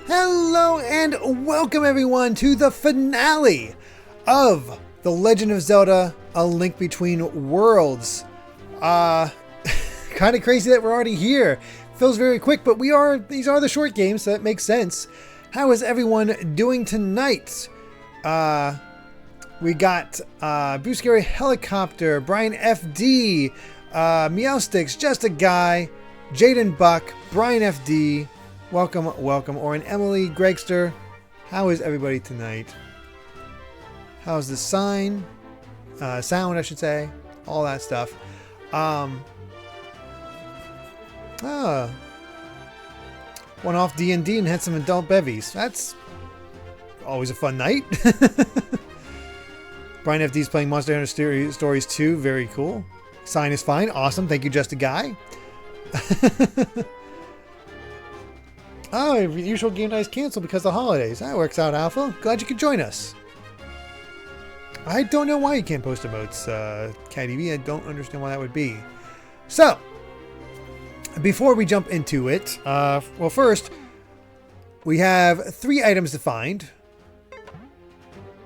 Hello and welcome everyone to the finale of The Legend of Zelda, A Link Between Worlds. Kind of crazy that we're already here. Feels very quick, but these are the short games, so that makes sense. How is everyone doing tonight? We got Blue Scary Helicopter, Brian FD, Meowsticks, Just a Guy, Jaden Buck, Brian FD. Welcome, Orin, Emily, Gregster. How is everybody tonight? How's the sound, I should say. All that stuff. Went off D&D and had some adult bevies. That's always a fun night. Brian FD's playing Monster Hunter Stories 2. Very cool. Sign is fine. Awesome. Thank you, Just a Guy. Oh, usual game nights canceled because of the holidays. That works out, Alpha. Glad you could join us. I don't know why you can't post emotes, CatDB. I don't understand why that would be. So, before we jump into it, well, first, we have 3 items to find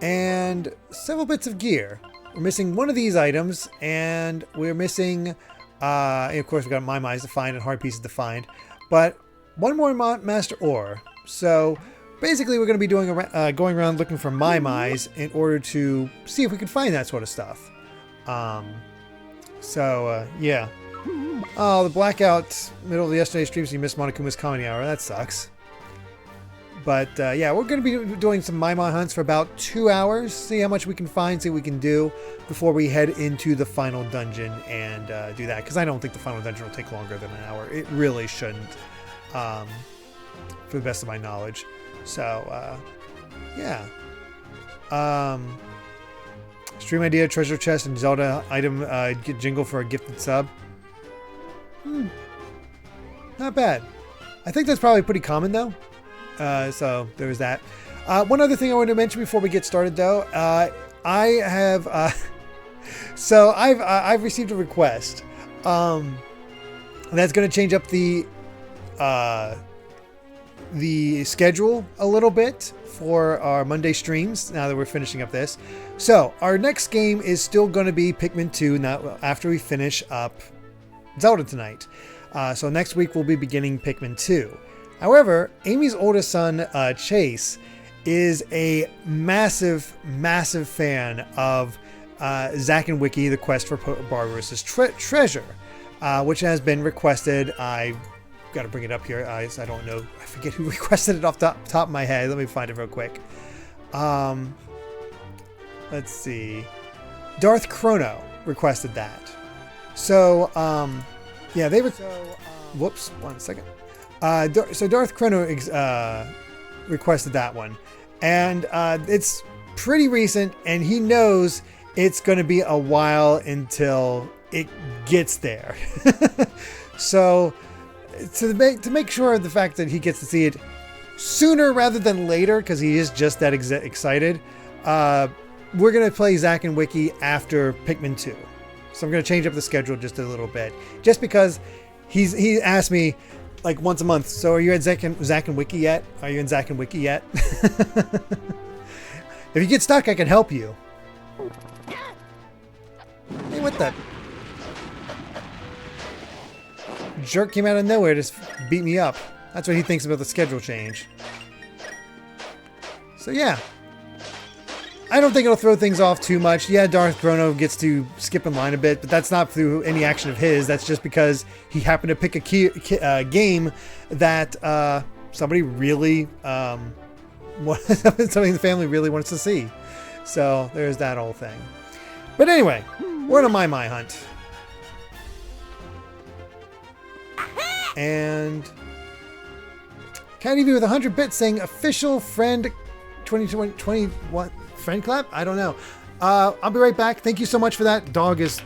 and several bits of gear. We're missing one of these items, and we're missing, of course, we've got Maimais to find and hard pieces to find, but one more Master Ore. So basically we're going to be doing going around looking for Maimais in order to see if we can find that sort of stuff. Yeah. Oh, the blackout middle of yesterday's stream, so you missed Monokuma's comedy hour. That sucks. But yeah, we're going to be doing some Maimai hunts for about 2 hours. See how much we can find, see what we can do before we head into the final dungeon and do that. Because I don't think the final dungeon will take longer than an hour. It really shouldn't. For the best of my knowledge. So, yeah. Stream idea, treasure chest, and Zelda item jingle for a gifted sub. Not bad. I think that's probably pretty common, though. So, there was that. One other thing I wanted to mention before we get started, though. I have So I've received a request. That's going to change up the schedule a little bit for our Monday streams now that we're finishing up this. So our next game is still going to be Pikmin 2 now after we finish up Zelda tonight. So next week we'll be beginning Pikmin 2. However, Amy's oldest son, Chase, is a massive fan of Zack and Wiki, the quest for Barbarossa's treasure, which has been requested. I got to bring it up here. I don't know. I forget who requested it off the top of my head. Let me find it real quick. Let's see. Darth Chrono requested that. So, yeah, they were. Whoops, 1 second. So Darth Chrono requested that one, and it's pretty recent, and he knows it's going to be a while until it gets there. So to make sure of the fact that he gets to see it sooner rather than later, because he is just that excited, we're going to play Zack and Wiki after Pikmin 2. So I'm going to change up the schedule just a little bit, just because he asked me like once a month. So are you at Zack and Wiki yet? Are you in Zack and Wiki yet? If you get stuck, I can help you. Hey, what the? Jerk came out of nowhere, just beat me up. That's what he thinks about the schedule change. So yeah. I don't think it'll throw things off too much. Yeah, Darth Chrono gets to skip in line a bit, but that's not through any action of his. That's just because he happened to pick a game that somebody really, something the family really wants to see. So there's that whole thing. But anyway, we're on a Maimai hunt. And Cat EV with 100 bits saying official friend 2021 friend clap? I don't know. I'll be right back. Thank you so much for that. Dog is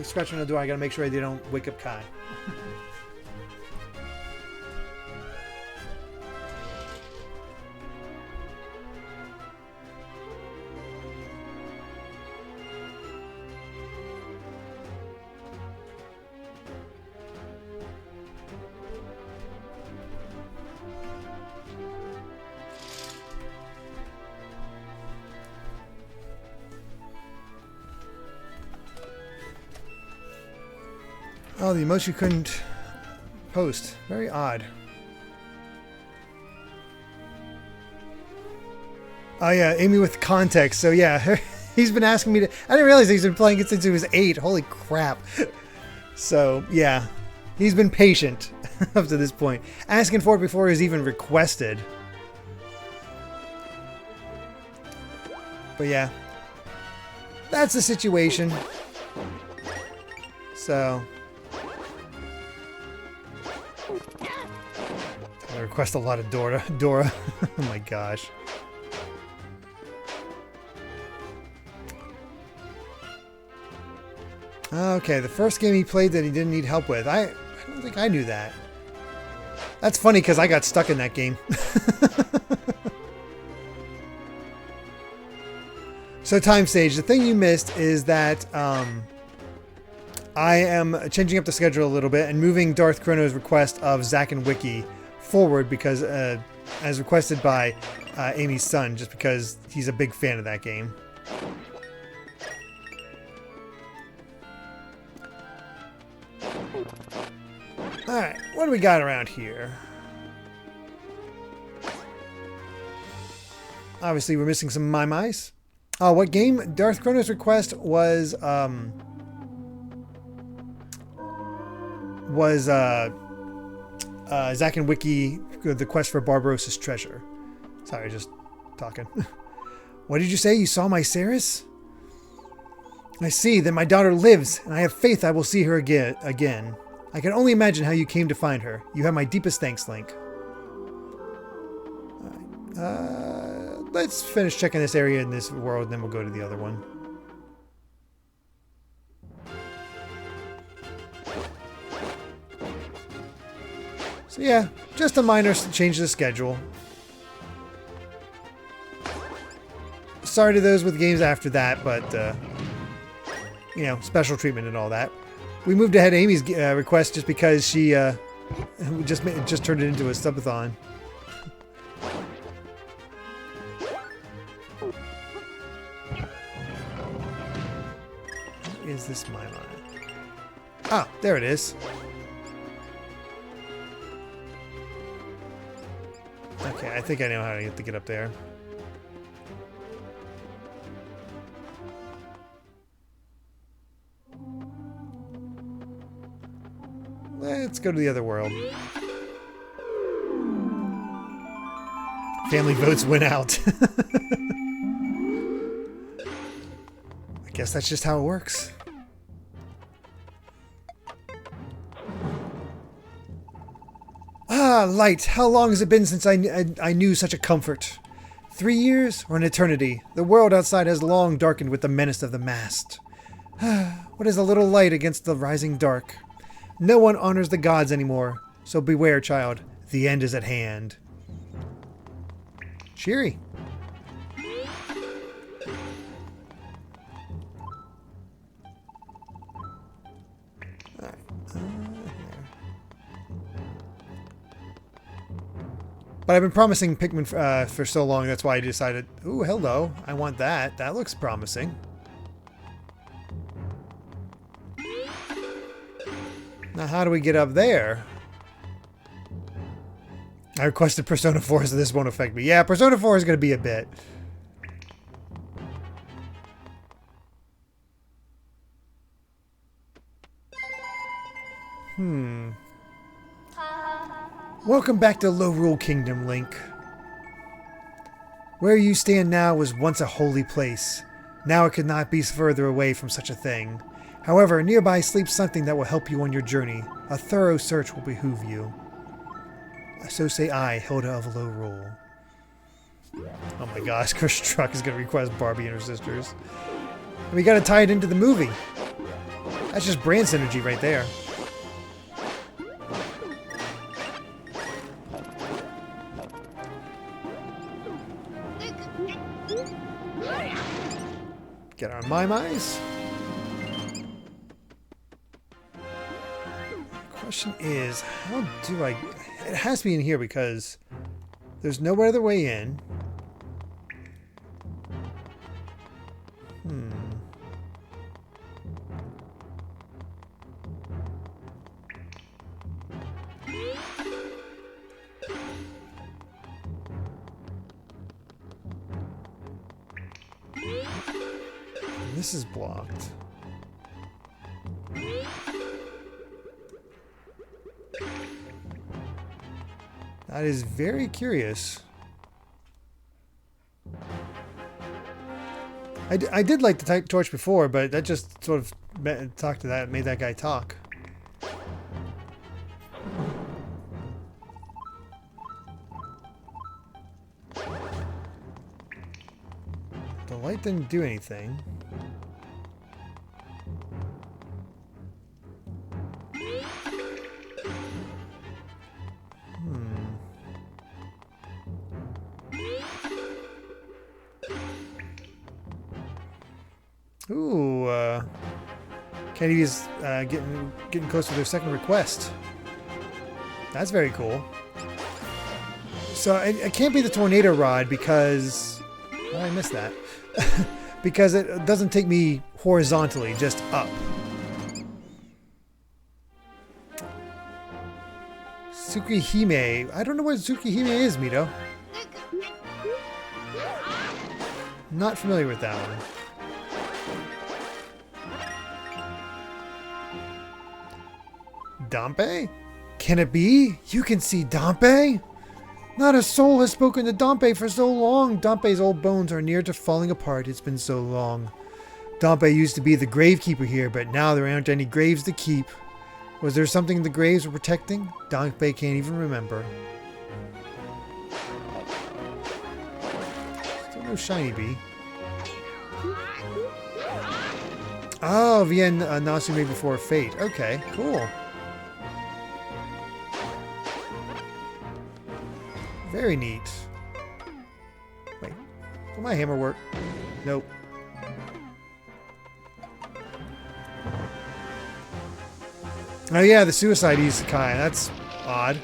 scratching on the door. I gotta make sure they don't wake up Kai. Oh, the emoji couldn't post. Very odd. Oh yeah, Amy with context. So yeah, he's been asking me to... I didn't realize he's been playing it since he was 8. Holy crap. So yeah, he's been patient up to this point. Asking for it before it was even requested. But yeah, that's the situation. So... I request a lot of Dora. Oh my gosh. Okay, the first game he played that he didn't need help with. I don't think I knew that. That's funny because I got stuck in that game. So Time Stage, the thing you missed is that I am changing up the schedule a little bit and moving Darth Chrono's request of Zack and Wiki forward because, as requested by Amy's son, just because he's a big fan of that game. Alright, what do we got around here? Obviously, we're missing some Maimais. Oh, what game? Darth Chrono's request was Zack and Wiki, the quest for Barbarossa's treasure. Sorry, just talking. What did you say? You saw my Ceres? I see that my daughter lives, and I have faith I will see her again. I can only imagine how you came to find her. You have my deepest thanks, Link. Alright. Let's finish checking this area in this world, and then we'll go to the other one. So yeah, just a minor change to the schedule. Sorry to those with games after that, but you know, special treatment and all that. We moved ahead Amy's request just because she just turned it into a subathon. Where is this Maimai? Ah, there it is. Okay, I think I know how to get up there. Let's go to the other world. Family votes win out. I guess that's just how it works. Ah, light. How long has it been since I knew such a comfort? 3 years or an eternity? The world outside has long darkened with the menace of the mast. What is a little light against the rising dark? No one honors the gods anymore, so beware, child. The end is at hand. Cheery. Alright. But I've been promising Pikmin for so long, that's why I decided, ooh, hello, I want that. That looks promising. Now, how do we get up there? I requested Persona 4, so this won't affect me. Yeah, Persona 4 is going to be a bit. Welcome back to Low Rule Kingdom, Link. Where you stand now was once a holy place. Now it could not be further away from such a thing. However, nearby sleeps something that will help you on your journey. A thorough search will behoove you. So say I, Hilda of Low Rule. Oh my gosh, Chris Truck is going to request Barbie and her sisters. And we got to tie it into the movie. That's just brand synergy right there. Get our Maimais. Question is, how do I... It has to be in here because there's no other way in. This is blocked. That is very curious. I did like the torch before, but that just sort of made that guy talk. The light didn't do anything. Ooh, Kennedy's getting close to their second request. That's very cool. So it can't be the tornado rod because... Oh, I missed that. Because it doesn't take me horizontally, just up. Tsukihime. I don't know what Tsukihime is, Mito. Not familiar with that one. Dampe? Can it be? You can see Dampe? Not a soul has spoken to Dampe for so long. Dampe's old bones are near to falling apart. It's been so long. Dampe used to be the gravekeeper here, but now there aren't any graves to keep. Was there something the graves were protecting? Dampe can't even remember. Still no shiny bee. Oh, Vien Nasume before fate. Okay, cool. Very neat. Wait, will my hammer work? Nope. Oh yeah, the suicide isekai. That's odd.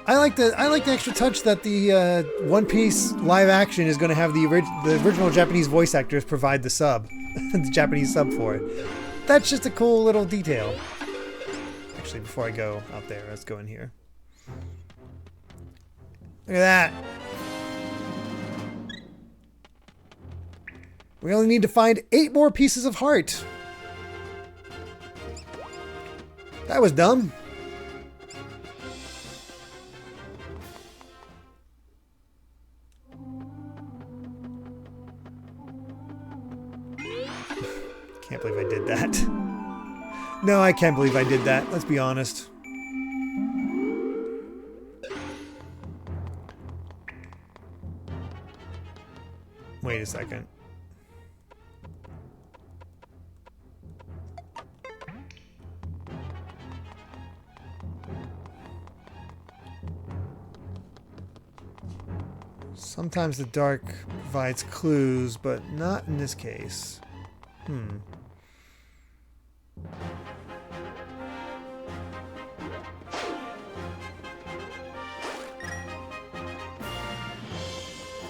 I like the extra touch that the One Piece live action is going to have the original Japanese voice actors provide the sub, the Japanese sub for it. That's just a cool little detail. Actually, before I go out there, let's go in here. Look at that. We only need to find 8 more pieces of heart. That was dumb. Can't believe I did that. No, I can't believe I did that. Let's be honest. Wait a second. Sometimes the dark provides clues, but not in this case.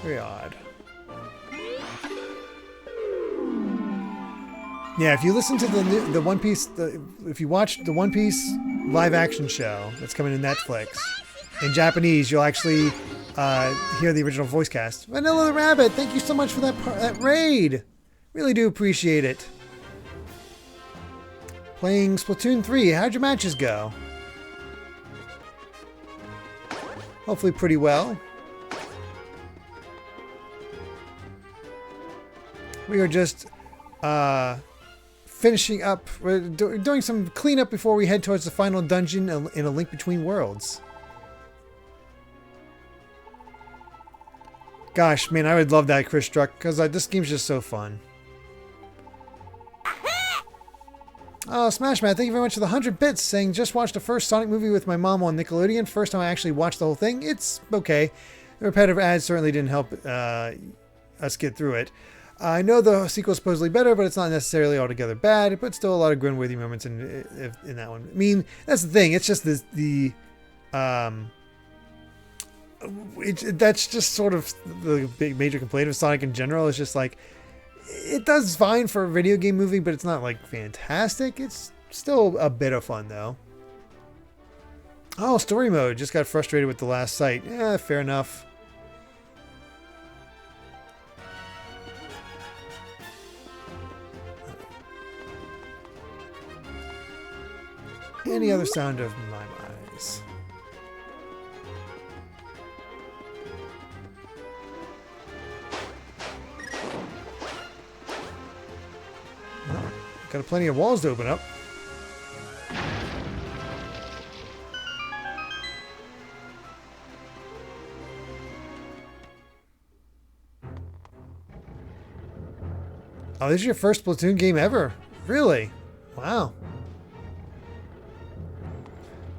Very odd. Yeah, if you listen to the One Piece, if you watch the One Piece live action show that's coming to Netflix in Japanese, you'll actually hear the original voice cast. Vanilla the Rabbit, thank you so much for that raid. Really do appreciate it. Playing Splatoon 3, how'd your matches go? Hopefully pretty well. We are just finishing up, we're doing some cleanup before we head towards the final dungeon in A Link Between Worlds. Gosh, man, I would love that, Chris Struck, because this game's just so fun. Oh, Smashman, thank you very much for the 100 bits, saying just watched the first Sonic movie with my mom on Nickelodeon. First time I actually watched the whole thing. It's okay. The repetitive ads certainly didn't help us get through it. I know the sequel is supposedly better, but it's not necessarily altogether bad, but still a lot of grin-worthy moments in that one. I mean, that's the thing. It's just that's just sort of the big major complaint of Sonic in general. It's just like, it does fine for a video game movie, but it's not like fantastic. It's still a bit of fun though. Oh, story mode. Just got frustrated with the last site. Yeah, fair enough. Any other sound of Maimais? Got plenty of walls to open up. Oh, this is your first Splatoon game ever? Really? Wow.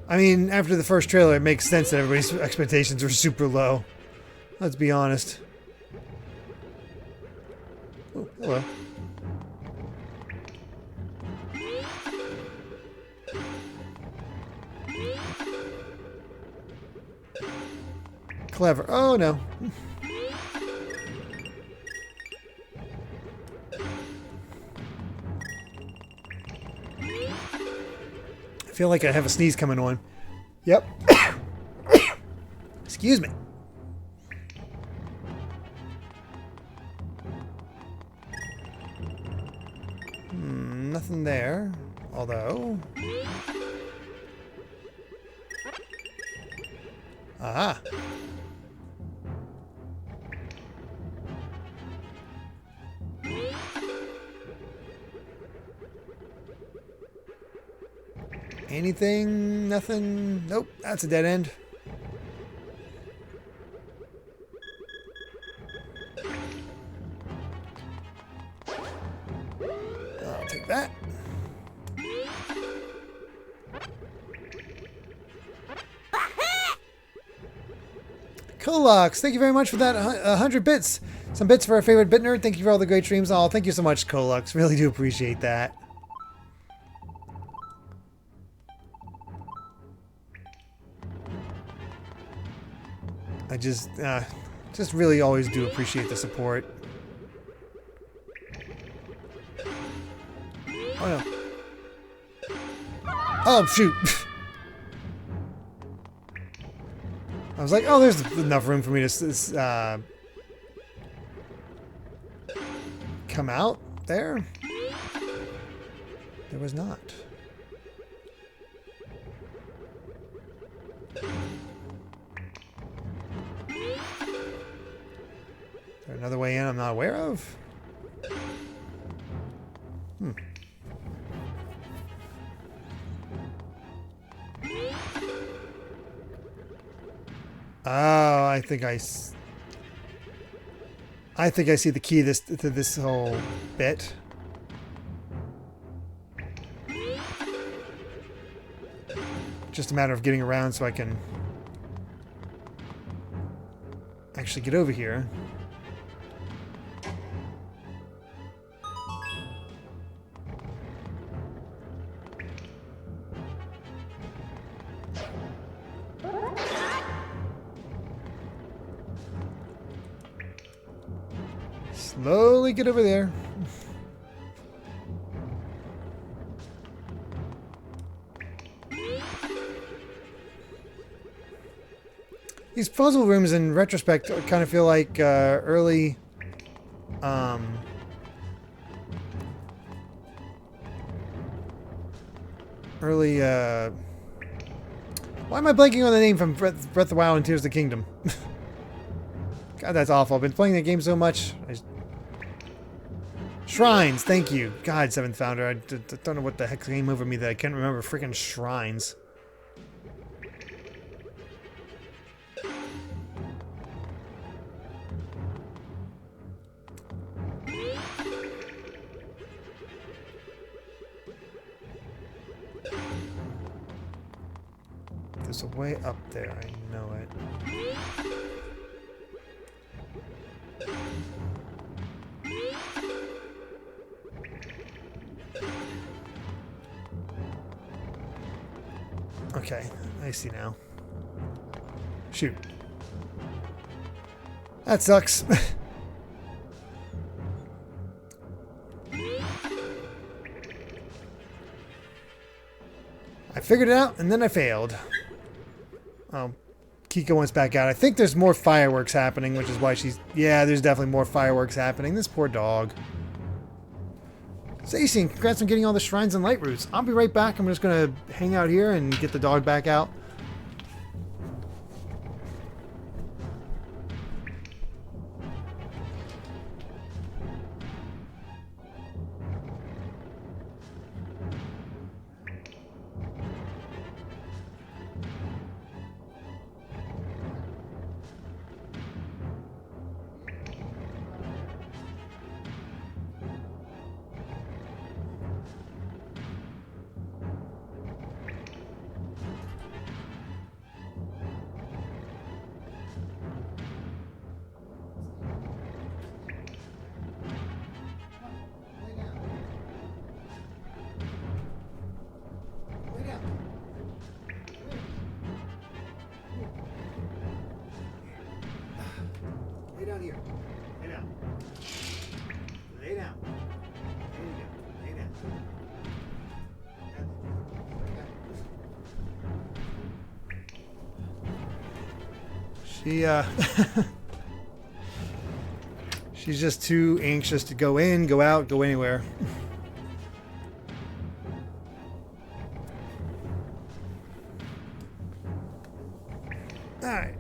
I mean, after the first trailer, it makes sense that everybody's expectations were super low. Let's be honest. Oh, hello. Clever. Oh, no. I feel like I have a sneeze coming on. Yep. Excuse me. Nothing there. Although... Ah. Anything? Nothing? Nope, that's a dead end. I'll take that. Kolox, thank you very much for that 100 bits. Some bits for our favorite bit nerd. Thank you for all the great streams. Oh, thank you so much, Kolox. Really do appreciate that. I just really always do appreciate the support. Oh no. Oh shoot. I was like, oh, there's enough room for me to come out there. There was not. Is there another way in I'm not aware of? Oh, I think I see the key to this whole bit. Just a matter of getting around so I can actually get over here. Slowly get over there. These puzzle rooms, in retrospect, kind of feel like early, why am I blanking on the name from Breath of the Wild and Tears of the Kingdom? God, that's awful. I've been playing that game so much. Shrines, thank you. God, 7th Founder, I don't know what the heck came over me that I can't remember freaking shrines. There's a way up there, I know it. Okay, I see now. Shoot. That sucks. I figured it out, and then I failed. Oh, Kiko wants back out. I think there's more fireworks happening, which is why she's... Yeah, there's definitely more fireworks happening. This poor dog. Zacian, congrats on getting all the shrines and light roots. I'll be right back. I'm just going to hang out here and get the dog back out. Lay down here. Lay down. Lay down. There you go. Lay down. She's just too anxious to go in, go out, go anywhere. All right.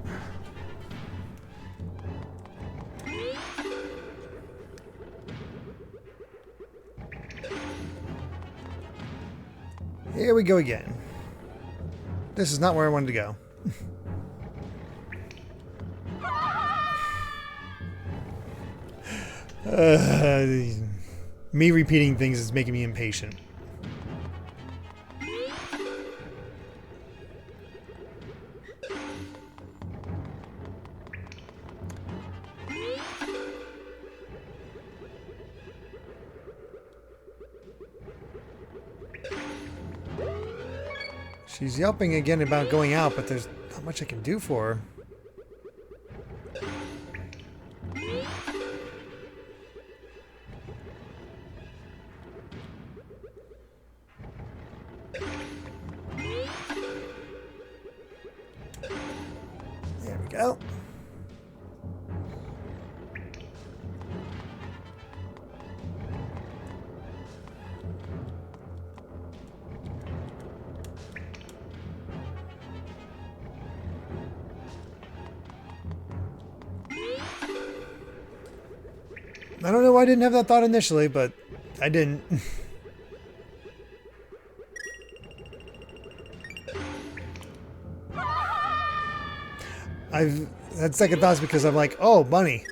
Here we go again. This is not where I wanted to go. Me repeating things is making me impatient. She's yelping again about going out, but there's not much I can do for her. I don't know why I didn't have that thought initially, but I didn't. I've had second thoughts because I'm like, oh, bunny.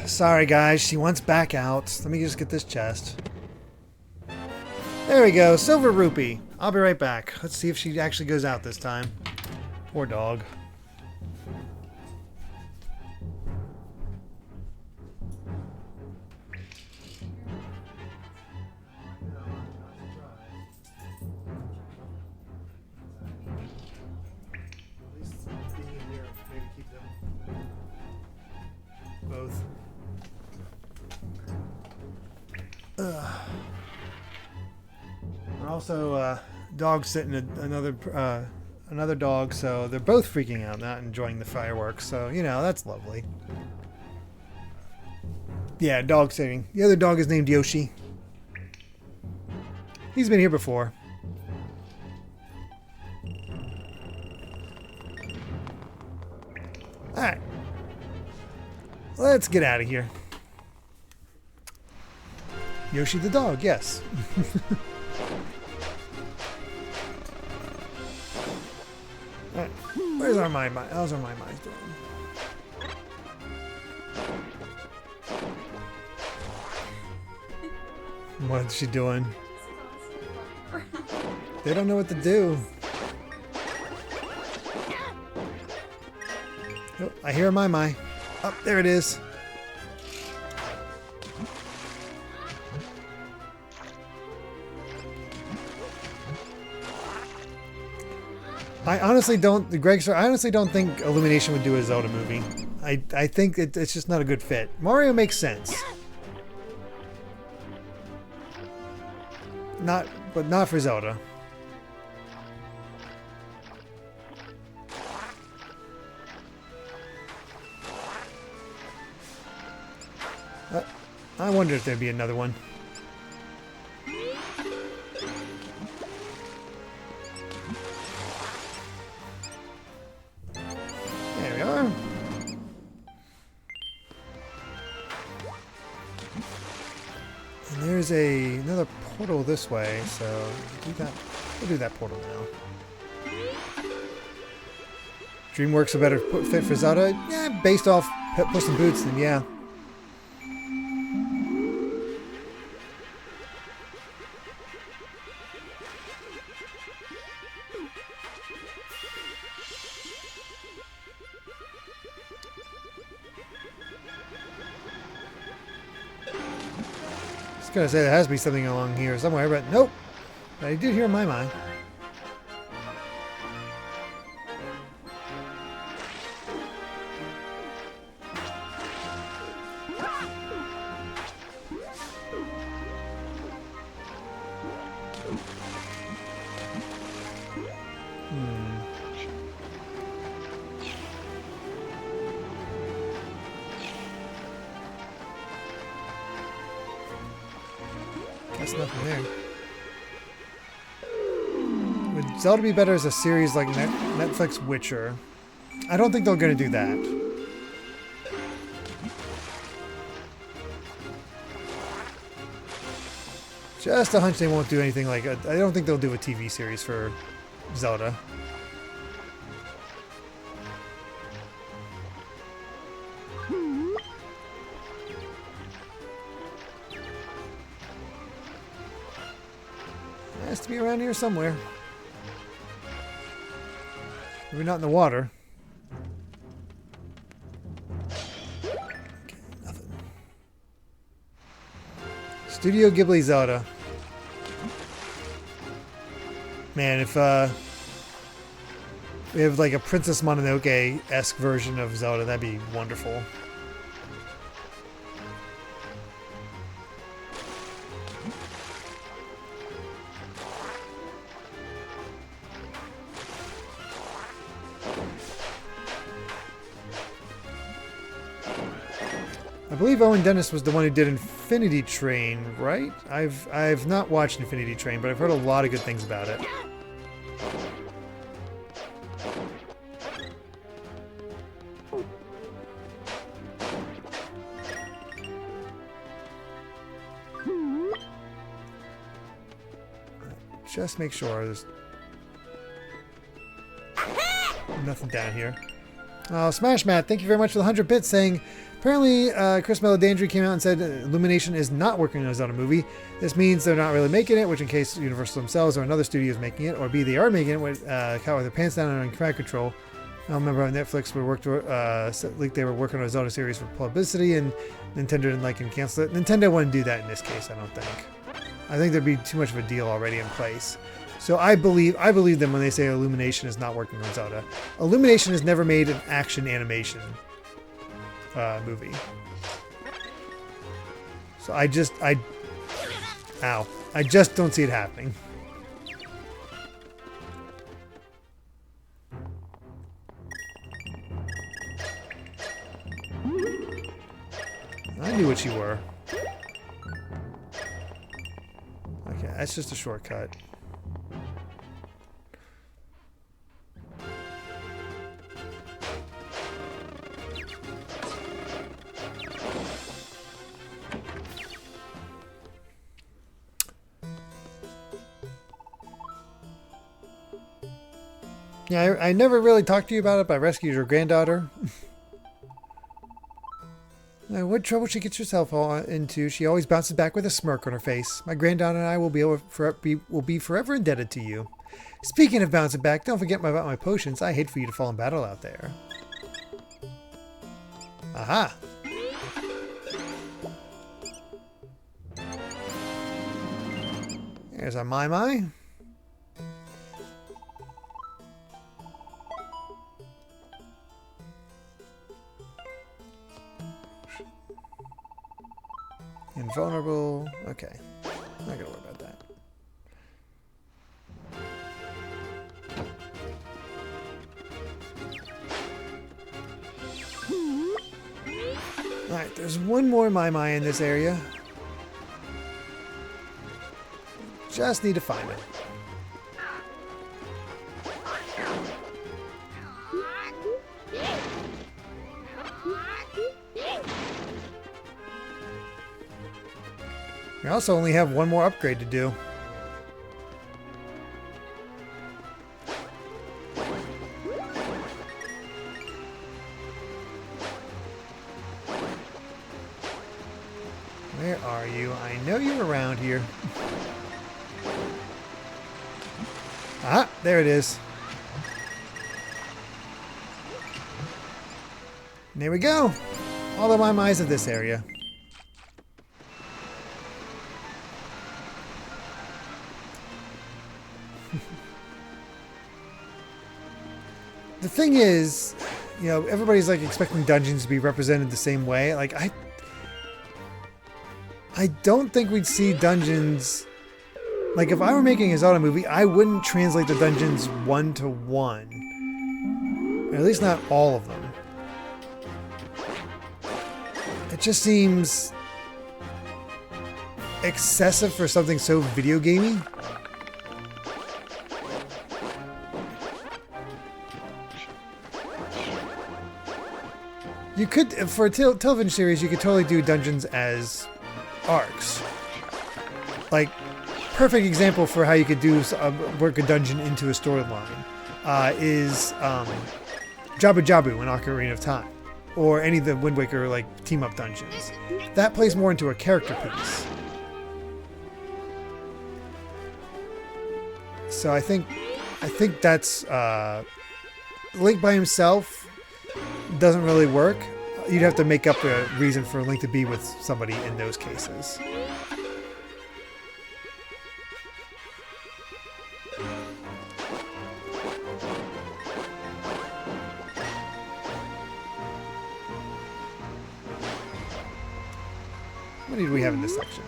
Sorry, guys. She wants back out. Let me just get this chest. There we go. Silver rupee. I'll be right back. Let's see if she actually goes out this time. Poor dog. Both. And also, dog sitting another dog, so they're both freaking out, not enjoying the fireworks. So you know that's lovely. Yeah, dog sitting. The other dog is named Yoshi. He's been here before. All right. Let's get out of here. Yoshi the dog, yes. Alright, where's our Maimai? How's our Maimai doing? What's she doing? They don't know what to do. Oh, I hear a Maimai. Oh, there it is. I honestly don't, I honestly don't think Illumination would do a Zelda movie. I think it's just not a good fit. Mario makes sense. But not for Zelda. I wonder if there'd be another one. There we are. And there's another portal this way, so we'll do that portal now. DreamWorks a better fit for Zelda? Yeah, based off Puss in Boots, then yeah. I was gonna say there has to be something along here somewhere, but nope. But I did hear Maimai. That's nothing there. Would Zelda be better as a series like Netflix Witcher? I don't think they're going to do that. Just a hunch they won't do anything like I don't think they'll do a TV series for Zelda. Has to be around here somewhere. Maybe not in the water. Okay, nothing. Studio Ghibli Zelda. Man, if we have like a Princess Mononoke-esque version of Zelda, that'd be wonderful. I believe Owen Dennis was the one who did Infinity Train, right? I've not watched Infinity Train, but I've heard a lot of good things about it. just make sure there's nothing down here. Oh, Smash Matt, thank you very much for the 100 bits saying, apparently Chris Melodandry came out and said Illumination is not working on a Zelda movie. This means they're not really making it, which in case Universal themselves or another studio is making it, or B, they are making it with caught with their pants down and on crowd control. I remember on Netflix leaked they were working on a Zelda series for publicity, and Nintendo didn't like and cancel it. Nintendo wouldn't do that in this case, I don't think. I think there'd be too much of a deal already in place. So I believe them when they say Illumination is not working on Zelda. Illumination has never made an action animation movie. So I just don't see it happening. I knew what you were. Okay, that's just a shortcut. Yeah, I never really talked to you about it, but I rescued your granddaughter. What trouble she gets herself into, she always bounces back with a smirk on her face. My granddaughter and I will be forever indebted to you. Speaking of bouncing back, don't forget about my potions. I hate for you to fall in battle out there. Aha! There's our Maimai. Invulnerable. Okay. Not gonna worry about that. Alright, there's one more Maimai in this area. Just need to find it. We also only have one more upgrade to do. Where are you? I know you're around here. Ah, there it is. And there we go. All the Maimais of this area. The thing is, you know, everybody's like expecting dungeons to be represented the same way. Like I don't think we'd see dungeons. Like if I were making a Zelda movie, I wouldn't translate the dungeons one to one. Or at least not all of them. It just seems excessive for something so video gamey. You could, for a television series, you could totally do dungeons as arcs. Like, perfect example for how you could do work a dungeon into a storyline is Jabu Jabu in Ocarina of Time, or any of the Wind Waker like team up dungeons. That plays more into a character piece. So I think that's Link by himself doesn't really work. You'd have to make up a reason for Link to be with somebody in those cases. What do we have in this section?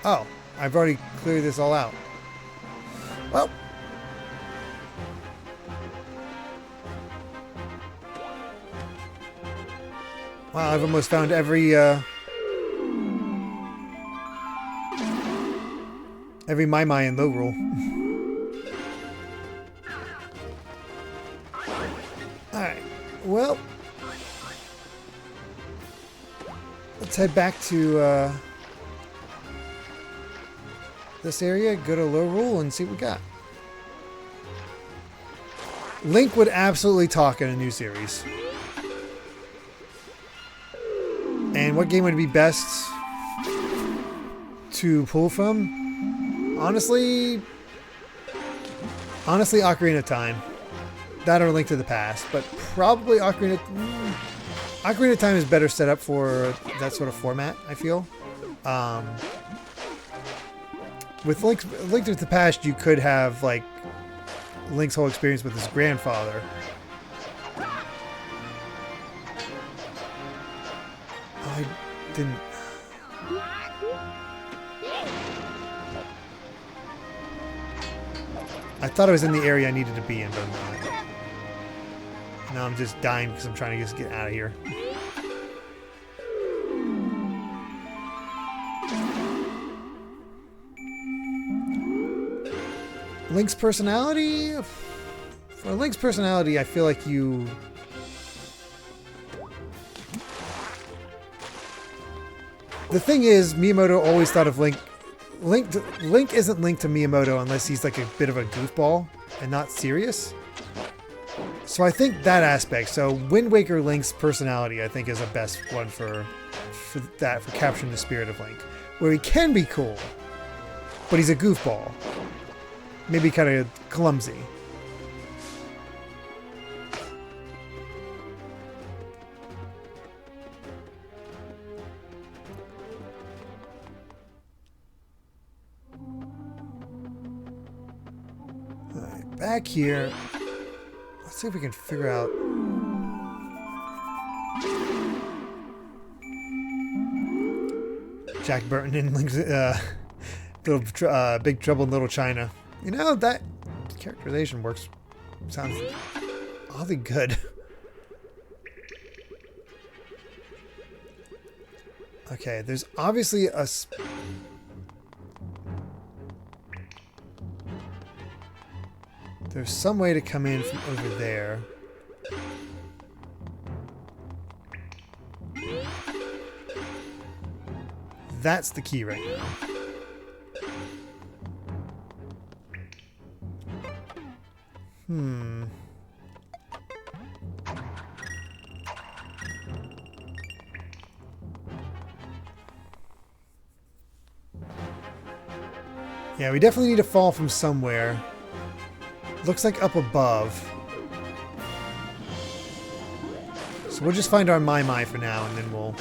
Oh, I've already cleared this all out. Well, wow, I've almost found every Maimai in Lorule. Alright, well, let's head back to this area, go to Low Rule, and see what we got. Link would absolutely talk in a new series. And what game would be best to pull from? Honestly, Ocarina of Time. That or Link to the Past, but probably Ocarina of Time is better set up for that sort of format, I feel. With Link to the Past, you could have like Link's whole experience with his grandfather. I didn't. I thought I was in the area I needed to be in, but I'm not. Now I'm just dying because I'm trying to just get out of here. Link's personality? For Link's personality, I feel like you... The thing is, Miyamoto always thought of Link... Link isn't linked to Miyamoto unless he's like a bit of a goofball and not serious. So I think that aspect. So Wind Waker Link's personality, I think, is the best one for capturing the spirit of Link, where he can be cool, but he's a goofball, maybe kind of clumsy. All right, back here. Let's see if we can figure out. Jack Burton in Link's Big Trouble in Little China. You know, that characterization works. Sounds oddly good. Okay, there's obviously a. There's some way to come in from over there. That's the key right now. Yeah, we definitely need to fall from somewhere. Looks like up above. So we'll just find our Maimai for now, and then we'll...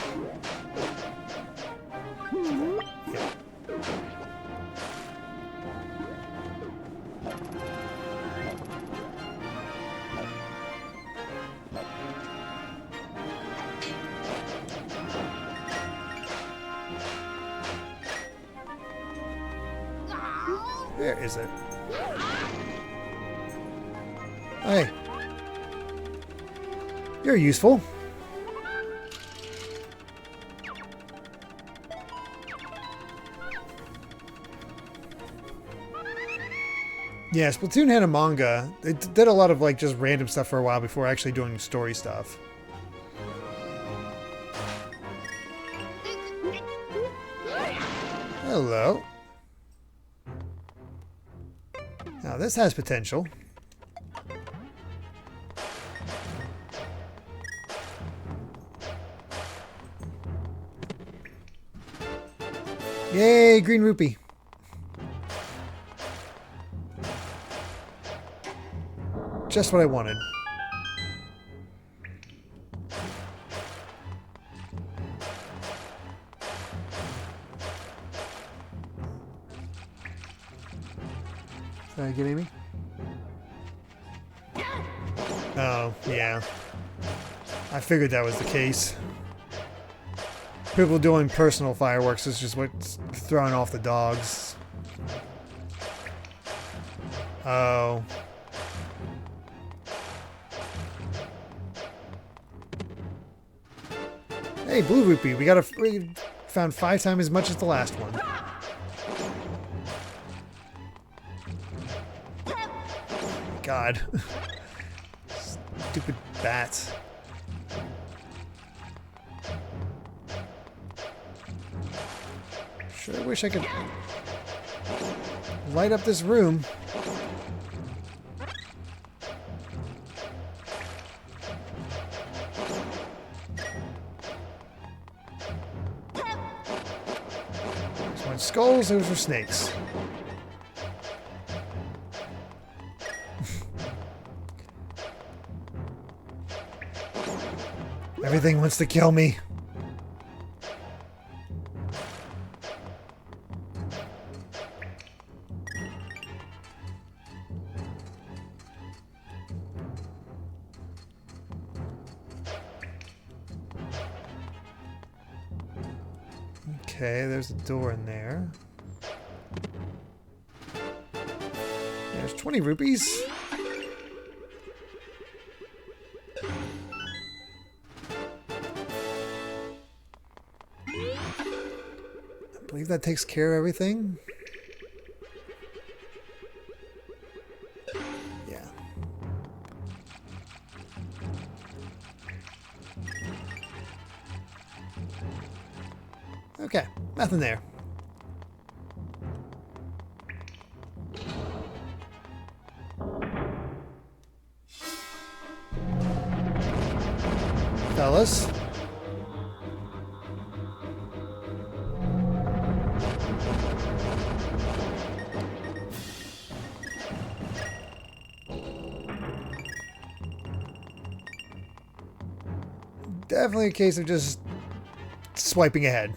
Yeah. Where is it? Hey. You're useful. Yeah, Splatoon had a manga. It did a lot of like just random stuff for a while before actually doing story stuff. Hello. Now this has potential. Yay, green rupee. Just what I wanted. Did I get Amy? Oh, yeah. I figured that was the case. People doing personal fireworks is just what's throwing off the dogs. Oh. Hey, blue rupee. We found 5 times as much as the last one. God. Stupid bats. Sure wish I could... light up this room. There's one skulls, those are snakes. Everything wants to kill me. Okay, there's a door in there. There's 20 rupees. I believe that takes care of everything. Yeah. Okay, nothing there. Fellas. Definitely a case of just swiping ahead.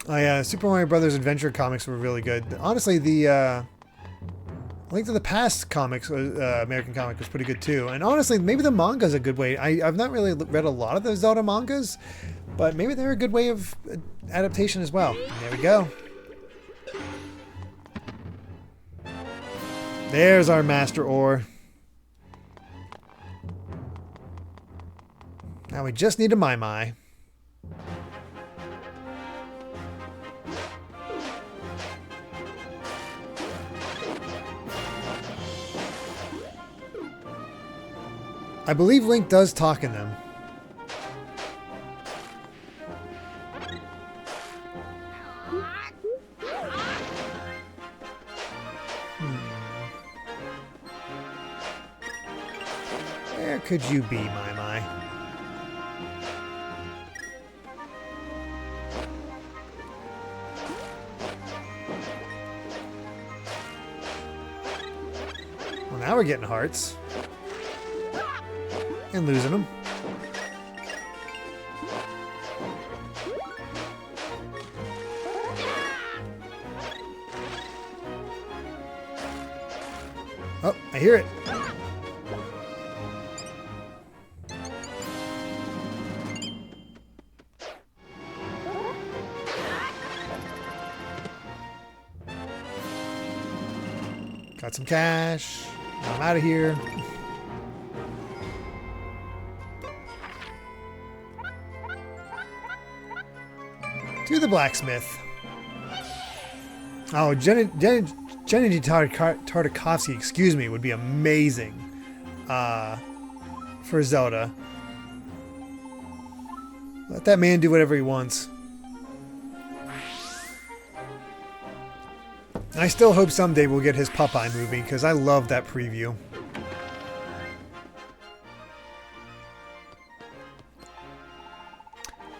Oh yeah, Super Mario Brothers Adventure comics were really good. Honestly, the Link to the Past comics, American comic, was pretty good too. And honestly, maybe the manga's a good way. I've not really read a lot of the Zelda mangas, but maybe they're a good way of adaptation as well. There we go. There's our Master Ore. Now we just need a Maimai. I believe Link does talk in them. Where could you be, Maimai? Well, now we're getting hearts. And losing them. Oh, I hear it. Got some cash. I'm out of here. To the blacksmith. Oh, Gennady Tartakovsky, excuse me, would be amazing for Zelda. Let that man do whatever he wants. I still hope someday we'll get his Popeye movie, because I love that preview.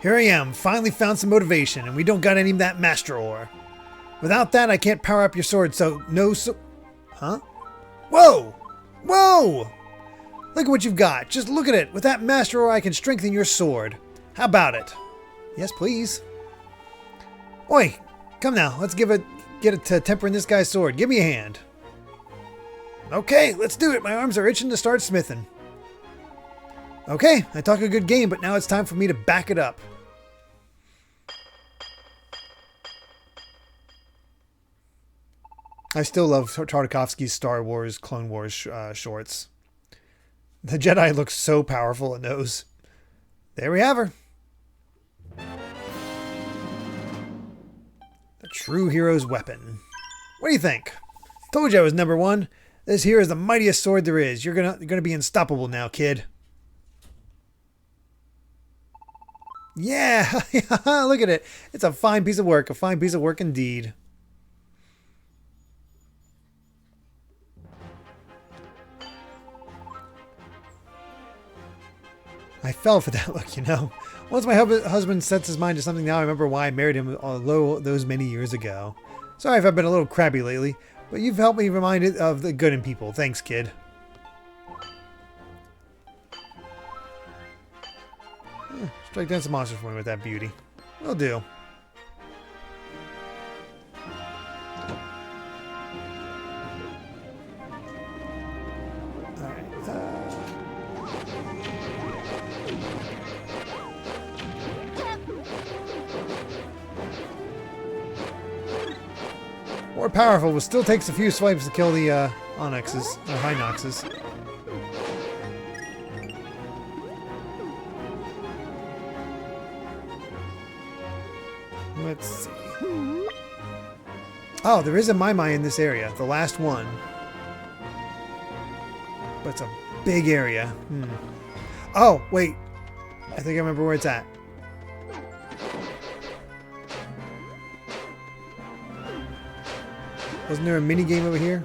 Here I am, finally found some motivation, and we don't got any of that Master Ore. Without that, I can't power up your sword, so no Huh? Whoa! Whoa! Look at what you've got. Just look at it. With that Master Ore, I can strengthen your sword. How about it? Yes, please. Oi! Come now, let's get it to tempering this guy's sword. Give me a hand. Okay, let's do it. My arms are itching to start smithing. Okay, I talk a good game, but now it's time for me to back it up. I still love Tartakovsky's Star Wars, Clone Wars shorts. The Jedi looks so powerful in those. There we have her. The true hero's weapon. What do you think? Told you I was number one. This here is the mightiest sword there is. You're gonna be unstoppable now, kid. Yeah, look at it. It's a fine piece of work. A fine piece of work indeed. I fell for that look, you know. Once my husband sets his mind to something, now I remember why I married him those many years ago. Sorry if I've been a little crabby lately, but you've helped me remind it of the good in people. Thanks, kid. Strike down some monsters for me with that beauty. Will do. More powerful, but still takes a few swipes to kill the Onyxes, or Hinoxes. Let's see. Oh, there is a Maimai in this area, the last one. But it's a big area. Oh, wait. I think I remember where it's at. Wasn't there a mini game over here?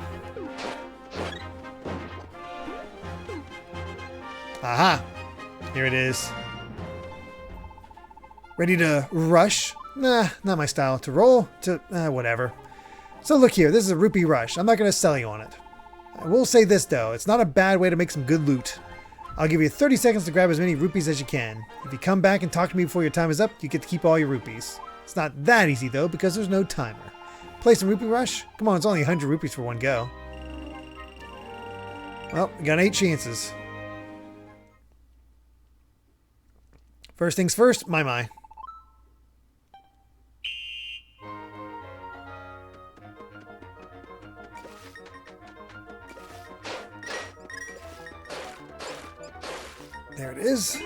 Aha! Here it is. Ready to rush? Nah, not my style. To roll? To, whatever. So look here, this is a rupee rush. I'm not going to sell you on it. I will say this though, it's not a bad way to make some good loot. I'll give you 30 seconds to grab as many rupees as you can. If you come back and talk to me before your time is up, you get to keep all your rupees. It's not that easy though, because there's no timer. Play some rupee rush? Come on, it's only 100 rupees for one go. Well, we got 8 chances. First things first, Maimai. There it is.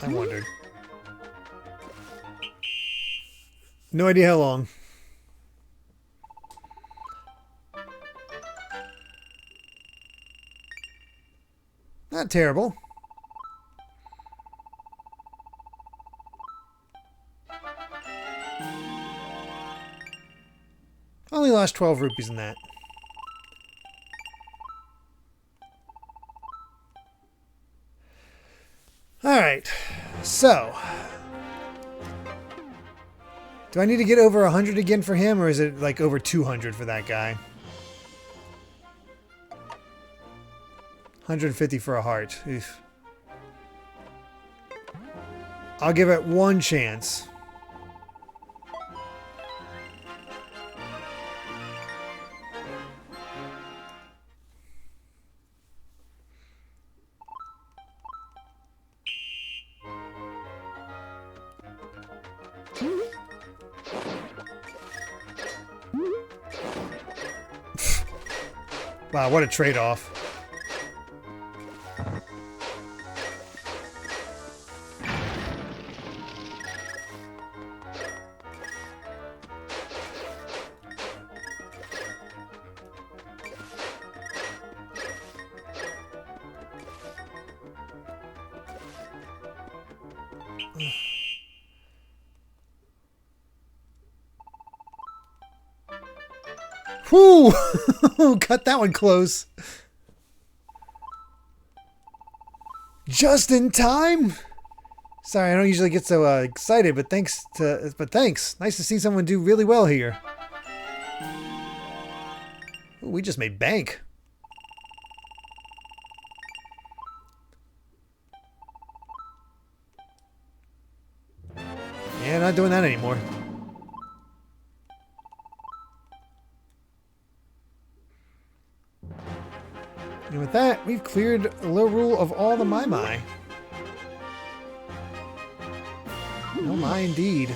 I wondered. No idea how long. Not terrible. Only lost 12 rupees in that. Alright, so. Do I need to get over 100 again for him, or is it like over 200 for that guy? 150 for a heart. Oof. I'll give it one chance. Wow, what a trade-off. Whew! Cut that one close. Just in time? Sorry, I don't usually get so excited, but thanks. Nice to see someone do really well here. Ooh, we just made bank. Yeah, not doing that anymore. And with that, we've cleared the low rule of all the Maimai. Oh my, indeed.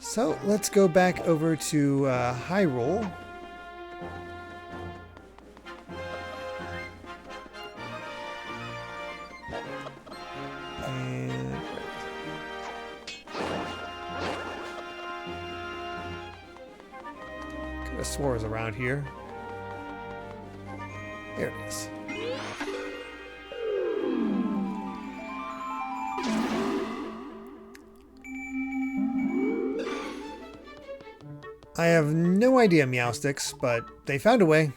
So let's go back over to Hyrule. And could have swore it was around here. There it is. I have no idea, Meowsticks, but they found a way.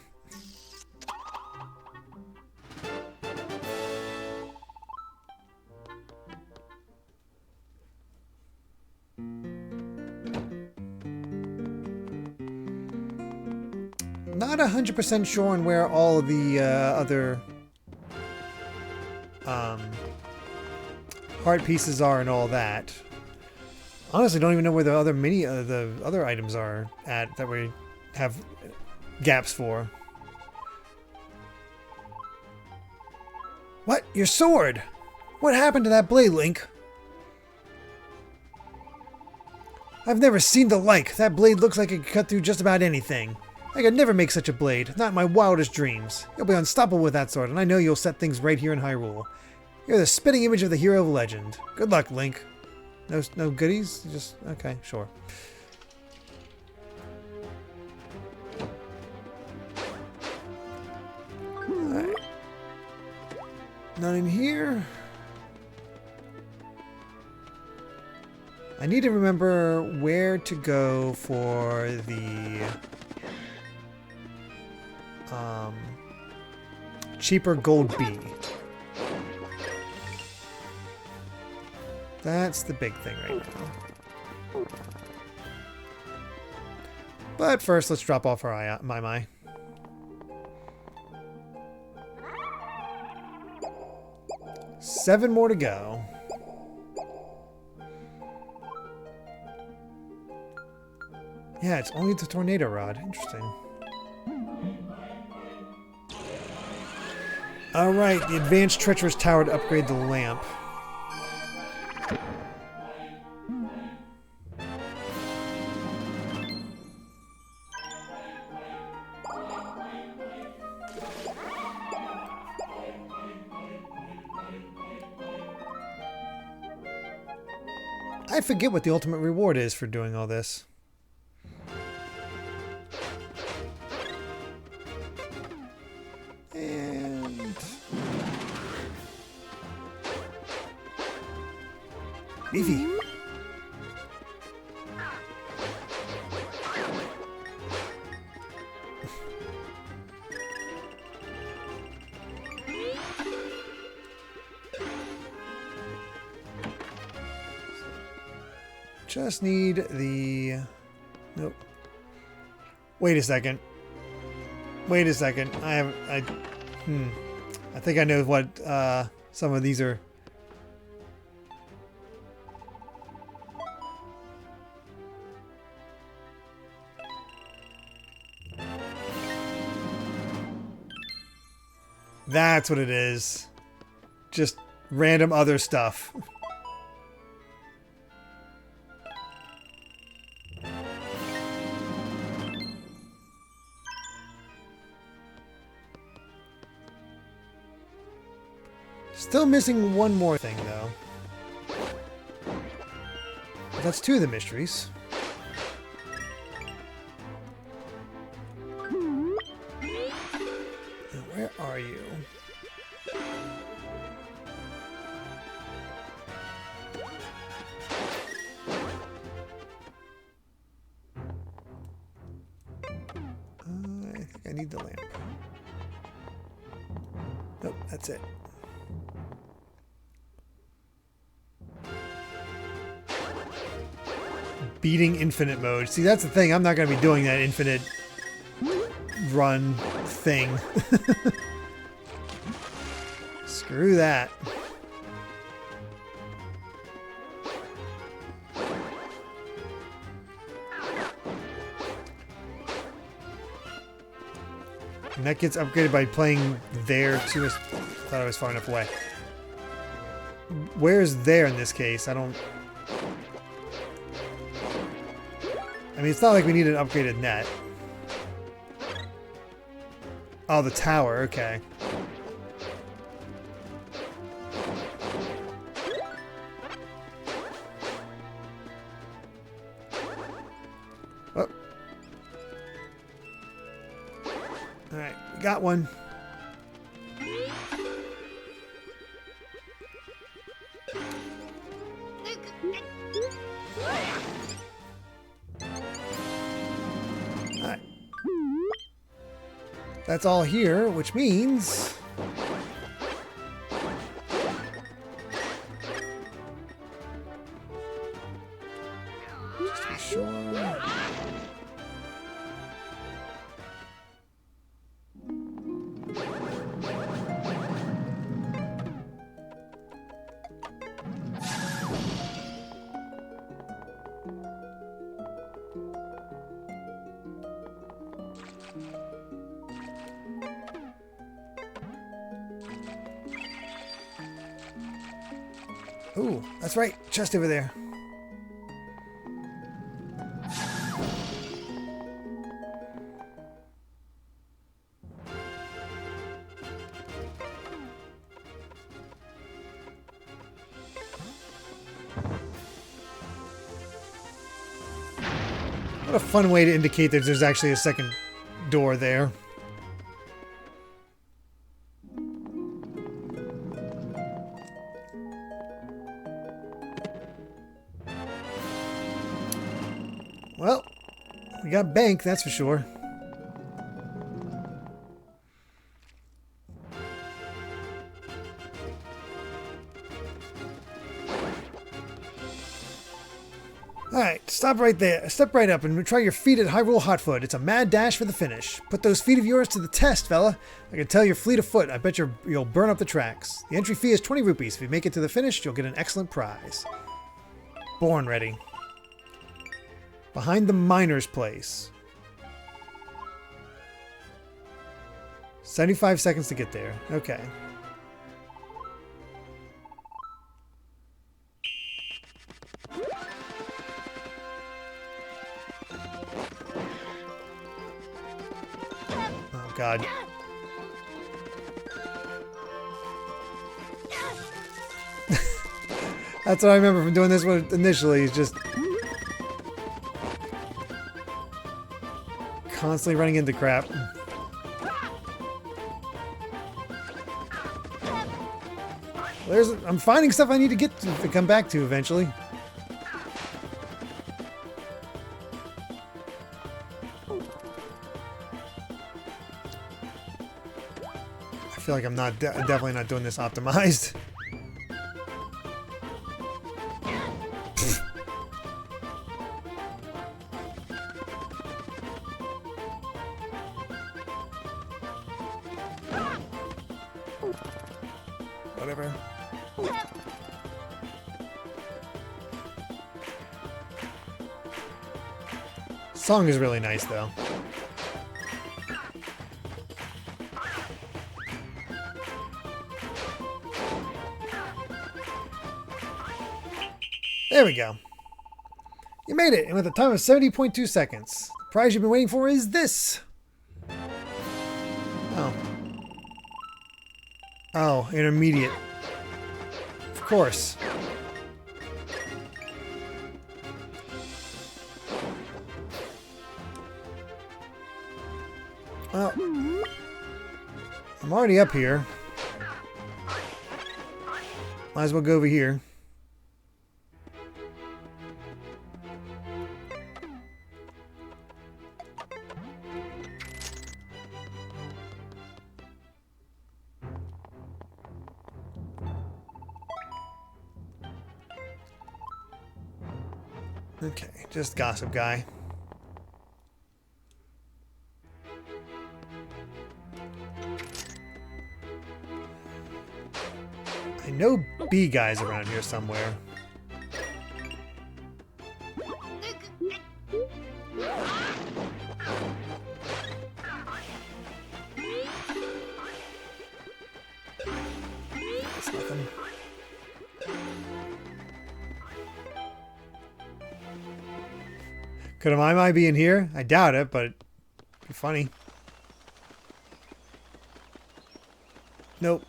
Not 100% sure on where all of the other heart pieces are and all that. Honestly, don't even know where the other items are at that we have gaps for. What? Your sword? What happened to that blade, Link? I've never seen the like. That blade looks like it could cut through just about anything. I could never make such a blade, not in my wildest dreams. You'll be unstoppable with that sword, and I know you'll set things right here in Hyrule. You're the spitting image of the hero of legend. Good luck, Link. No goodies? Just, okay, sure. Alright. None in here. I need to remember where to go for the cheaper gold bee. That's the big thing right now. But first, let's drop off our Maimai. Seven more to go. Yeah, it's only the tornado rod. Interesting. Alright, the advanced Triforce tower to upgrade the lamp. I forget what the ultimate reward is for doing all this. And Beefy. Just need the... Nope. Wait a second. Wait a second. I think I know what some of these are. That's what it is. Just random other stuff. Still missing one more thing, though. That's two of the mysteries. Now, where are you? I think I need the lamp. Nope, that's it. Beating infinite mode. See, that's the thing. I'm not going to be doing that infinite run thing. Screw that. And that gets upgraded by playing there too. I thought I was far enough away. Where's there in this case? I don't... I mean, it's not like we need an upgraded net. Oh, the tower. Okay. Oh. Alright, we got one. Alright. That's all here, which means... just to be sure... Ooh, that's right. Chest over there. What a fun way to indicate that there's actually a second door there. Well, we got bank, that's for sure. Alright, stop right there. Step right up and try your feet at Hyrule Hotfoot. It's a mad dash for the finish. Put those feet of yours to the test, fella. I can tell you're fleet of foot. I bet you'll burn up the tracks. The entry fee is 20 rupees. If you make it to the finish, you'll get an excellent prize. Born ready. Behind the miner's place. 75 seconds to get there. Okay. Oh, God. That's what I remember from doing this one initially. Is just constantly running into crap. I'm finding stuff I need to get to come back to eventually. I feel like I'm not definitely not doing this optimized. Whatever. Song is really nice though. There we go. You made it, and with a time of 70.2 seconds. The prize you've been waiting for is this. Oh. Oh, intermediate. Of course. Well, I'm already up here. Might as well go over here. Okay, just gossip guy. I know bee guys around here somewhere. That's nothing. Could a Maimai be in here? I doubt it, but it'd be funny. Nope.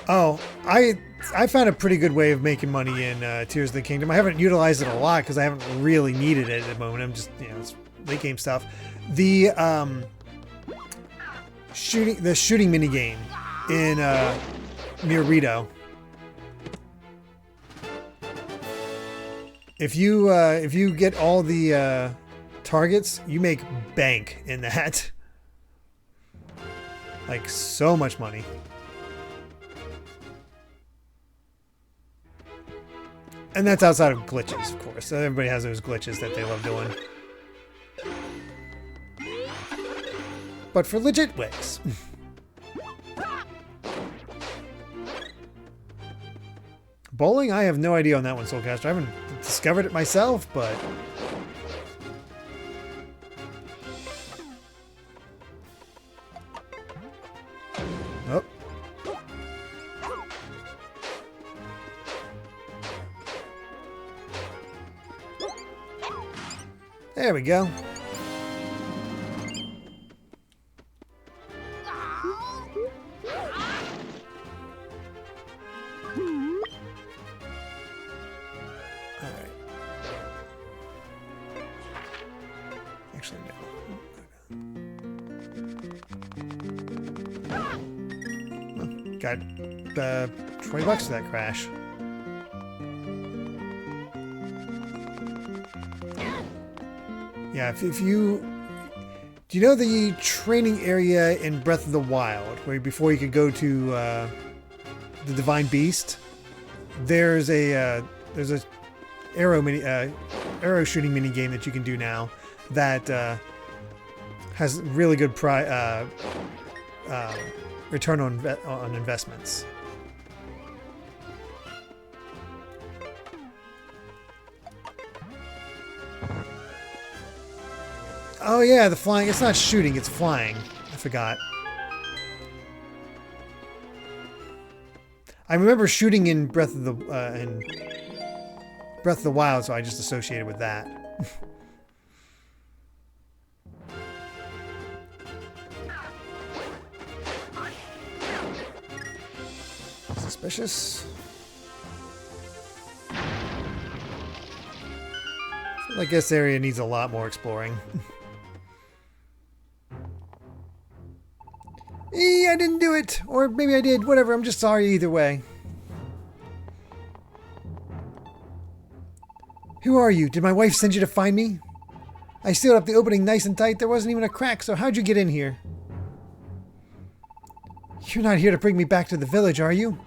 Oh, I found a pretty good way of making money in Tears of the Kingdom. I haven't utilized it a lot because I haven't really needed it at the moment. I'm just, you know, it's late game stuff. The shooting mini game in near Rito. If you get all the targets, you make bank in that. Like so much money. And that's outside of glitches, of course. Everybody has those glitches that they love doing. But for legit ways. Bowling? I have no idea on that one, Soulcaster. I haven't discovered it myself, but... Oh. There we go. Alright. Actually, no. Well, got 20 bucks for that crash. Yeah, if you... Do you know the training area in Breath of the Wild, where before you could go to the Divine Beast, there's a arrow shooting mini game that you can do now that has really good return on investments. Oh yeah, the flying. It's not shooting, it's flying. I forgot. I remember shooting in Breath of the Wild, so I just associated with that. Suspicious. I feel like this area needs a lot more exploring. I didn't do it. Or maybe I did. Whatever. I'm just sorry either way. Who are you? Did my wife send you to find me? I sealed up the opening nice and tight. There wasn't even a crack, so how'd you get in here? You're not here to bring me back to the village, are you?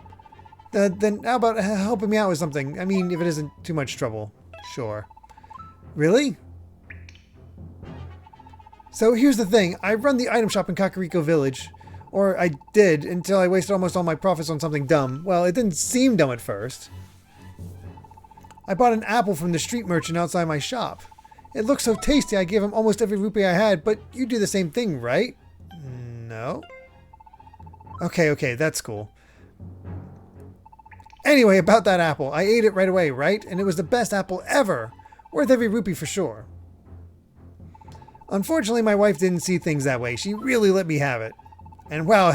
Then how about helping me out with something? I mean, if it isn't too much trouble. Sure. Really? So here's the thing. I run the item shop in Kakariko Village. Or I did, until I wasted almost all my profits on something dumb. Well, it didn't seem dumb at first. I bought an apple from the street merchant outside my shop. It looked so tasty I gave him almost every rupee I had, but you do the same thing, right? No? Okay, that's cool. Anyway, about that apple. I ate it right away, right? And it was the best apple ever. Worth every rupee for sure. Unfortunately, my wife didn't see things that way. She really let me have it. And wow,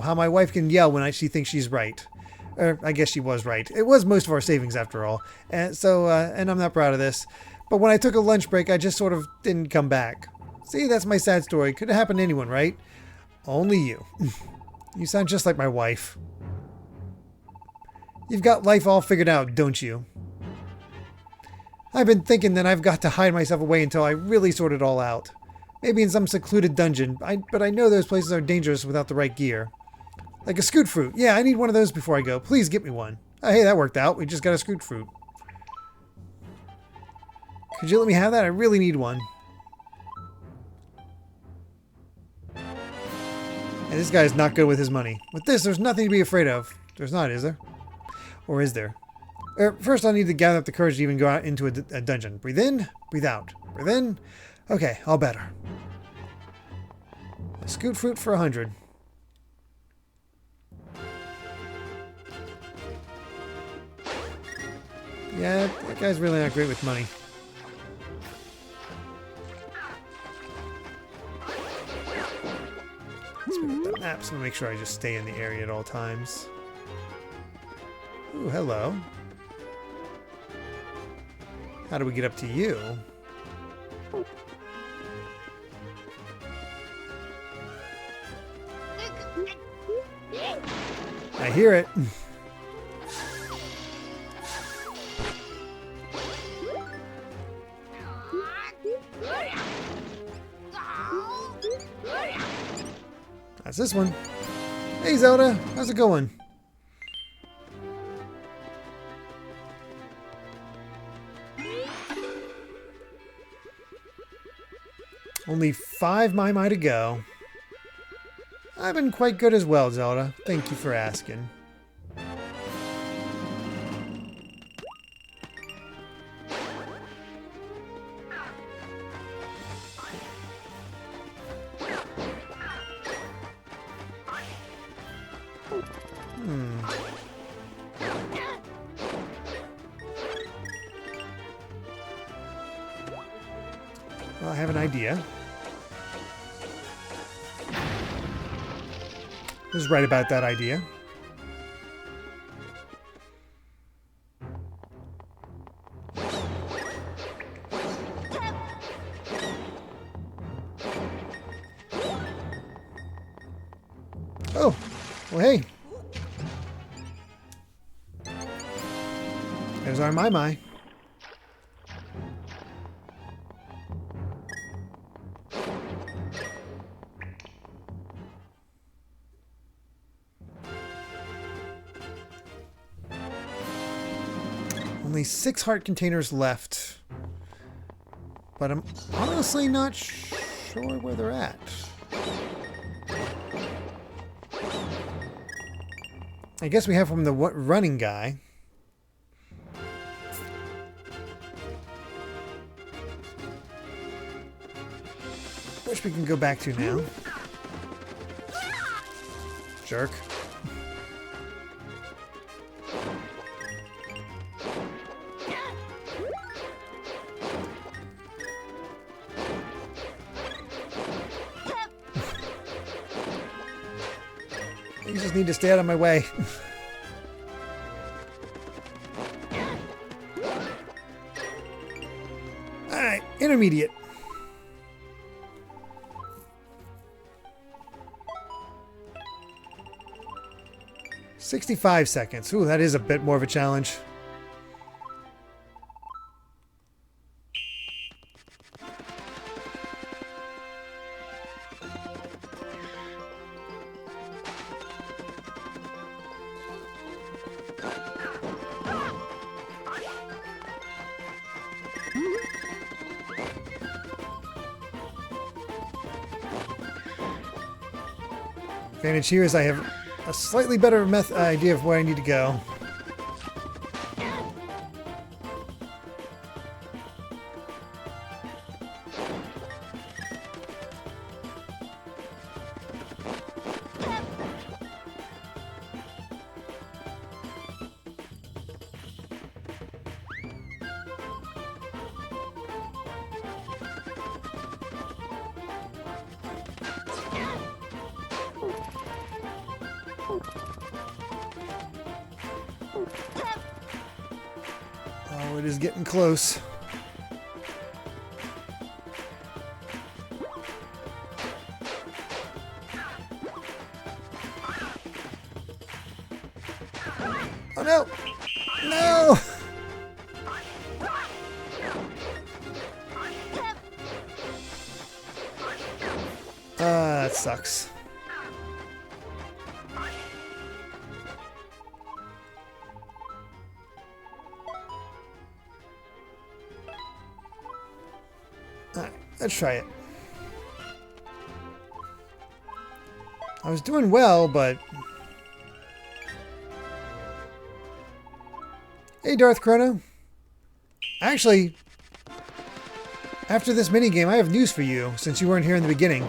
how my wife can yell when she thinks she's right. Or I guess she was right. It was most of our savings after all. And so, and I'm not proud of this. But when I took a lunch break, I just sort of didn't come back. See, that's my sad story. Could have happened to anyone, right? Only you. You sound just like my wife. You've got life all figured out, don't you? I've been thinking that I've got to hide myself away until I really sort it all out. Maybe in some secluded dungeon, but I know those places are dangerous without the right gear. Like a scoot fruit. Yeah, I need one of those before I go. Please get me one. Oh, hey, that worked out. We just got a scoot fruit. Could you let me have that? I really need one. And this guy's not good with his money. With this, there's nothing to be afraid of. There's not, is there? Or is there? First, I'll need to gather up the courage to even go out into a dungeon. Breathe in, breathe out. Breathe in. Okay, all better. Scoot fruit for 100. Yeah, that guy's really not great with money. Let's pick up that map, so I'm gonna make sure I just stay in the area at all times. Ooh, hello. How do we get up to you? I hear it. That's this one. Hey Zelda, how's it going? Only 5 Maimai to go. I've been quite good as well, Zelda. Thank you for asking. Well, I have an idea. I was right about that idea. Oh, well, hey. There's our Maimai. Only 6 heart containers left. But I'm honestly not sure where they're at. I guess we have from the running guy. Which we can go back to now. Jerk. You just need to stay out of my way. Alright, intermediate. "65 seconds. Ooh, that is a bit more of a challenge. Advantage here is I have a slightly better idea of where I need to go. Oh, it is getting close. Oh no! No! That sucks. Alright, let's try it. I was doing well, but... Hey, Darth Chrono. Actually, after this minigame, I have news for you, since you weren't here in the beginning.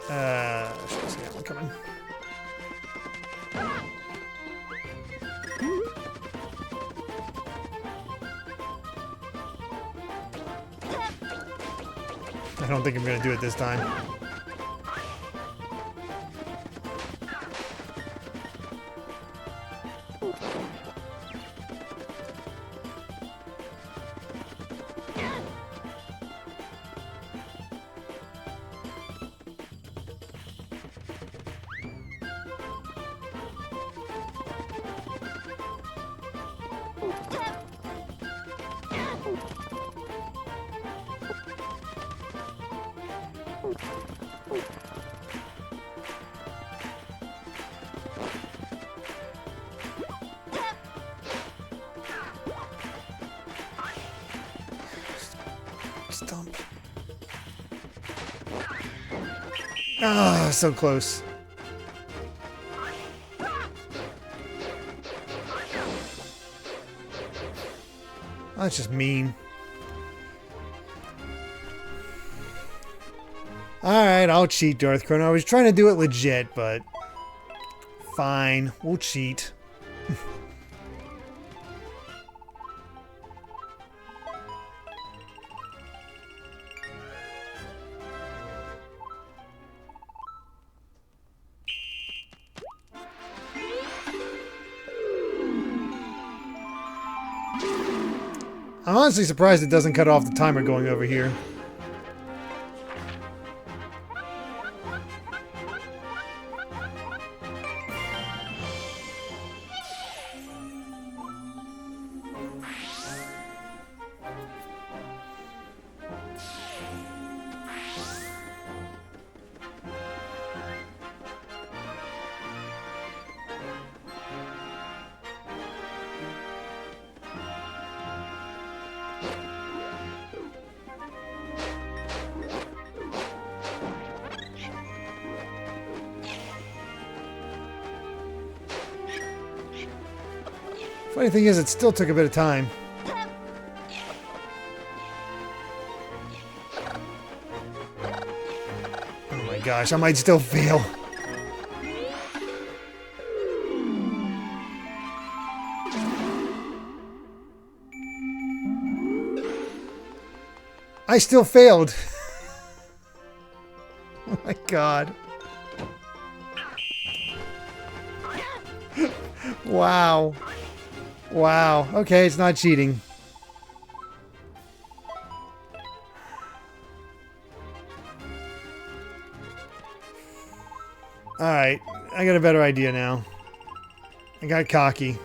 Should see that one coming. I don't think I'm going to do it this time. Stump. Ah, so close. That's just mean. Alright, I'll cheat, Darth Chrono. I was trying to do it legit, but fine, we'll cheat. I'm honestly surprised it doesn't cut off the timer going over here. Funny thing is, it still took a bit of time. Oh my gosh, I might still fail. I still failed. Oh my god. Wow. Wow. Okay, it's not cheating. Alright, I got a better idea now. I got cocky.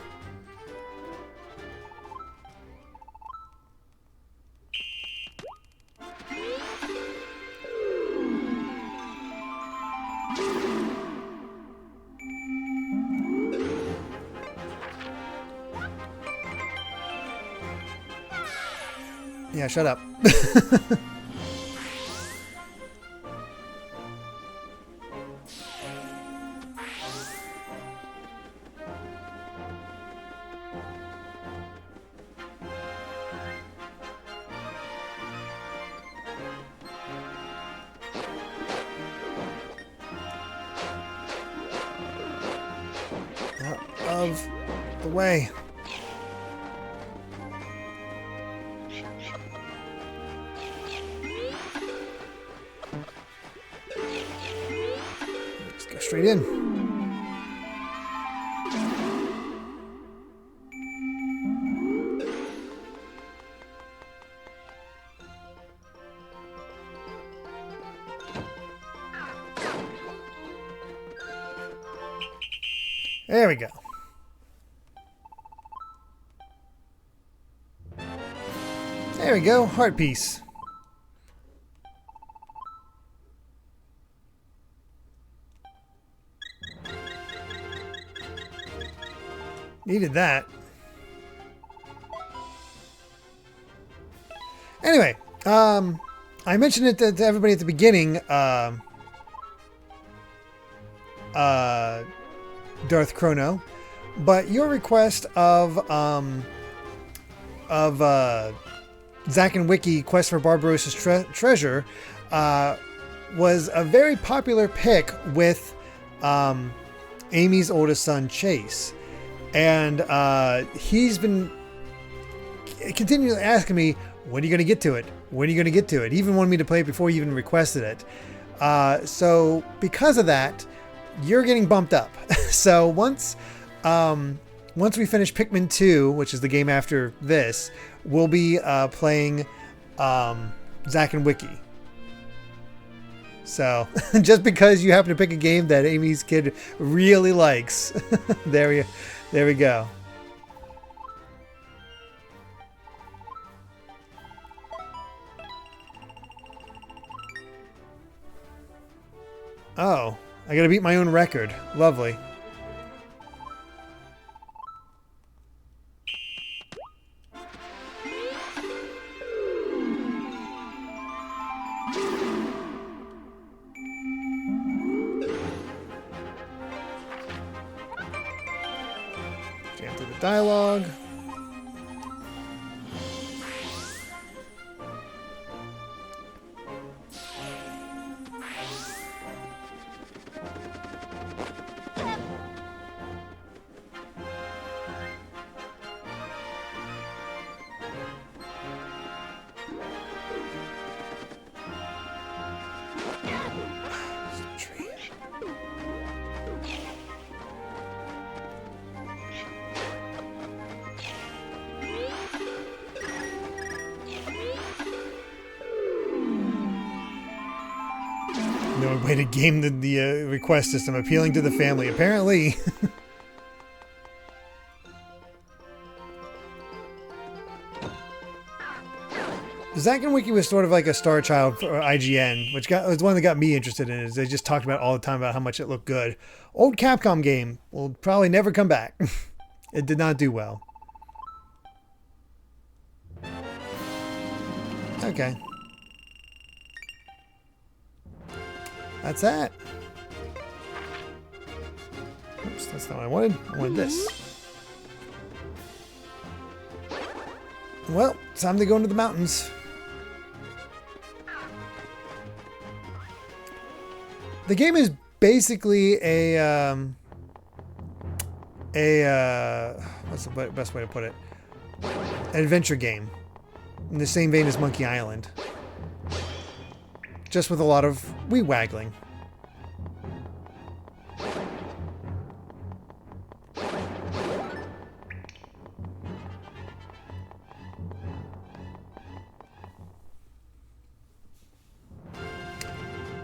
Yeah, shut up. Out of the way. Straight in. There we go. There we go. Heart piece. Needed that. Anyway, I mentioned it to everybody at the beginning. Darth Chrono, but your request of Zack and Wiki Quest for Barbarossa's treasure was a very popular pick with Amy's oldest son, Chase. And he's been continually asking me, when are you going to get to it? When are you going to get to it? He even wanted me to play it before he even requested it. So because of that, you're getting bumped up. So once we finish Pikmin 2, which is the game after this, we'll be playing Zack and Wiki. So just because you happen to pick a game that Amy's kid really likes, there we go. Oh, I gotta beat my own record. Lovely. Jam through the dialogue. No way to game the request system, appealing to the family, apparently. Zack and Wiki was sort of like a star child for IGN, which was one that got me interested in it. They just talked about it all the time about how much it looked good. Old Capcom game will probably never come back. It did not do well. Okay. That's that. Oops, that's not what I wanted. I wanted this. Well, time to go into the mountains. The game is basically what's the best way to put it? An adventure game. In the same vein as Monkey Island. Just with a lot of wee waggling.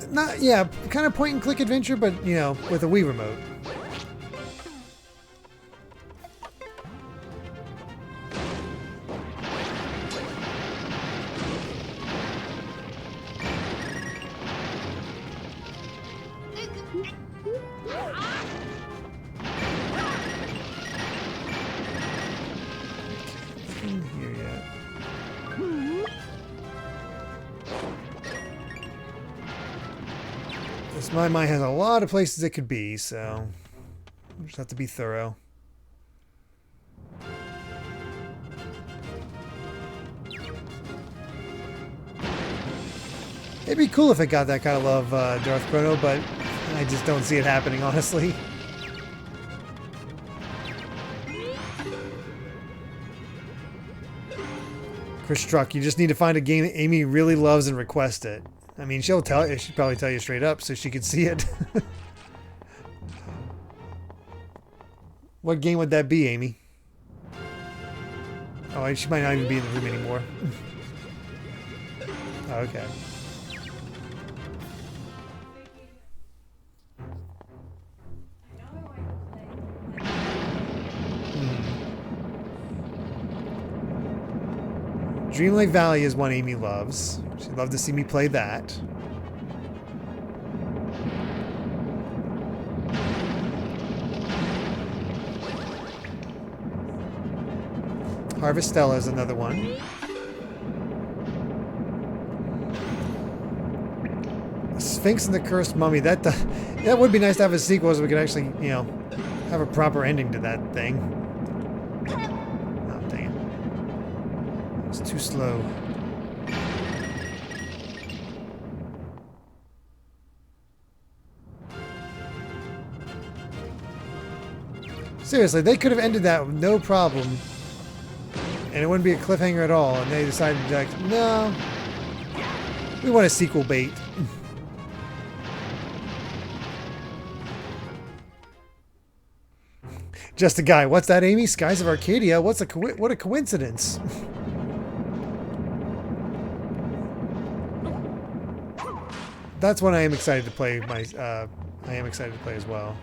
Not, yeah, kind of point and click adventure, but, you know, with a Wii remote. This Maimai has a lot of places it could be, so we just have to be thorough. It'd be cool if it got that kind of love, Darth Chrono, but I just don't see it happening, honestly. Chris Struck, you just need to find a game that Amy really loves and request it. I mean, she'll probably tell you straight up so she can see it. What game would that be, Amy? Oh, she might not even be in the room anymore. Oh, okay. Dreamlake Valley is one Amy loves. She'd love to see me play that. Harvestella is another one. Sphinx and the Cursed Mummy. That would be nice to have a sequel so we could actually, you know, have a proper ending to that thing. Oh, dang it. It's too slow. Seriously, they could have ended that with no problem. And it wouldn't be a cliffhanger at all. And they decided, like, no. We want a sequel bait. Just a guy. What's that, Amy? Skies of Arcadia? What a coincidence. That's one I am excited to play. I am excited to play as well.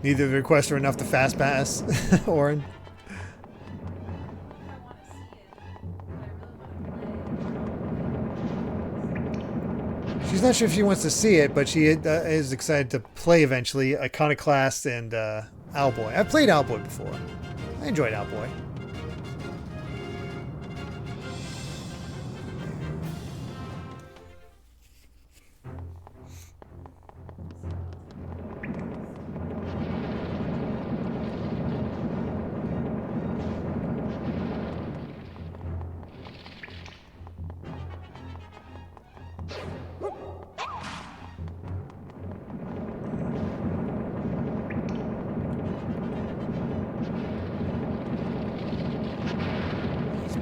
Neither the requests are enough to fast pass, Oren. She's not sure if she wants to see it, but she is excited to play eventually Iconoclast and Owlboy. I've played Owlboy before. I enjoyed Owlboy.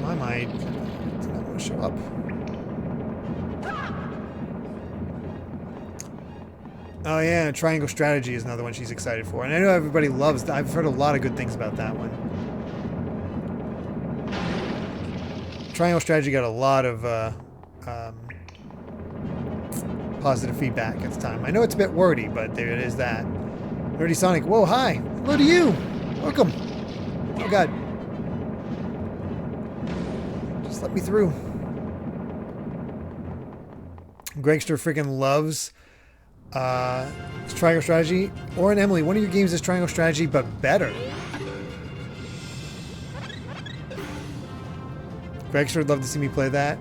Maimais did not want to show up. Oh yeah, Triangle Strategy is another one she's excited for. And I know everybody loves that. I've heard a lot of good things about that one. Triangle Strategy got a lot of positive feedback at the time. I know it's a bit wordy, but there it is that. Nerdy Sonic, whoa, hi! Hello to you! Welcome! Oh god. Just let me through. Gregster freaking loves Triangle Strategy. Or Emily, one of your games is Triangle Strategy, but better. Gregster would love to see me play that.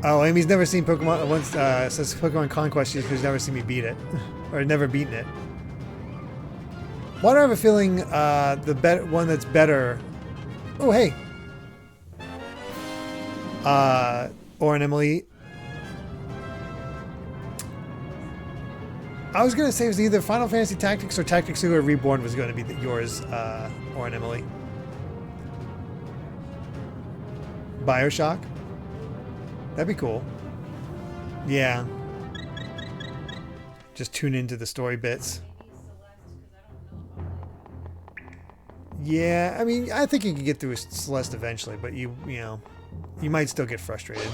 Oh, Amy's never seen Pokemon. Once says Pokemon Conquest, she's never seen me beat it, or never beaten it. Why do I have a feeling the one that's better? Oh, hey. Or Emily. I was going to say it was either Final Fantasy Tactics or Tactics 2 or Reborn was going to be yours, or Emily. BioShock? That'd be cool. Yeah. Just tune into the story bits. Yeah, I mean, I think you can get through Celeste eventually, but you know, you might still get frustrated.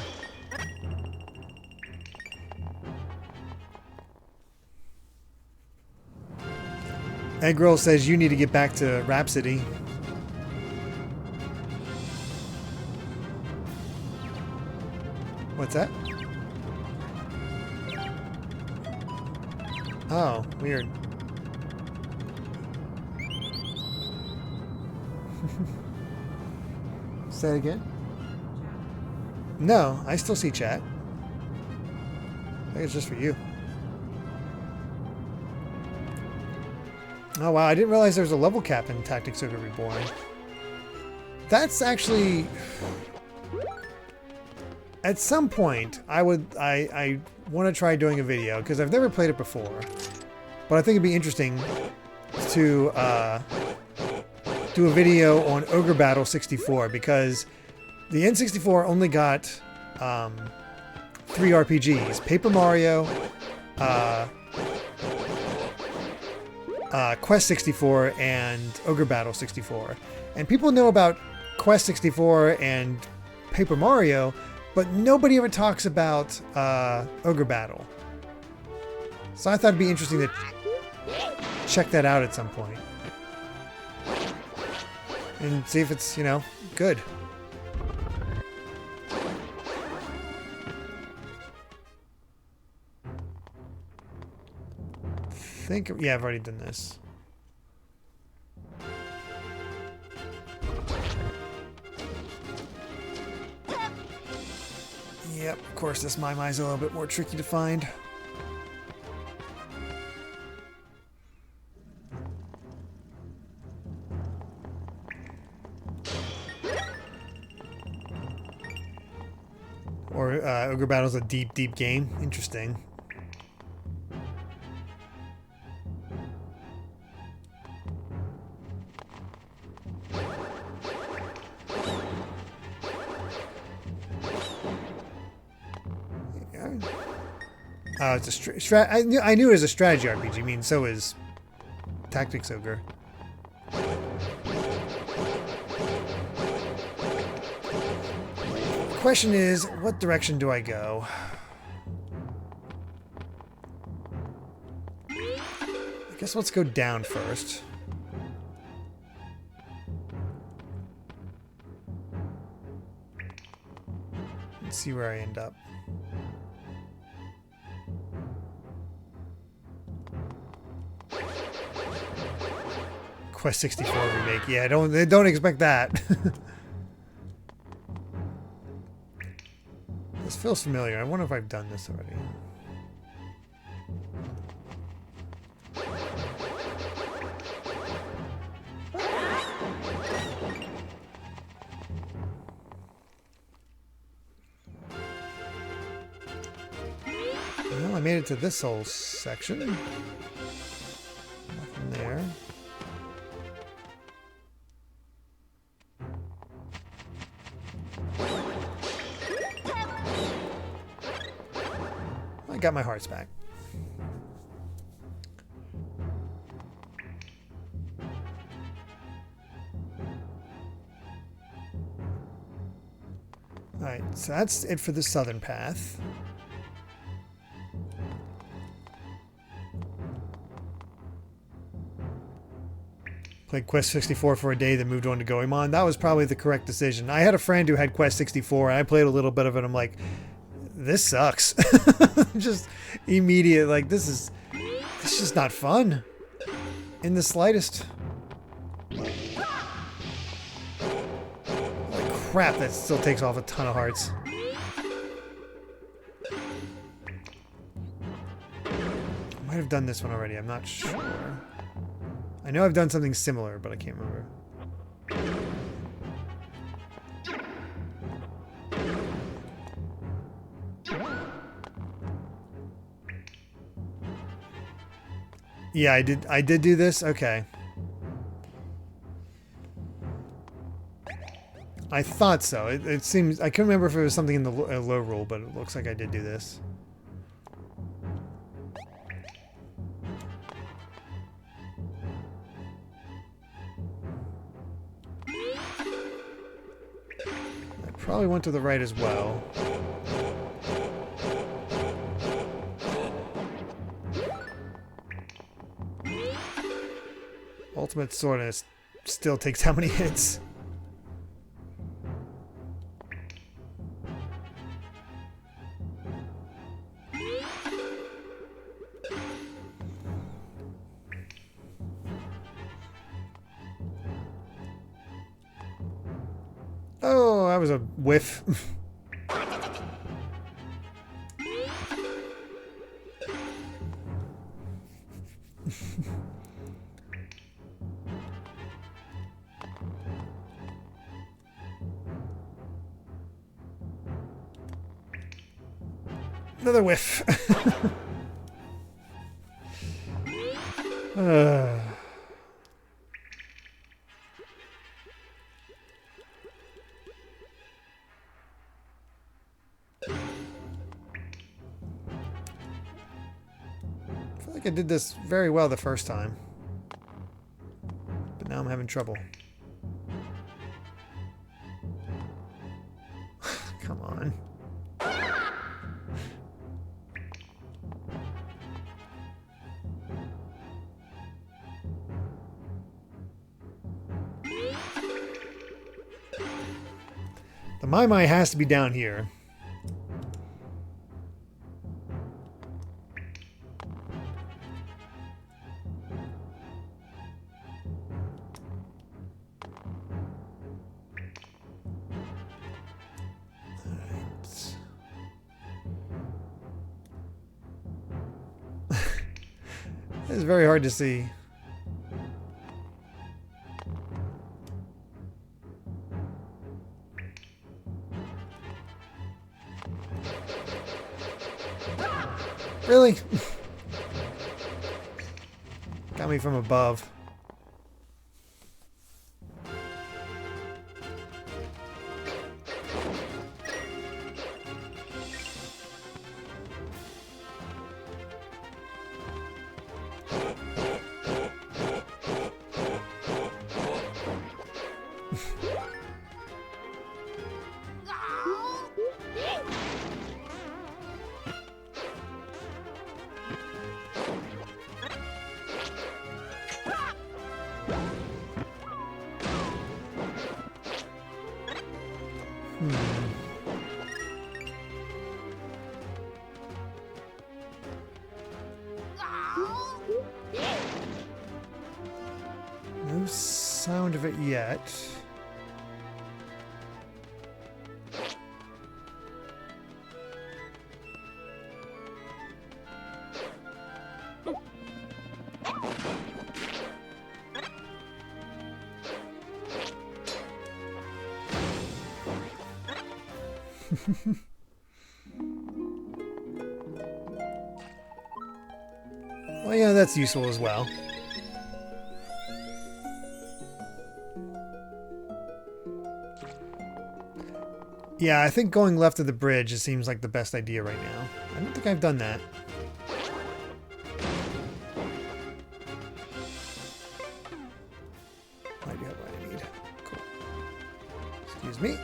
Egg Girl says you need to get back to Rhapsody. What's that? Oh, weird. Say it again? No, I still see chat. I think it's just for you. Oh wow, I didn't realize there was a level cap in Tactics Ogre Reborn. That's actually... At some point, I want to try doing a video, because I've never played it before. But I think it'd be interesting to do a video on Ogre Battle 64, because the N64 only got 3 RPGs. Paper Mario, Quest 64, and Ogre Battle 64. And people know about Quest 64 and Paper Mario, but nobody ever talks about Ogre Battle. So I thought it'd be interesting to check that out at some point. And see if it's, you know, good. Yeah, I've already done this. Yep, of course this Maimai's a little bit more tricky to find. Or Ogre Battle's a deep, deep game. Interesting. It's a I knew it was a strategy RPG. I mean, so is Tactics Ogre. The question is, what direction do I go? I guess let's go down first. Let's see where I end up. Quest 64 remake. Yeah, don't expect that. This feels familiar. I wonder if I've done this already. Well, I made it to this whole section. Nothing there. I got my hearts back. Alright, so that's it for the southern path. Played Quest 64 for a day, then moved on to Goemon. That was probably the correct decision. I had a friend who had Quest 64, and I played a little bit of it. I'm like, this sucks. Just immediate, like, it's just not fun. In the slightest. Holy crap, that still takes off a ton of hearts. I might have done this one already, I'm not sure. I know I've done something similar, but I can't remember. Yeah, I did do this? Okay. I thought so. It seems... I couldn't remember if it was something in the low roll, but it looks like I did do this. I probably went to the right as well. Ultimate Sword still takes how many hits? Oh, that was a whiff. Another whiff. I feel like I did this very well the first time, but now I'm having trouble. Come on. The Maimai has to be down here. It's very hard to see. Really? Got me from above. No sound of it yet. Well, yeah, that's useful as well. Yeah, I think going left of the bridge seems like the best idea right now. I don't think I've done that. I do have what I need. Cool. Excuse me.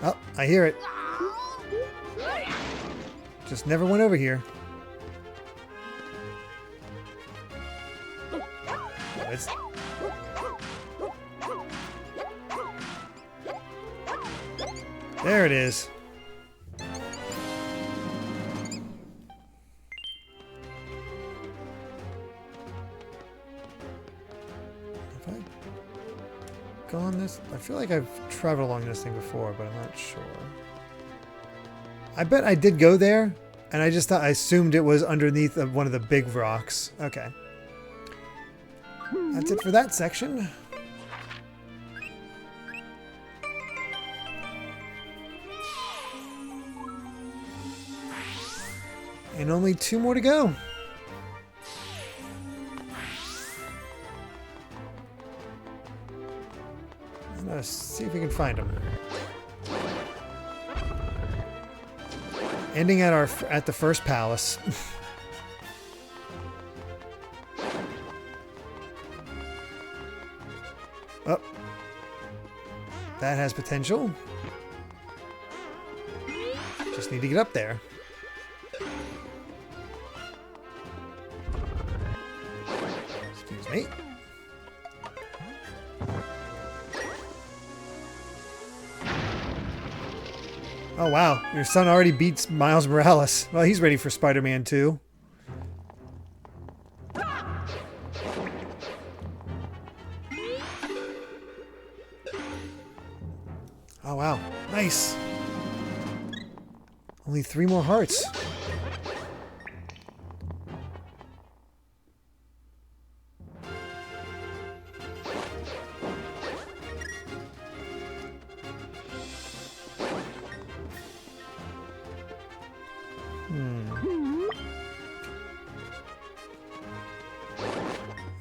Oh, I hear it. Just never went over here. It's... There it is. Have I gone this? I feel like I've traveled along this thing before, but I'm not sure. I bet I did go there, and I just thought I assumed it was underneath of one of the big rocks. Okay. That's it for that section. And only 2 more to go. Let's see if we can find them. Ending at the first palace. Oh, that has potential. Just need to get up there. Excuse me. Oh wow, your son already beats Miles Morales. Well, he's ready for Spider-Man 2. Oh wow, nice. Only 3 more hearts.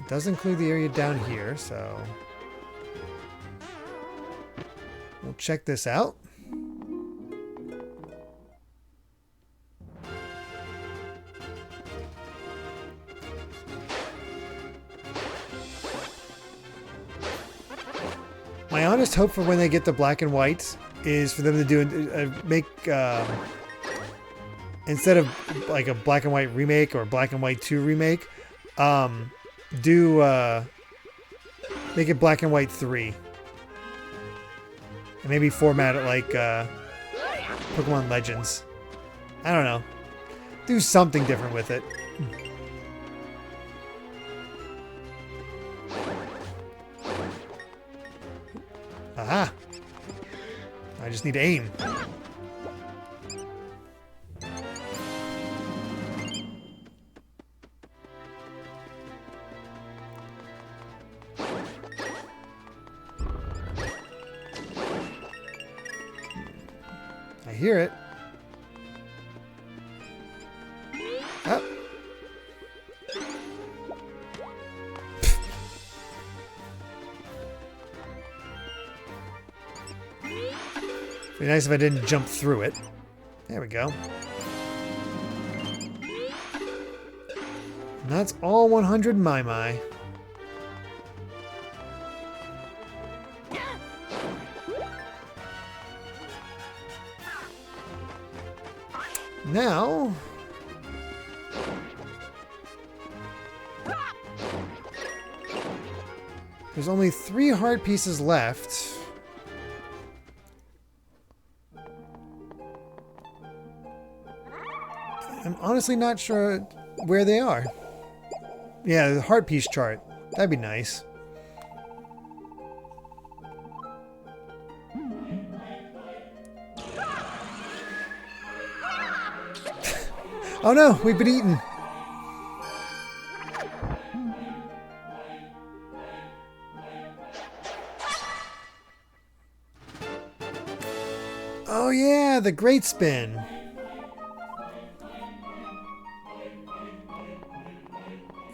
It does include the area down here, so we'll check this out. My honest hope for when they get the black and white is for them to do make instead of like a black and white remake or black and white 2 remake, make it black and white 3. And maybe format it like Pokemon Legends. I don't know. Do something different with it. Aha! I just need to aim. hear it. Oh. Be nice if I didn't jump through it. There we go. And that's all 100 Maimai. Now... there's only 3 heart pieces left. I'm honestly not sure where they are. Yeah, the heart piece chart. That'd be nice. Oh no, we've been eaten. Oh yeah, the great spin.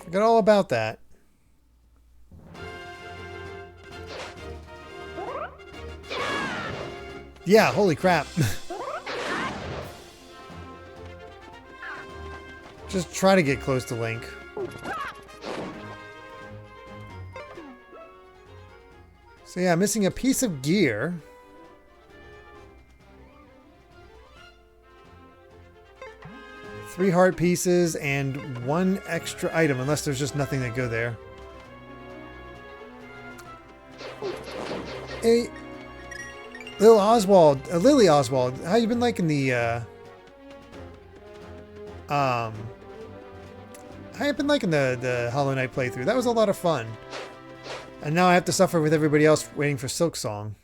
Forgot all about that. Yeah, holy crap. Just try to get close to Link. So yeah, missing a piece of gear. Three heart pieces and 1 extra item, unless there's just nothing that go there. Hey, Lily Oswald, how you been liking the how you been liking the Hollow Knight playthrough? That was a lot of fun. And now I have to suffer with everybody else waiting for Silk Song.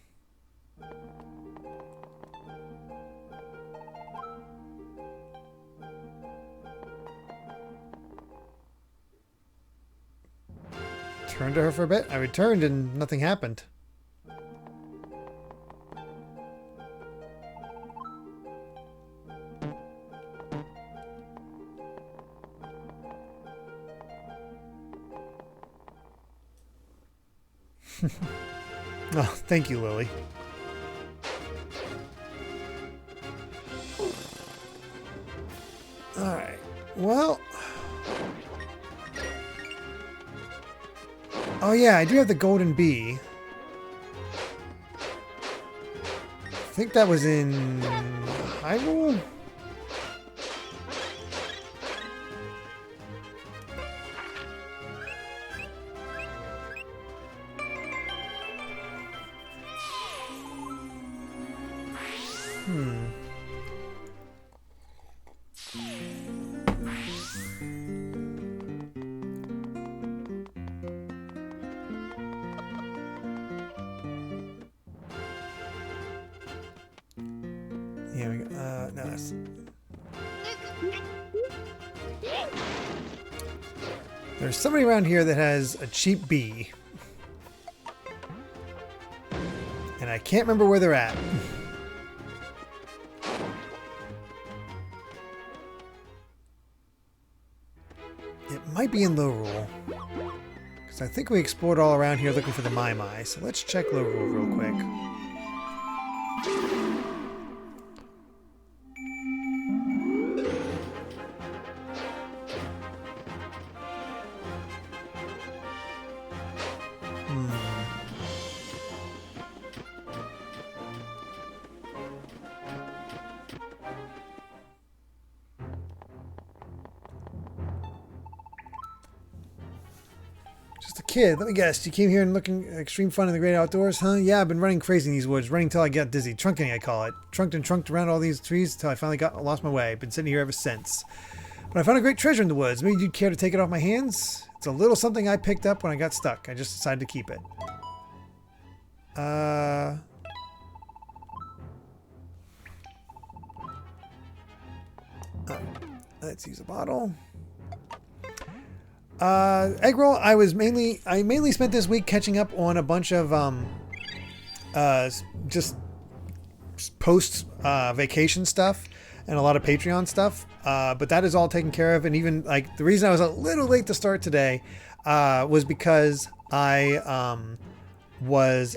Turned to her for a bit. I returned and nothing happened. Oh, thank you, Lily. Alright. Well... oh yeah, I do have the golden bee. I think that was in Hyrule? Yeah, we go. No, that's... there's somebody around here that has a cheap bee. And I can't remember where they're at. It might be in Lorule. Because I think we explored all around here looking for the Maimai. So let's check Lorule real quick. Just a kid. Let me guess. You came here and looking extreme fun in the great outdoors, huh? Yeah, I've been running crazy in these woods. Running till I got dizzy. Trunking, I call it. Trunked and trunked around all these trees till I finally lost my way. Been sitting here ever since. But I found a great treasure in the woods. Maybe you'd care to take it off my hands? It's a little something I picked up when I got stuck. I just decided to keep it. Let's use a bottle. Egg roll. I mainly spent this week catching up on a bunch of just post vacation stuff and a lot of Patreon stuff. But that is all taken care of. And even like the reason I was a little late to start today was because I was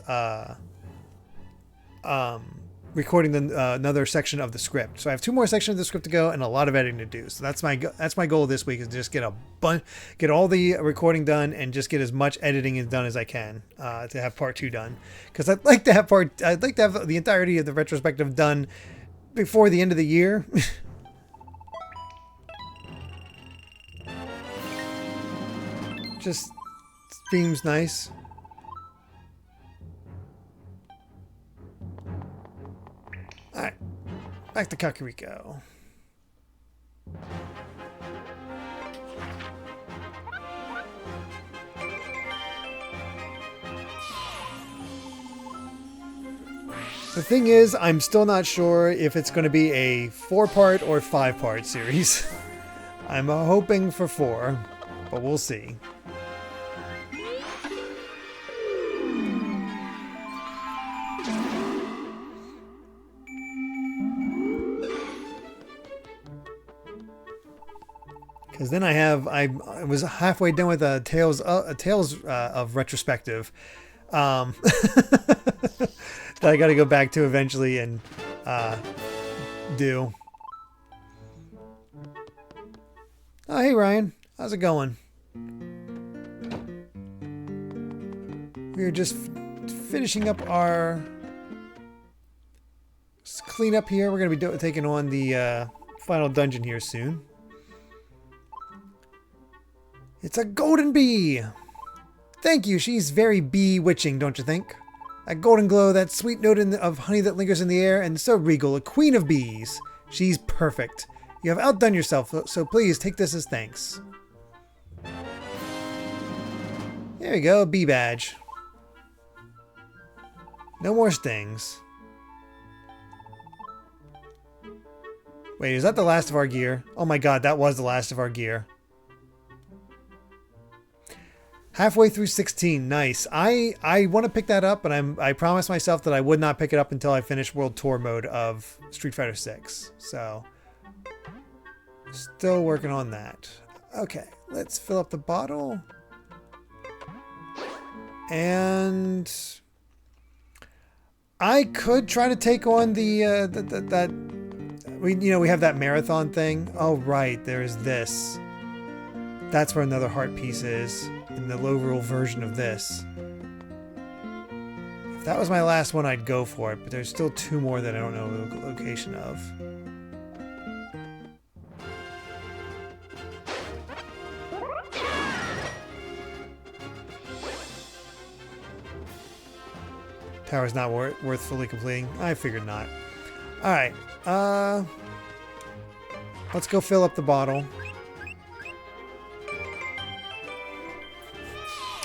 recording another section of the script. So I have 2 more sections of the script to go and a lot of editing to do. So that's my goal this week, is to just get get all the recording done and just get as much editing done as I can to have part 2 done. Because I'd like to have the entirety of the retrospective done before the end of the year. Just seems nice. Alright, back to Kakariko. The thing is, I'm still not sure if it's going to be a 4-part or 5-part series. I'm hoping for 4, but we'll see. Because then I was halfway done with a Tales of retrospective that I got to go back to eventually and do. Oh, hey Ryan, how's it going? We're just finishing up our cleanup here. We're going to be taking on the final dungeon here soon. It's a golden bee! Thank you, she's very bee-witching, don't you think? That golden glow, that sweet note of honey that lingers in the air, and so regal, a queen of bees. She's perfect. You have outdone yourself, so please take this as thanks. There you go, a bee badge. No more stings. Wait, is that the last of our gear? Oh my god, that was the last of our gear. Halfway through 16, nice. I want to pick that up, but I promised myself that I would not pick it up until I finish World Tour mode of Street Fighter 6. So, still working on that. Okay, let's fill up the bottle. And I could try to take on we have that marathon thing. Oh right, there's this. That's where another heart piece is. In the low rule version of this. If that was my last one, I'd go for it, but there's still 2 more that I don't know the location of. Tower's not worth fully completing. I figured not. Alright, let's go fill up the bottle.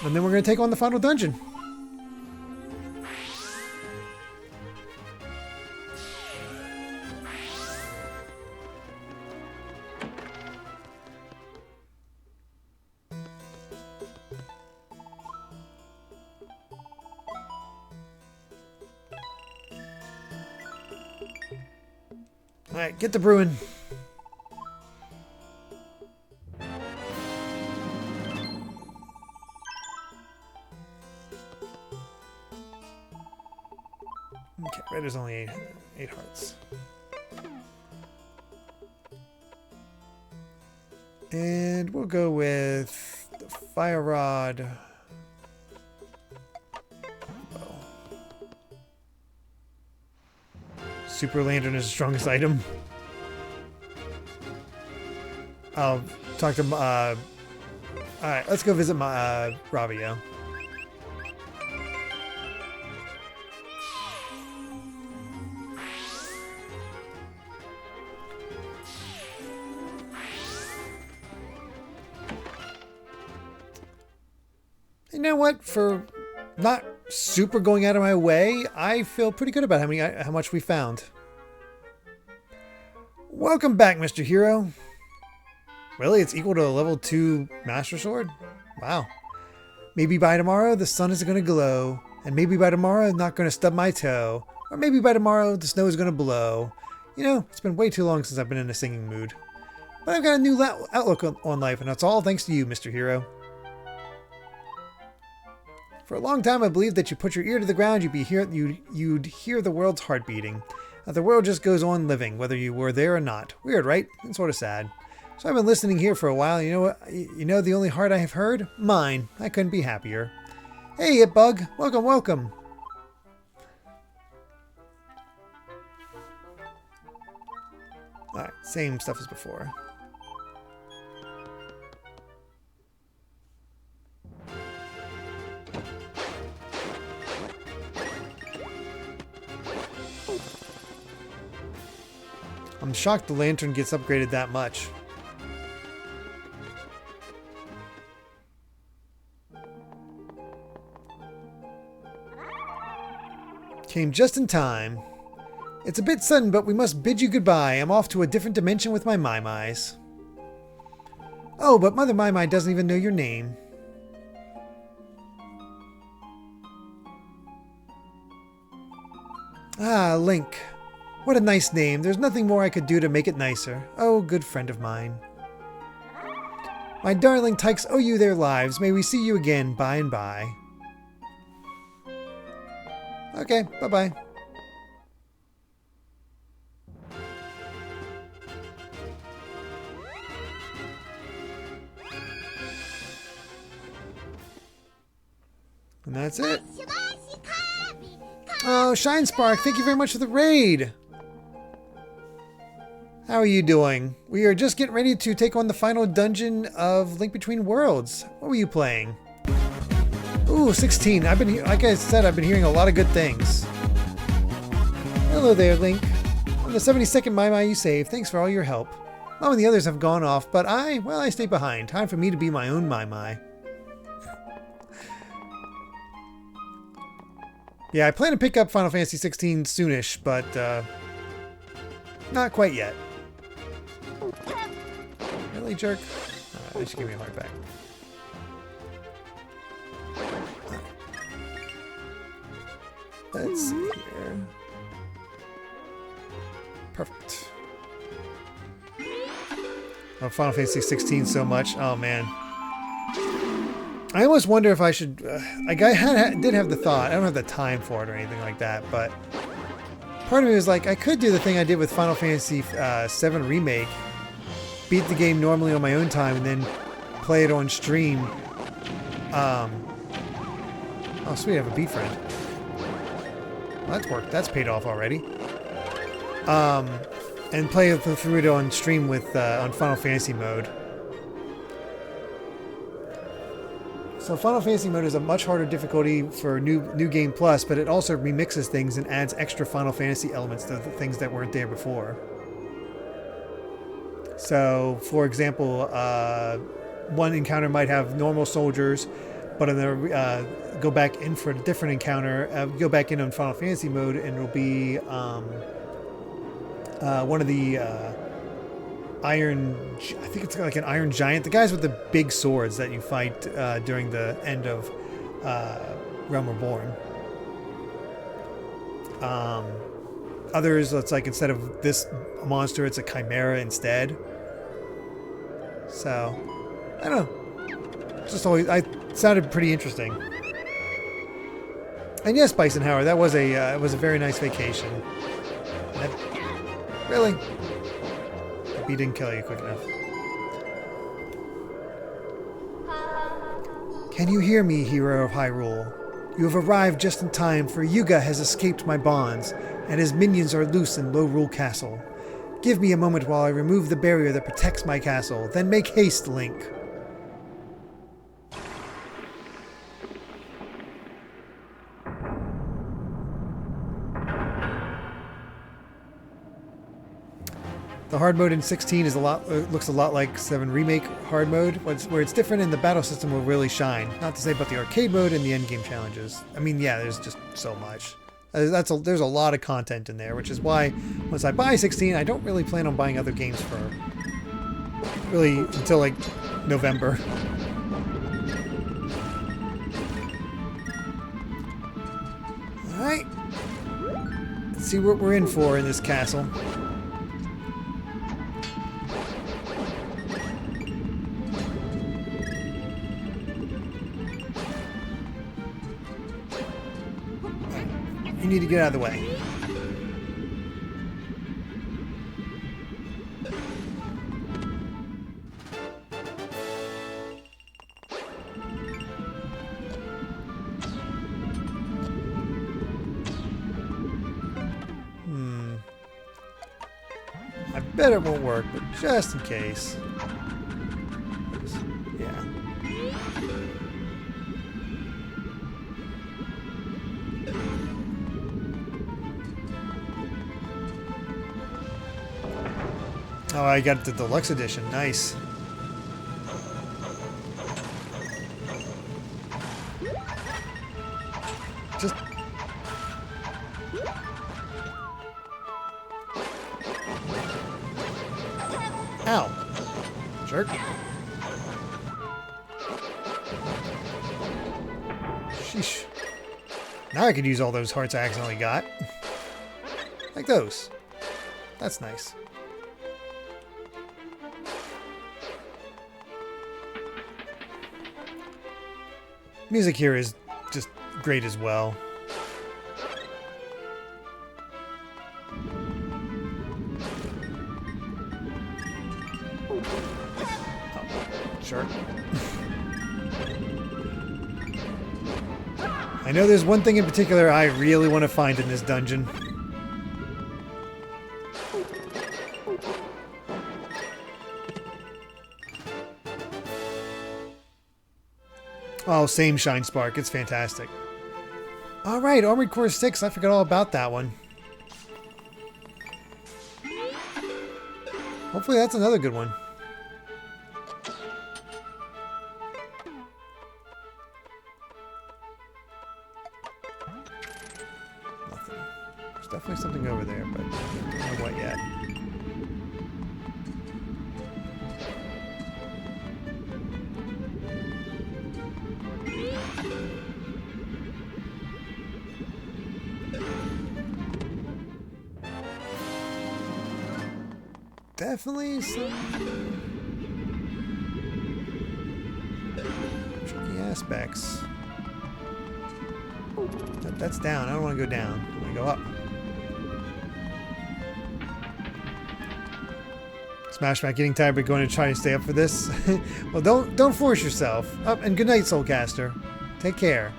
And then we're going to take on the final dungeon. Alright, get the brewing. Okay, red is only 8 hearts. And we'll go with the fire rod. Oh. Super lantern is the strongest item. I'll talk to alright, let's go visit my Ravio. You know what? For not super going out of my way, I feel pretty good about how much we found. Welcome back, Mr. Hero. Really? It's equal to a level 2 Master Sword? Wow. Maybe by tomorrow the sun is going to glow, and maybe by tomorrow I'm not going to stub my toe. Or maybe by tomorrow the snow is going to blow. You know, it's been way too long since I've been in a singing mood. But I've got a new outlook on life, and that's all thanks to you, Mr. Hero. For a long time I believed that you put your ear to the ground, you'd hear the world's heart beating. That the world just goes on living, whether you were there or not. Weird, right? And sort of sad. So I've been listening here for a while. You know what? You know the only heart I have heard? Mine. I couldn't be happier. Hey, Hitbug. Welcome, welcome. Alright, same stuff as before. I'm shocked the lantern gets upgraded that much. Came just in time. It's a bit sudden, but we must bid you goodbye. I'm off to a different dimension with my Maimais. Oh, but Mother Maimai doesn't even know your name. Ah, Link. What a nice name. There's nothing more I could do to make it nicer. Oh, good friend of mine. My darling Tykes owe you their lives. May we see you again by and by. Okay, bye-bye. And that's it. Oh, Shine Spark, thank you very much for the raid. How are you doing? We are just getting ready to take on the final dungeon of Link Between Worlds. What were you playing? Ooh, 16. Like I said, I've been hearing a lot of good things. Hello there, Link. I'm the 72nd Maimai you saved. Thanks for all your help. Mom and the others have gone off, but I stay behind. Time for me to be my own Maimai. Yeah, I plan to pick up Final Fantasy 16 soonish, but not quite yet. Really, jerk? They should give me a heart back. Let's see here. Perfect. Oh, Final Fantasy 16 so much. Oh, man. I almost wonder if I should... I did have the thought. I don't have the time for it or anything like that, but... Part of me was like, I could do the thing I did with Final Fantasy 7 Remake. Beat the game normally on my own time and then play it on stream. Oh, sweet, I have a beat friend. Well, that's worked. That's paid off already. And play through it on stream with on Final Fantasy mode. So Final Fantasy mode is a much harder difficulty for New Game Plus, but it also remixes things and adds extra Final Fantasy elements to the things that weren't there before. So, for example, one encounter might have normal soldiers, but in the go back in for a different encounter, go back in on Final Fantasy mode, and it'll be one of the I think it's like an Iron Giant, the guys with the big swords that you fight during the end of Realm Reborn. Others, it's like instead of this monster, it's a chimera instead. So, I don't know. Just always, sounded pretty interesting. And yes, Bison Howard, that was it was a very nice vacation. Really? He didn't kill you quick enough. Can you hear me, hero of Hyrule? You have arrived just in time, for Yuga has escaped my bonds, and his minions are loose in Lorule Castle. Give me a moment while I remove the barrier that protects my castle, then make haste, Link. The hard mode in 16 is looks a lot like 7 Remake hard mode, where it's different and the battle system will really shine. Not to say about the arcade mode and the endgame challenges. I mean, yeah, there's just so much. There's a lot of content in there, which is why once I buy 16, I don't really plan on buying other games for really until like November. All right. see what we're in for in this castle. You need to get out of the way. I bet it won't work, but just in case. Yeah. Oh, I got the deluxe edition. Nice. Just... Ow. Jerk. Sheesh. Now I could use all those hearts I accidentally got. Like those. That's nice. Music here is just great as well. Oh, sure. I know there's one thing in particular I really want to find in this dungeon. Oh, same Shine Spark. It's fantastic. Alright, Armored Core 6. I forgot all about that one. Hopefully that's another good one. Nothing. There's definitely something over there, but I don't know what yet. Definitely some tricky aspects. That's down. I don't want to go down. I want to go up. Smashback getting tired but going to try to stay up for this. Well, don't force yourself. Up and good night, Soulcaster. Take care.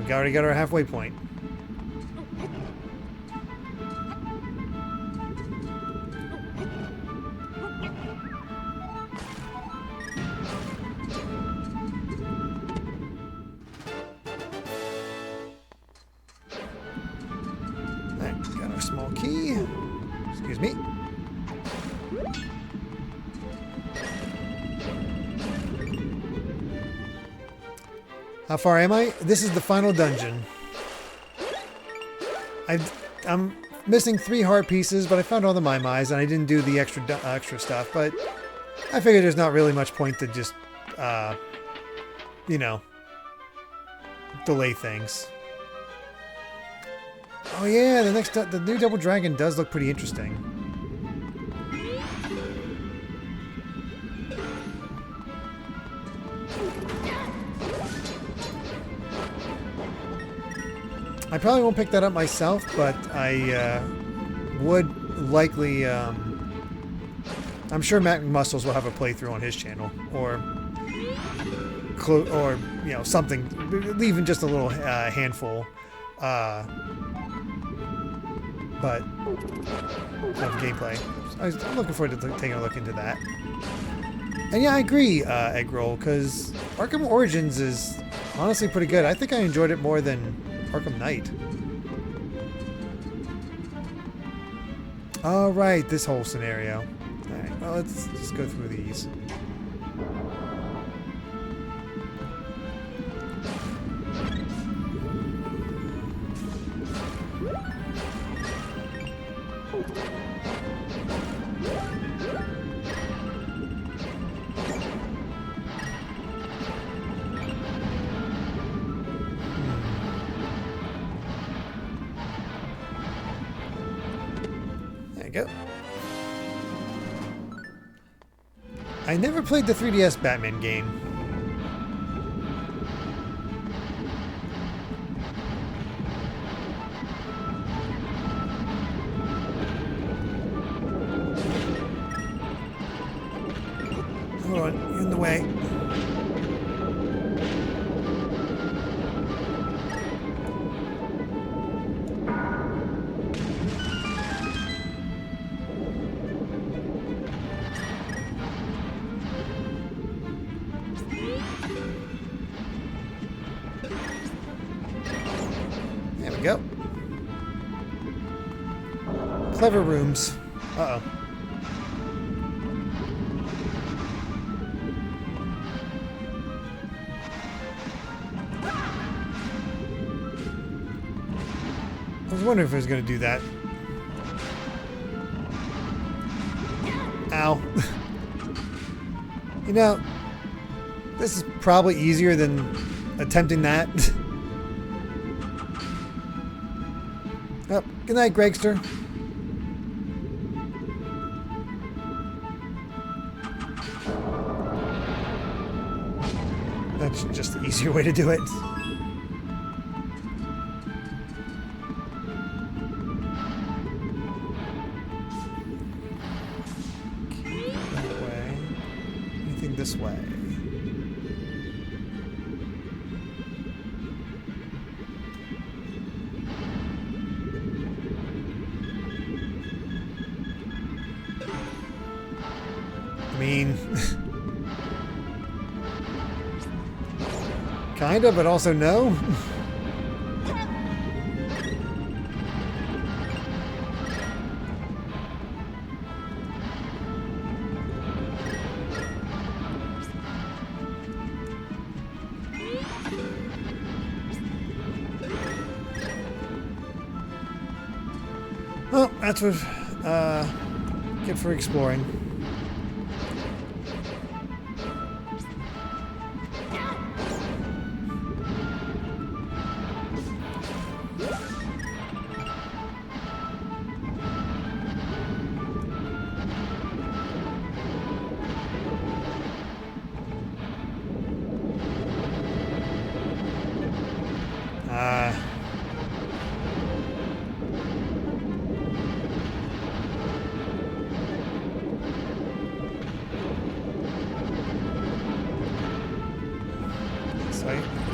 We already got our halfway point. Alright, got our small key. Excuse me. How far am I? This is the final dungeon. I'm missing 3 heart pieces, but I found all the Maimais, and I didn't do the extra stuff, but I figured there's not really much point to just, you know, delay things. Oh yeah, the new Double Dragon does look pretty interesting. I probably won't pick that up myself, but I would likely... I'm sure Matt Muscles will have a playthrough on his channel, or you know, something, even just a little handful, but of gameplay. I'm looking forward to taking a look into that. And yeah, I agree, Eggroll, because Arkham Origins is honestly pretty good. I think I enjoyed it more than Arkham Knight. Alright, this whole scenario. Alright, well, let's just go through these. go. I never played the 3DS Batman game. Hold on, you're in the way. There we go. Clever rooms. Uh-oh. I was wondering if I was going to do that. Ow. You know, this is probably easier than attempting that. Oh, good night, Gregster. That's just the easier way to do it. That way. Anything this way? I mean, kinda, but also no. Well, that's what get for exploring.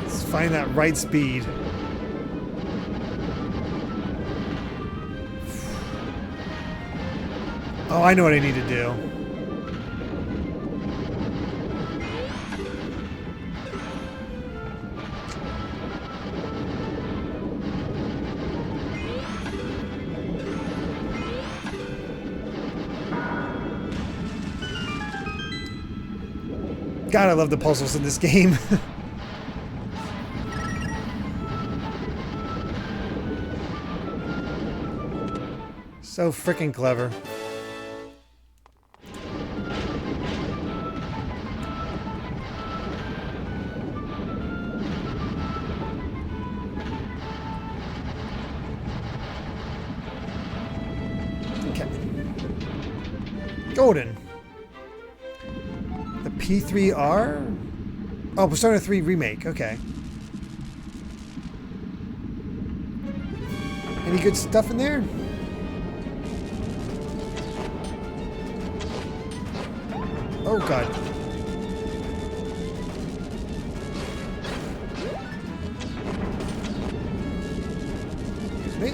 Let's find that right speed. Oh, I know what I need to do. God, I love the puzzles in this game. So freaking clever. Okay. Golden. The P3R? Oh, Persona 3 Remake. Okay. Any good stuff in there? Oh god. Excuse me.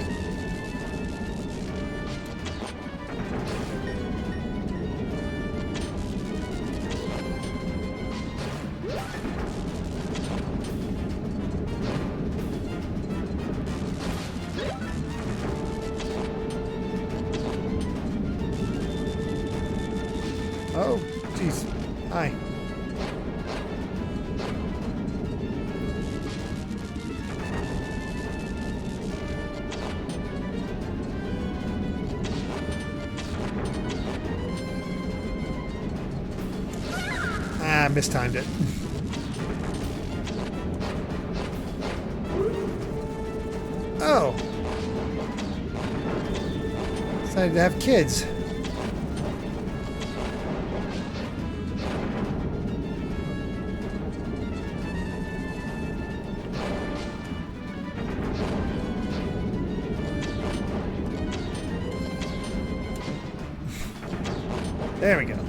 Oh, jeez. Hi. Ah, mistimed it. Oh. Is Decided to have kids. There we go.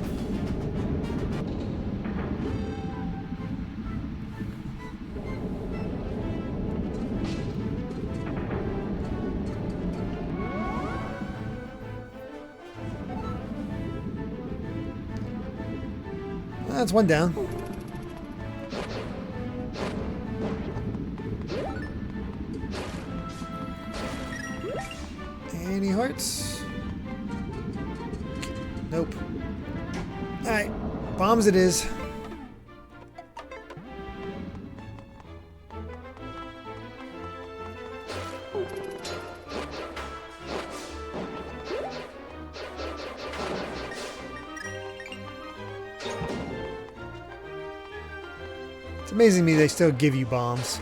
That's one down. Any hearts? Nope. Alright, bombs it is. It's amazing to me they still give you bombs.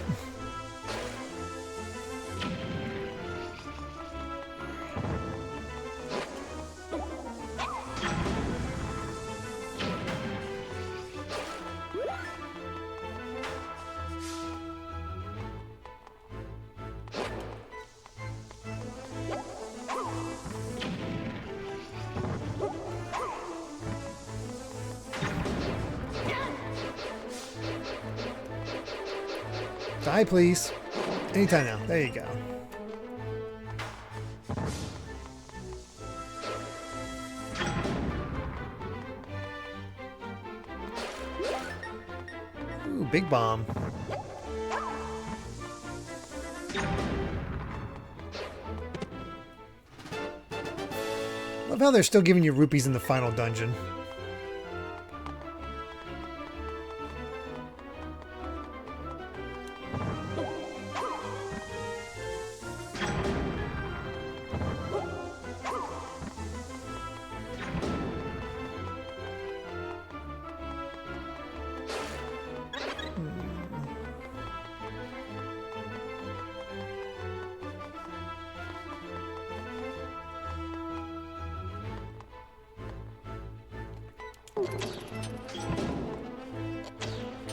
Die, please. Anytime now. There you go. Ooh, big bomb. Love how they're still giving you rupees in the final dungeon.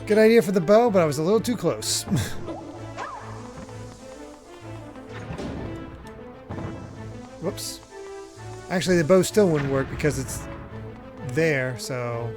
Good idea for the bow, but I was a little too close. Whoops. Actually, the bow still wouldn't work because it's there, so...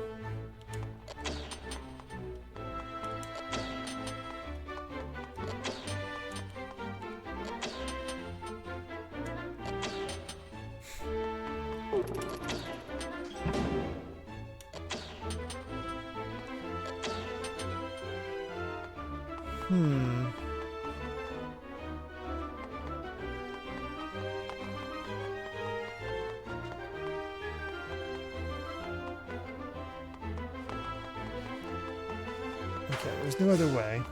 Okay, there's no other way.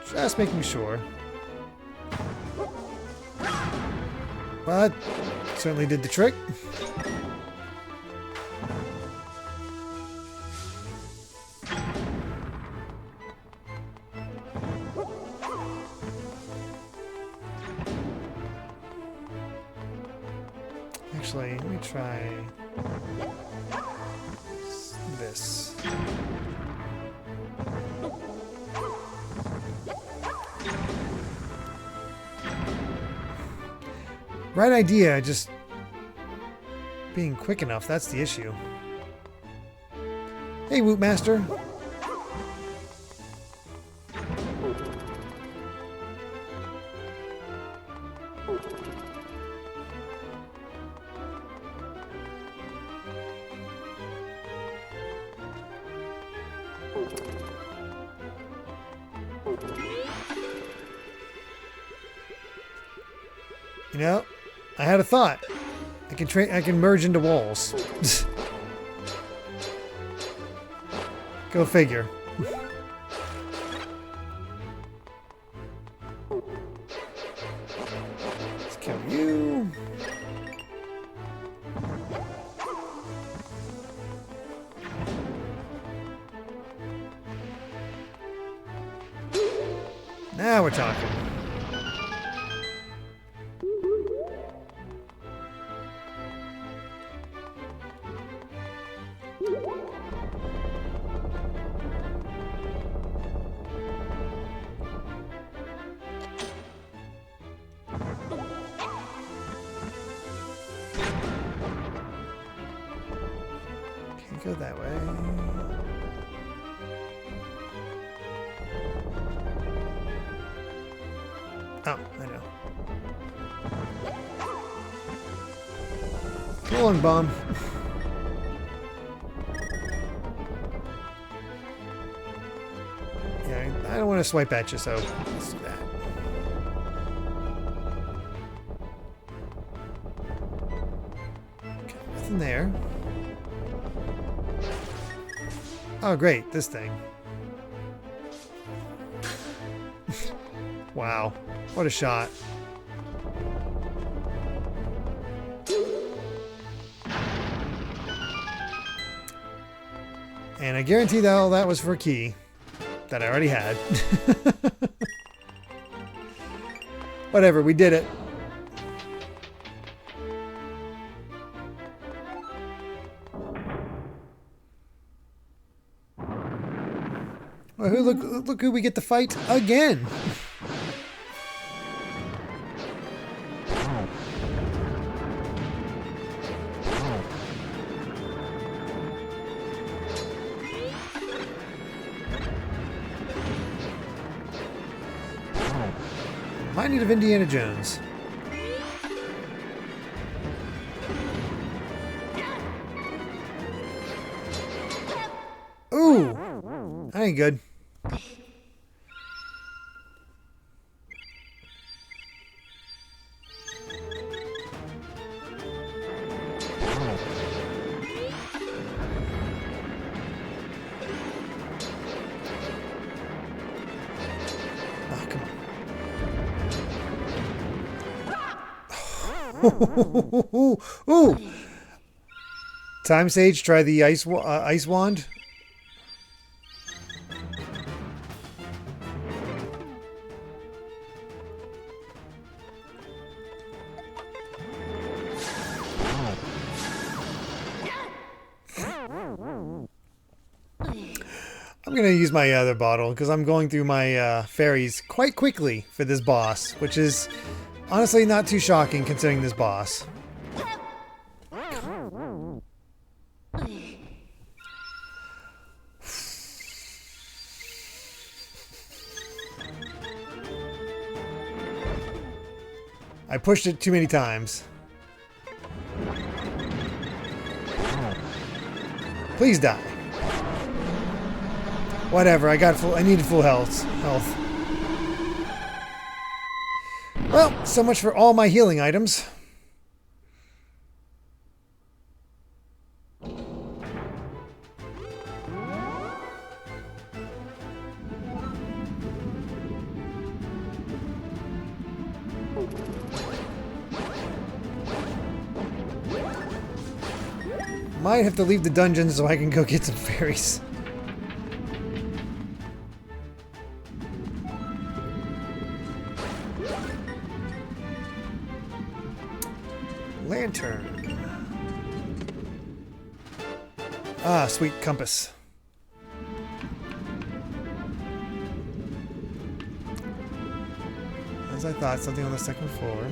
Just making sure. But certainly did the trick. Actually, let me try this. Right idea, just being quick enough, that's the issue. Hey, Woot Master. You know, I had a thought. I can merge into walls. Go figure. Let's kill you. Now we're talking. Can't go that way. Oh, I know. Come along, bomb. Yeah, I don't want to swipe at you, so let's do that. Okay, nothing there. Oh, great, this thing. Wow, what a shot. And I guarantee that all that was for a key that I already had. Whatever, we did it. Well, look who we get to fight again. Reminded of Indiana Jones. Ooh, that ain't good. Ooh! Time Sage, try the ice wand. I'm gonna use my other bottle because I'm going through my fairies quite quickly for this boss, which is honestly not too shocking considering this boss. I pushed it too many times. Please die. Whatever, I needed full health. Well, so much for all my healing items. Might have to leave the dungeon so I can go get some fairies. Lantern. Ah, sweet compass. As I thought, something on the second floor.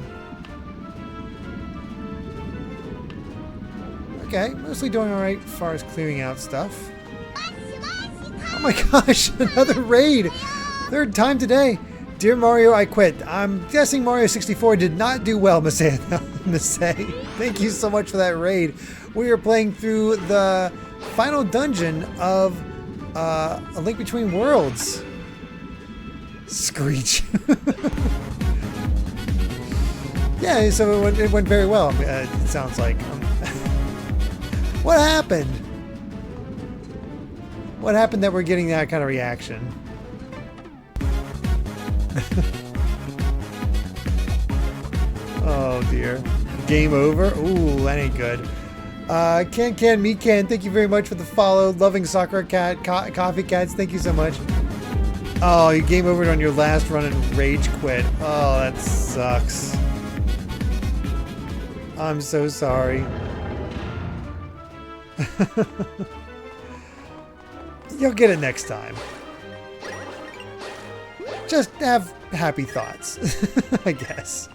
Okay, mostly doing alright as far as clearing out stuff. Oh my gosh, another raid! Third time today. Dear Mario, I quit. I'm guessing Mario 64 did not do well, Miss A. Thank you so much for that raid. We are playing through the final dungeon of A Link Between Worlds. Screech. Yeah, so it went very well, it sounds like. What happened? What happened that we're getting that kind of reaction? Oh dear. Game over? Ooh, that ain't good. Can Me Can, thank you very much for the follow. Loving Sakura Cat, Coffee Cats, thank you so much. Oh, you game over on your last run and rage quit. Oh, that sucks. I'm so sorry. You'll get it next time. Just have happy thoughts, I guess.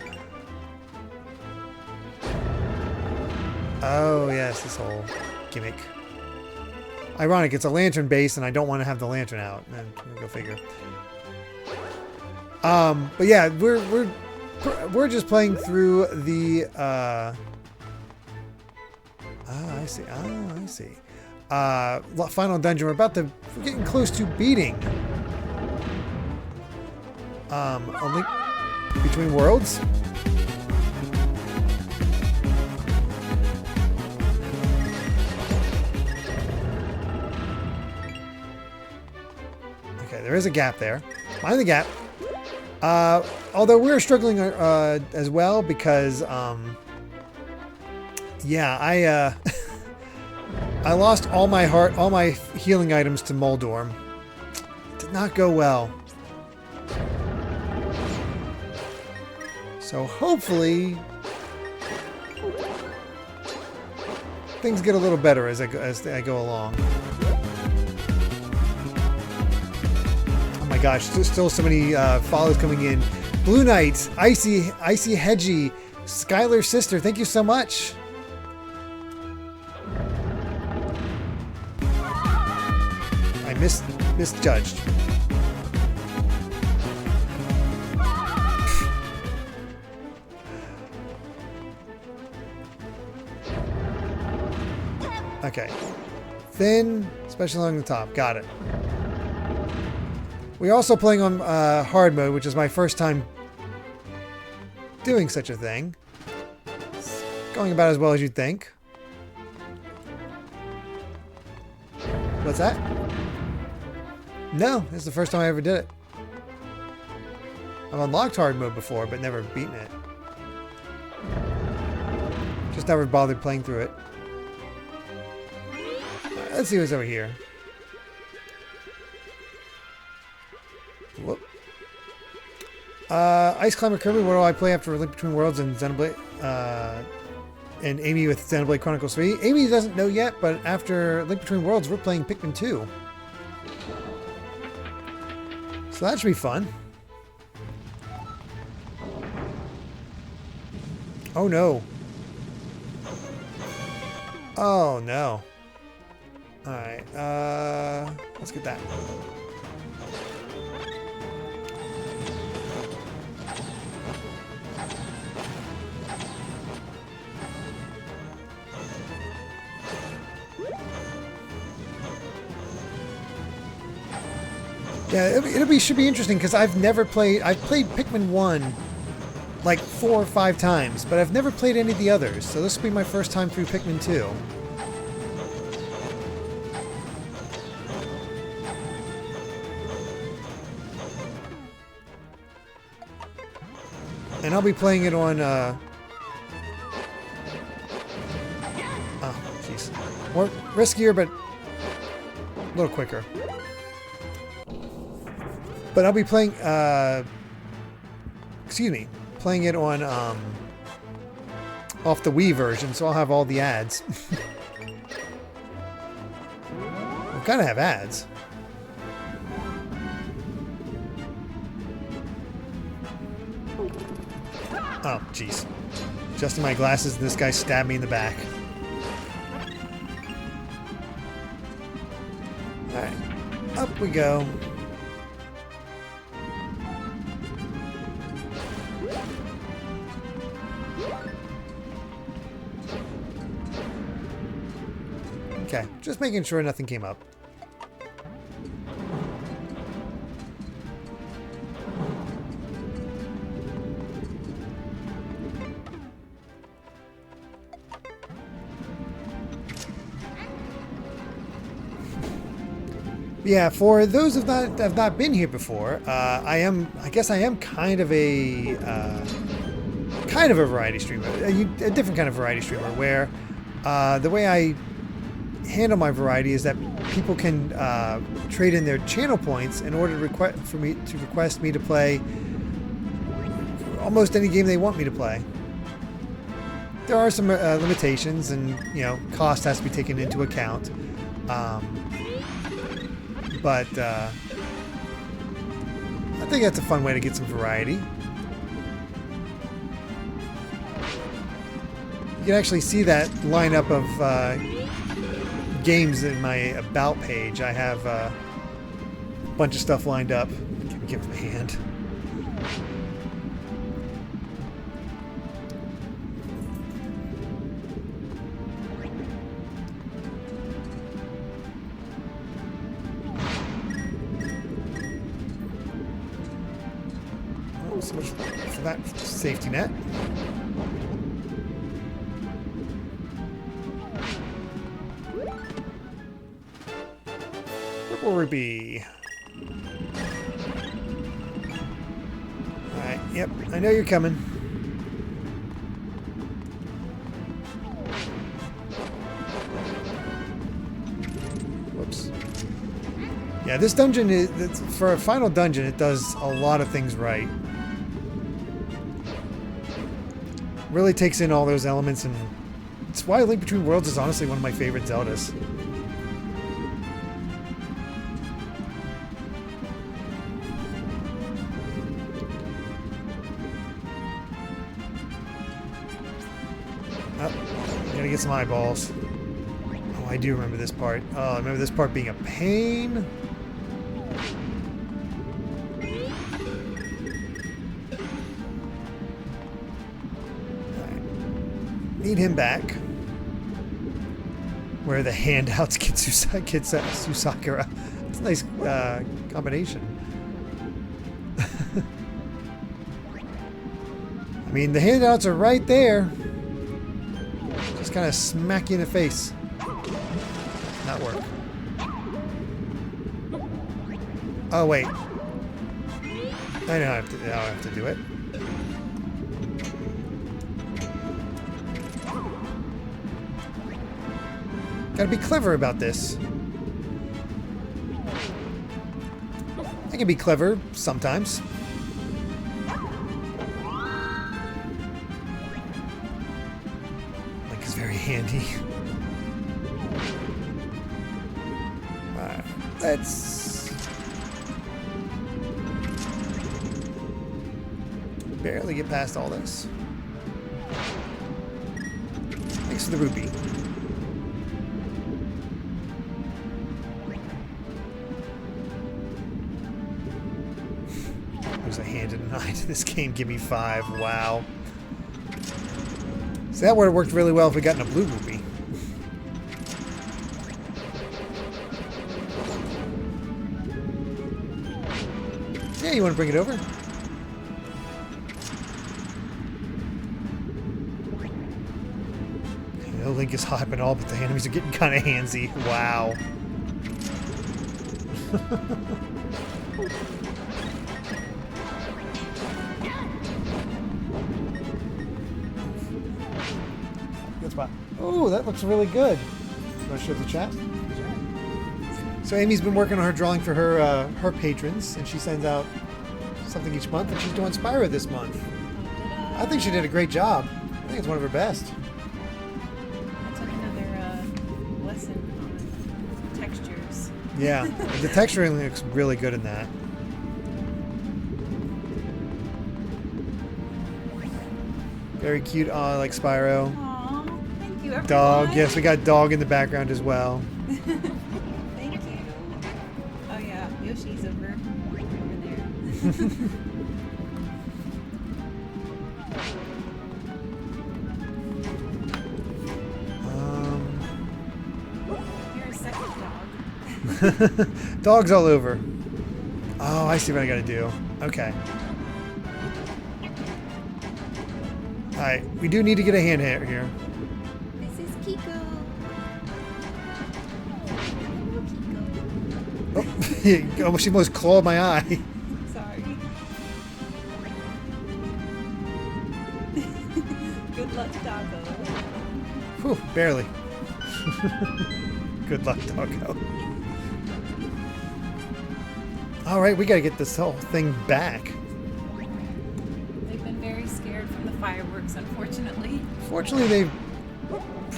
Oh, yes, this whole gimmick. Ironic, it's a lantern base, and I don't want to have the lantern out. Go figure. But yeah, we're just playing through the. I see. Oh, I see. Final dungeon. We're getting close to beating. A Link Between Worlds. Okay, there is a gap there. Mind the gap. Although we're struggling as well because, yeah, I lost all my healing items to Moldorm. Did not go well. So hopefully things get a little better as I go along. Oh my gosh, still so many follows coming in. Blue Knight, Icy Hedgie, Skylar Sister, thank you so much. I misjudged. Okay. Thin, especially along the top. Got it. We're also playing on hard mode, which is my first time doing such a thing. It's going about as well as you'd think. What's that? No, this is the first time I ever did it. I've unlocked hard mode before, but never beaten it. Just never bothered playing through it. Let's see what's over here. Whoop. Ice Climber Kirby, what do I play after Link Between Worlds and Xenoblade? And Amy with Xenoblade Chronicles 3. Amy doesn't know yet, but after Link Between Worlds, we're playing Pikmin 2. So that should be fun. Oh no. Oh no. Alright, let's get that. Yeah, should be interesting because I've played Pikmin 1 like 4 or 5 times, but I've never played any of the others, so this will be my first time through Pikmin 2. And I'll be playing it on, oh, jeez. More riskier, but a little quicker. But I'll be playing, playing it on, off the Wii version, so I'll have all the ads. We've got to have ads. Oh, jeez. Adjusting my glasses and this guy stabbed me in the back. Alright. Up we go. Okay, just making sure nothing came up. Yeah, for those that have not been here before, I guess I am kind of a variety streamer, a different kind of variety streamer, where the way I handle my variety is that people can trade in their channel points in order to request me to play almost any game they want me to play. There are some limitations, and cost has to be taken into account. But I think that's a fun way to get some variety. You can actually see that lineup of games in my About page. I have a bunch of stuff lined up. Give him a hand. Oh, so much for that safety net. Purple rupee. Alright, yep, I know you're coming. Whoops. Yeah, this dungeon is, for a final dungeon, it does a lot of things right. Really takes in all those elements, and it's why Link Between Worlds is honestly one of my favorite Zeldas. Oh, gotta get some eyeballs. Oh, I do remember this part. Oh, I remember this part being a pain. Need him back. Where the handouts get Susakura. It's a nice combination. I mean, the handouts are right there. Just kind of smack you in the face. Not work. Oh, wait. I know I don't have to do it. Gotta be clever about this. I can be clever sometimes. Link is very handy. Let's barely get past all this. Thanks for the rupee. There's a hand and an eye to this game. Give me 5. Wow. So that would have worked really well if we got in a blue rupee. Yeah, you want to bring it over? I know Link is hot and all, but the enemies are getting kind of handsy. Wow. Good spot. Oh, that looks really good. You want to show the chat? So Amy's been working on her drawing for her her patrons, and she sends out something each month, and she's doing Spyro this month. I think she did a great job. I think it's one of her best. I took another lesson on textures. Yeah, the texturing looks really good in that. Very cute, like Spyro. Aw, thank you, everyone. Dog, yes, we got dog in the background as well. Thank you. Oh yeah, Yoshi's over there. You're a second dog. Dogs all over. Oh, I see what I gotta do. Okay. Alright, we do need to get a hand here. This is Kiko. Hello, Kiko. Oh, she almost clawed my eye. Sorry. Good luck, doggo. Whew, barely. Good luck, doggo. Alright, we gotta get this whole thing back. They've been very scared from the fireworks, unfortunately. Fortunately, they've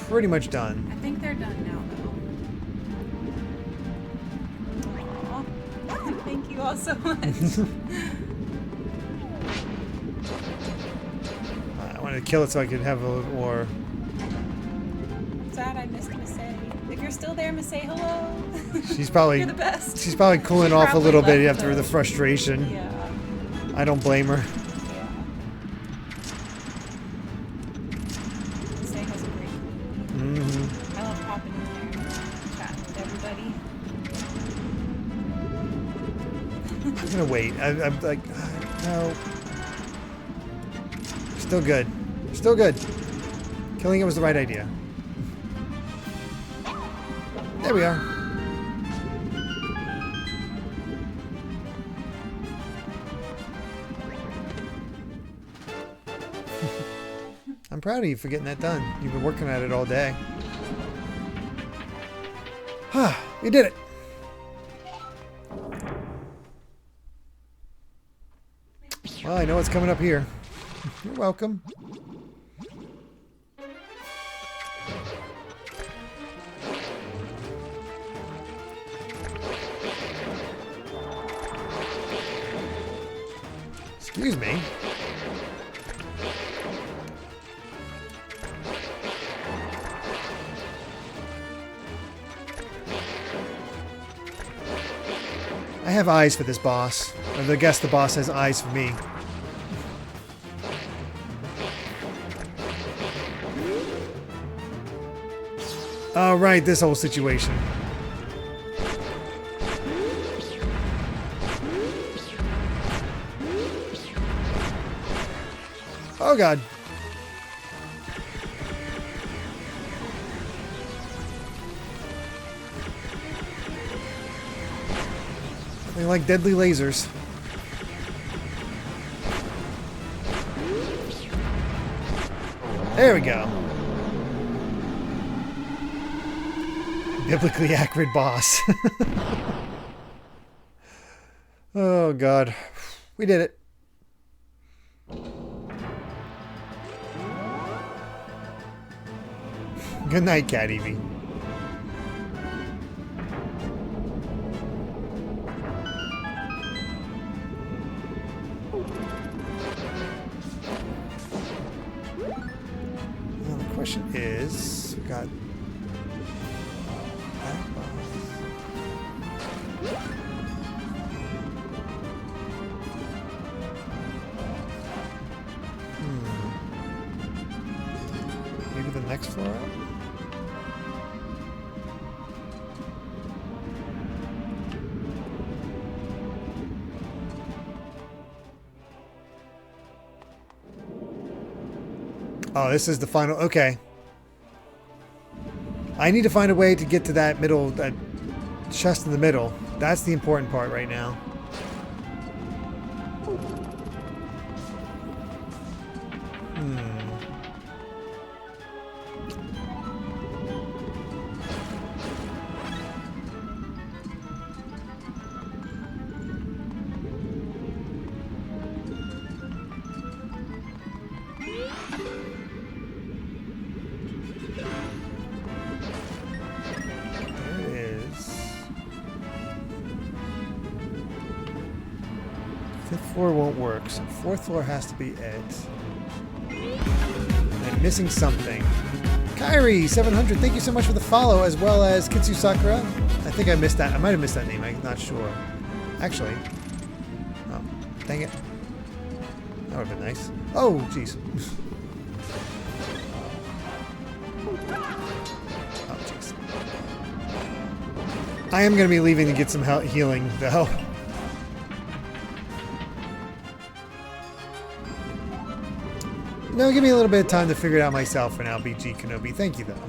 pretty much done. I think they're done now, though. Aww. Thank you all so much. I wanted to kill it so I could have a little more. Sad I missed Massey. If you're still there, Massey, hello. She's probably You're the best. She's probably cooling She off a probably little bit left, after the though. frustration. Yeah. I don't blame her. Yeah. Massey has a great Mm-hmm. I love popping in there and chatting with everybody. I'm gonna wait. I'm like, no. Still good. Still good. Killing it was the right idea. There we are. I'm proud of you for getting that done. You've been working at it all day. We did it. Well, I know what's coming up here. You're welcome. Excuse me. I have eyes for this boss. I guess the boss has eyes for me. All right, this whole situation. Oh God. They like deadly lasers. There we go. Biblically accurate boss. Oh God. We did it. Good night, Cat Evie. Now the question is, we got that boss. Maybe the next floor up? Oh, this is the final. Okay. I need to find a way to get to that middle, that chest in the middle. That's the important part right now. Fifth floor won't work, so fourth floor has to be it. I'm missing something. Kyrie 700, thank you so much for the follow, as well as Kitsu Sakura. I think I missed that. I might have missed that name. I'm not sure. Actually. Oh, dang it. That would have been nice. Oh, jeez. Oh, jeez. I am going to be leaving to get some healing, though. No, give me a little bit of time to figure it out myself for now, BG Kenobi. Thank you, though.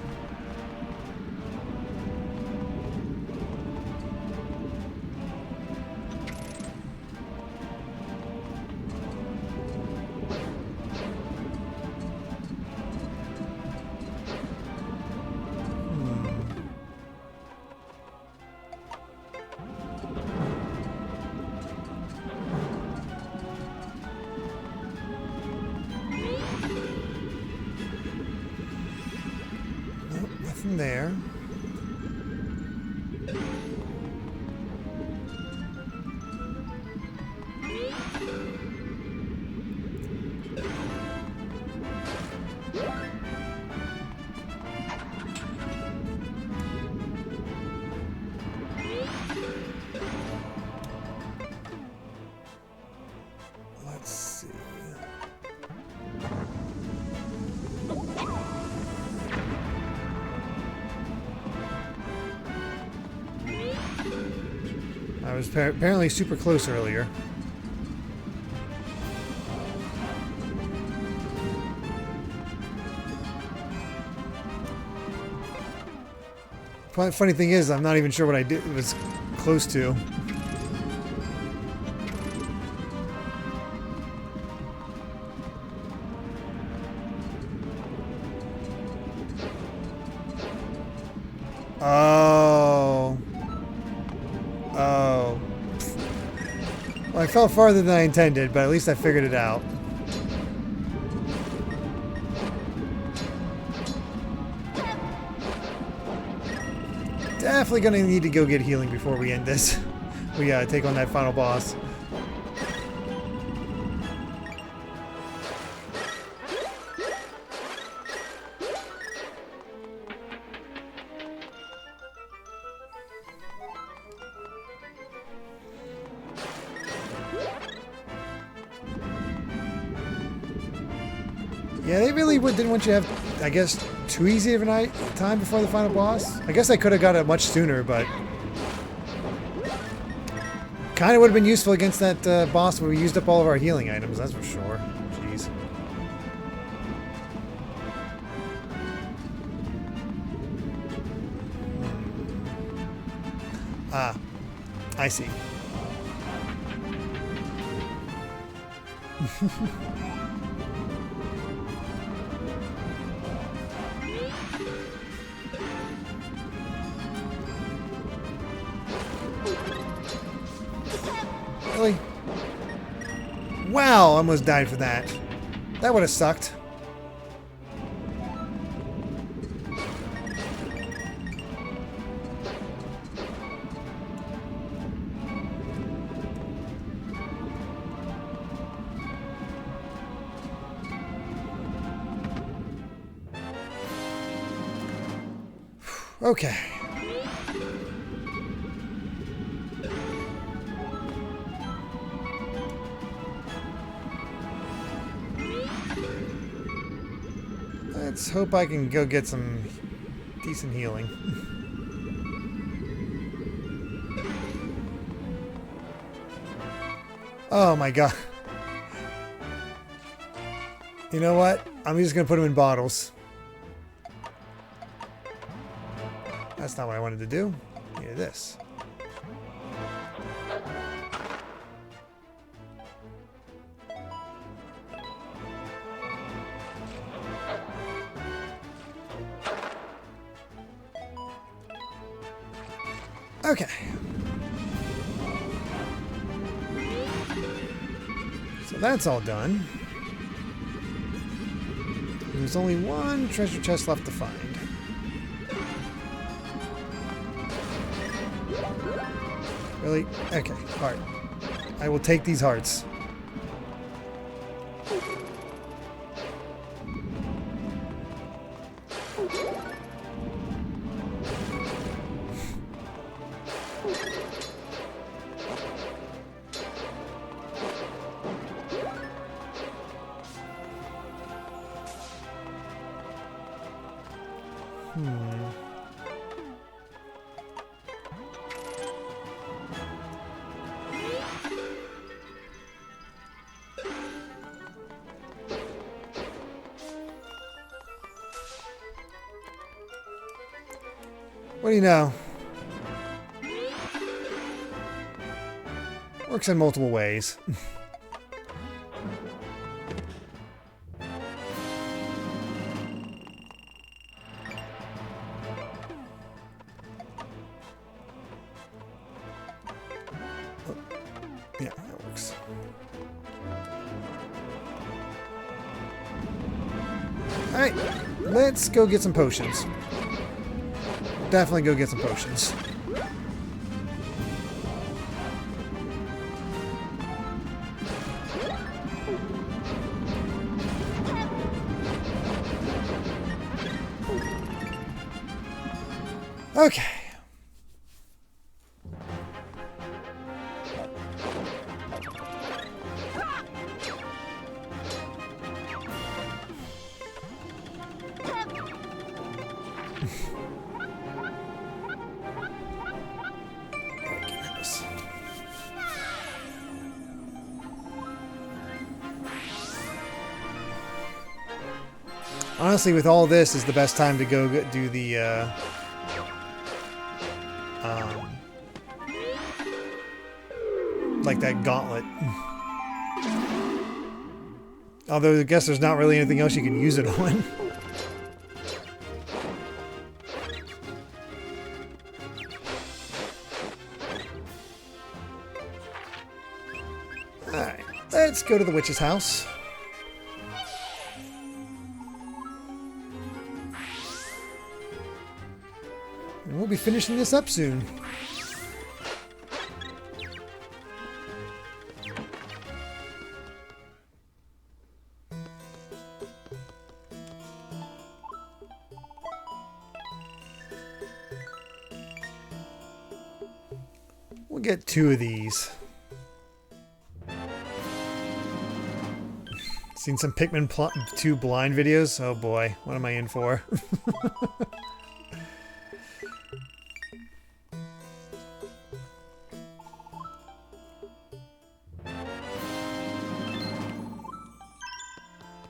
Nothing there. was apparently super close earlier. Funny thing is, I'm not even sure what I did. It was close to. Oh. Oh. Well, I fell farther than I intended, but at least I figured it out. Definitely gonna need to go get healing before we end this. We take on that final boss. Yeah, they really didn't want you to have, I guess, too easy of a time before the final boss. I guess I could have got it much sooner, but kind of would have been useful against that boss where we used up all of our healing items, that's for sure. Jeez. Ah, I see. Really? Wow, I almost died for that. That would have sucked. Okay. Let's hope I can go get some decent healing. Oh my god. You know what? I'm just gonna put them in bottles. That's not what I wanted to do. Yeah, this. Okay. So that's all done. There's only one treasure chest left to find. Really? Okay, heart. I will take these hearts. What do you know? Works in multiple ways. Yeah, that works. Alright, let's go get some potions. Definitely go get some potions. Okay. Honestly, with all this, is the best time to go do the like that gauntlet. Although I guess there's not really anything else you can use it on. Alright, let's go to the witch's house. And we'll be finishing this up soon. We'll get 2 of these. Seen some Pikmin 2 blind videos? Oh boy, what am I in for?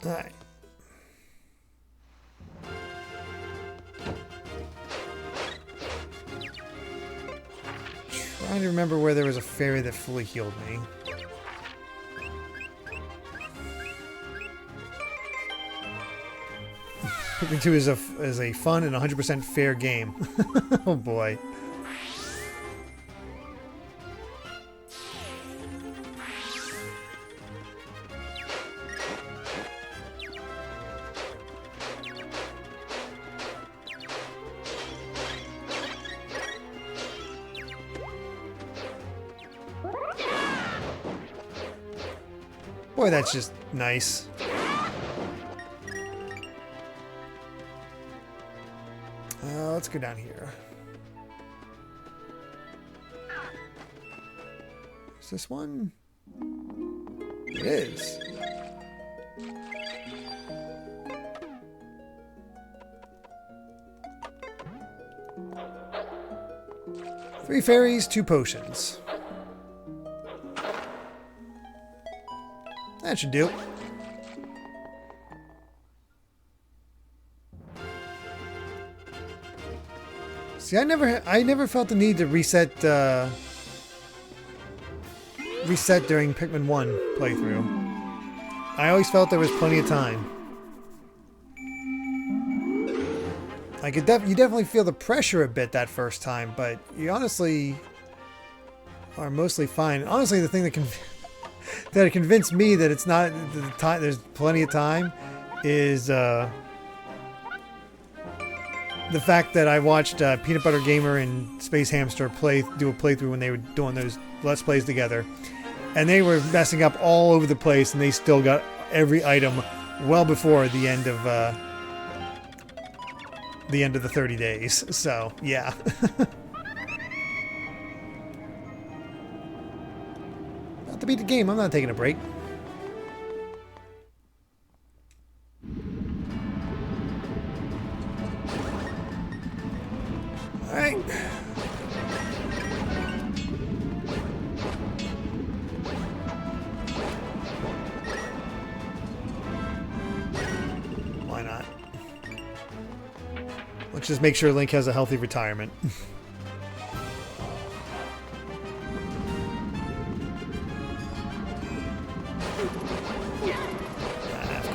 Alright. Trying to remember where there was a fairy that fully healed me. Pikmin 2 is a fun and 100% fair game. Oh boy. Boy, that's just nice. Let's go down here. Is this one? It is. Three fairies, 2 potions. That should do. See, I never felt the need to reset during Pikmin 1 playthrough. I always felt there was plenty of time. Like you definitely feel the pressure a bit that first time, but you honestly are mostly fine. Honestly, the thing that convinced me that it's not the time. There's plenty of time. Is the fact that I watched Peanut Butter Gamer and Space Hamster do a playthrough when they were doing those Let's Plays together, and they were messing up all over the place, and they still got every item well before the end of the 30 days. So yeah. Not to beat the game. I'm not taking a break. Alright. Why not? Let's just make sure Link has a healthy retirement. Of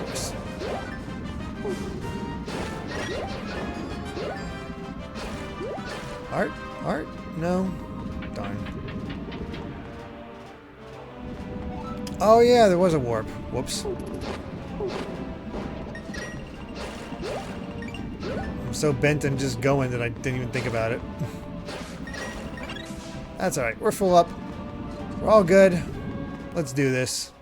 course. Heart? Heart? No. Darn. Oh yeah, there was a warp. Whoops. I'm so bent and just going that I didn't even think about it. That's alright. We're full up. We're all good. Let's do this.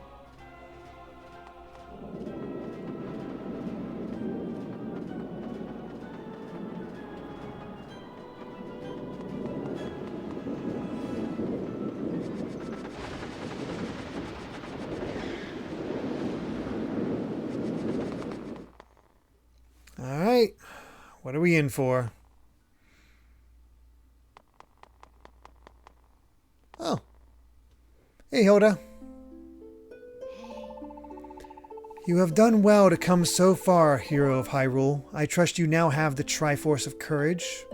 Alright. What are we in for? Oh. Hey, Hilda. You have done well to come so far, hero of Hyrule. I trust you now have the Triforce of Courage.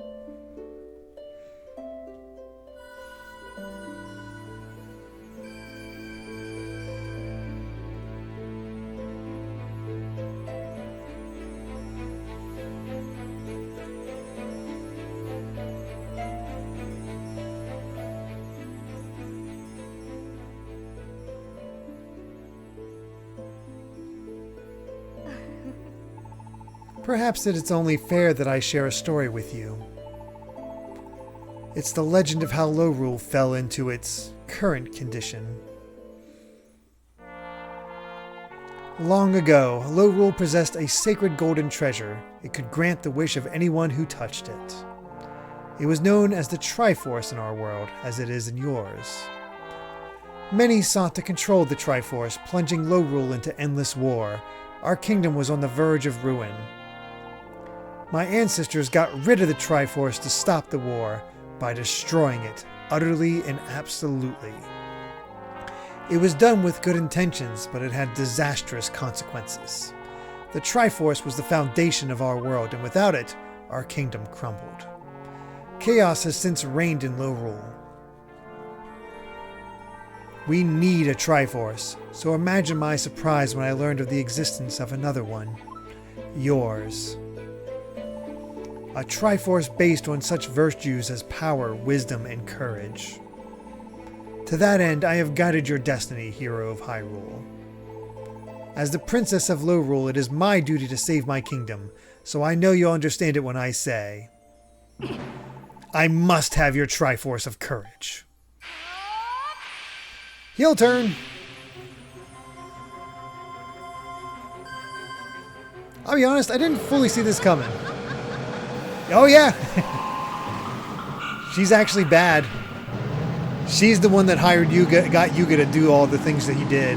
Perhaps that it's only fair that I share a story with you. It's the legend of how Lorule fell into its current condition. Long ago, Lorule possessed a sacred golden treasure. It could grant the wish of anyone who touched it. It was known as the Triforce in our world, as it is in yours. Many sought to control the Triforce, plunging Lorule into endless war. Our kingdom was on the verge of ruin. My ancestors got rid of the Triforce to stop the war by destroying it, utterly and absolutely. It was done with good intentions, but it had disastrous consequences. The Triforce was the foundation of our world, and without it, our kingdom crumbled. Chaos has since reigned in Lorule. We need a Triforce, so imagine my surprise when I learned of the existence of another one. Yours. A Triforce based on such virtues as power, wisdom, and courage. To that end, I have guided your destiny, hero of Hyrule. As the Princess of Lorule, it is my duty to save my kingdom, so I know you'll understand it when I say, I must have your Triforce of Courage. Heel turn! I'll be honest, I didn't fully see this coming. Oh yeah! She's actually bad. She's the one that hired Yuga, got Yuga to do all the things that he did.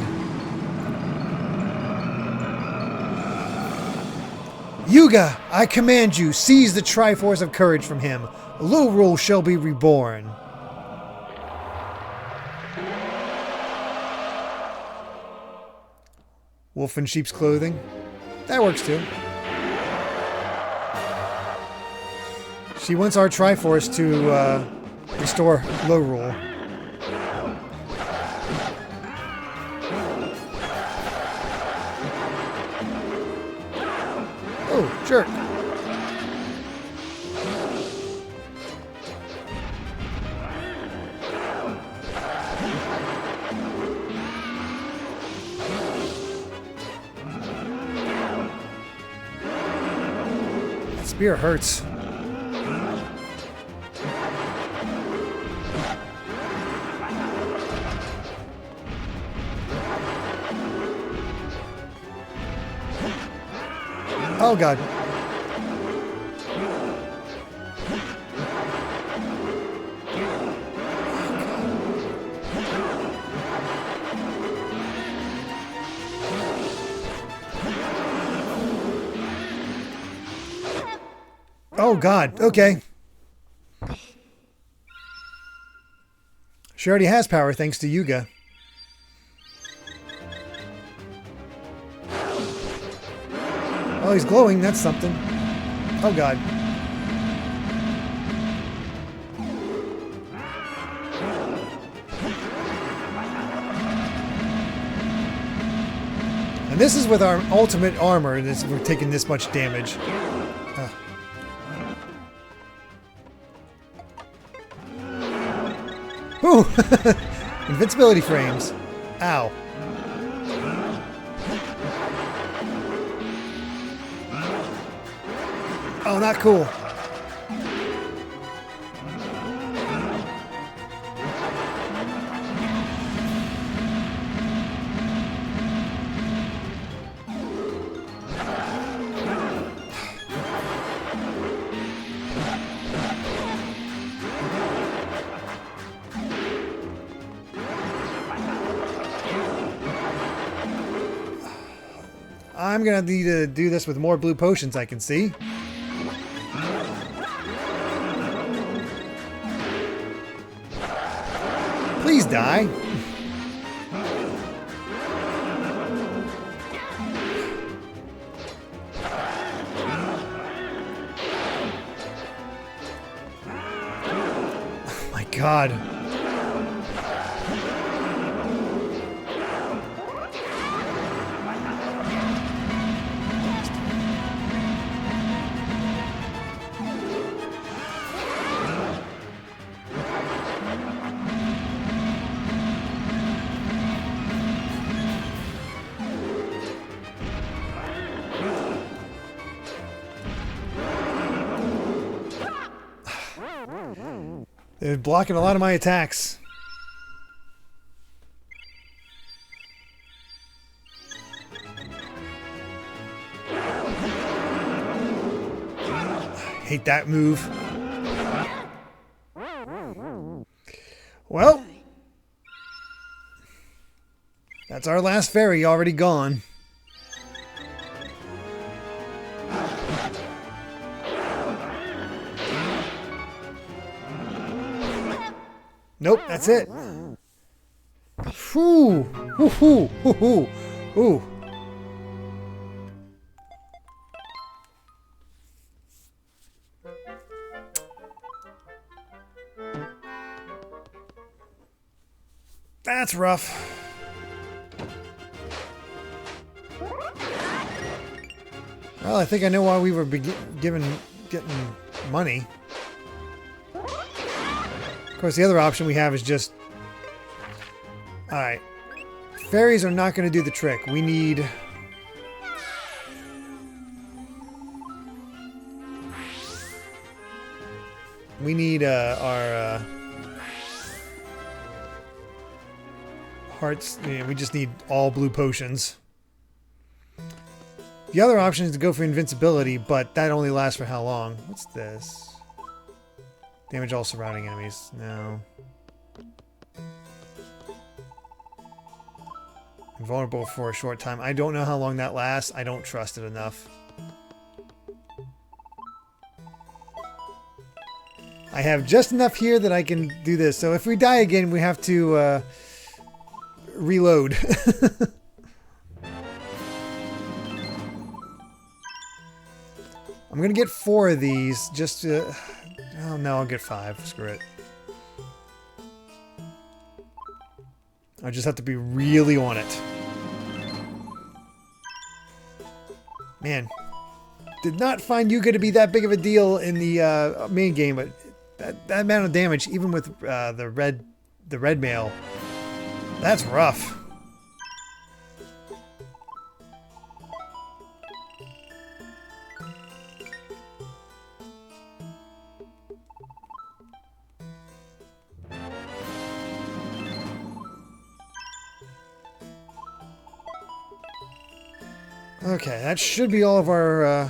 Yuga, I command you, seize the Triforce of Courage from him. Lorule shall be reborn. Wolf in sheep's clothing. That works too. She wants our Triforce to restore Lorule. Oh, jerk. That spear hurts. Oh god. Oh god, okay. She already has power thanks to Yuga. Oh, he's glowing. That's something. Oh, God. And this is with our ultimate armor, and we're taking this much damage. Ooh! Invincibility frames. Ow. Oh, not cool. I'm gonna need to do this with more blue potions, I can see. Please die. God. They're blocking a lot of my attacks. Hate that move. Well, that's our last fairy already gone. Nope, that's it. Whew. Woohoo. Woohoo. Ooh. That's rough. Well, I think I know why we were getting money. Of course, the other option we have is just... Alright. Fairies are not going to do the trick. We need... our... hearts. Yeah, we just need all blue potions. The other option is to go for invincibility, but that only lasts for how long? What's this? Damage all surrounding enemies. No. Invulnerable for a short time. I don't know how long that lasts. I don't trust it enough. I have just enough here that I can do this. So if we die again, we have to reload. I'm going to get 4 of these just to... Oh, no, I'll get 5. Screw it. I just have to be really on it. Man. Did not find Yuga to be that big of a deal in the main game, but that amount of damage, even with the red mail, that's rough. Okay, that should be all of our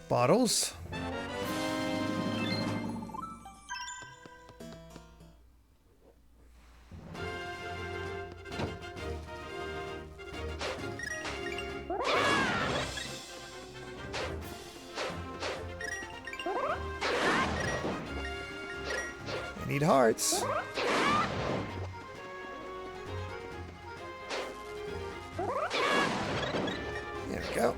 bottles. I need hearts. There we go.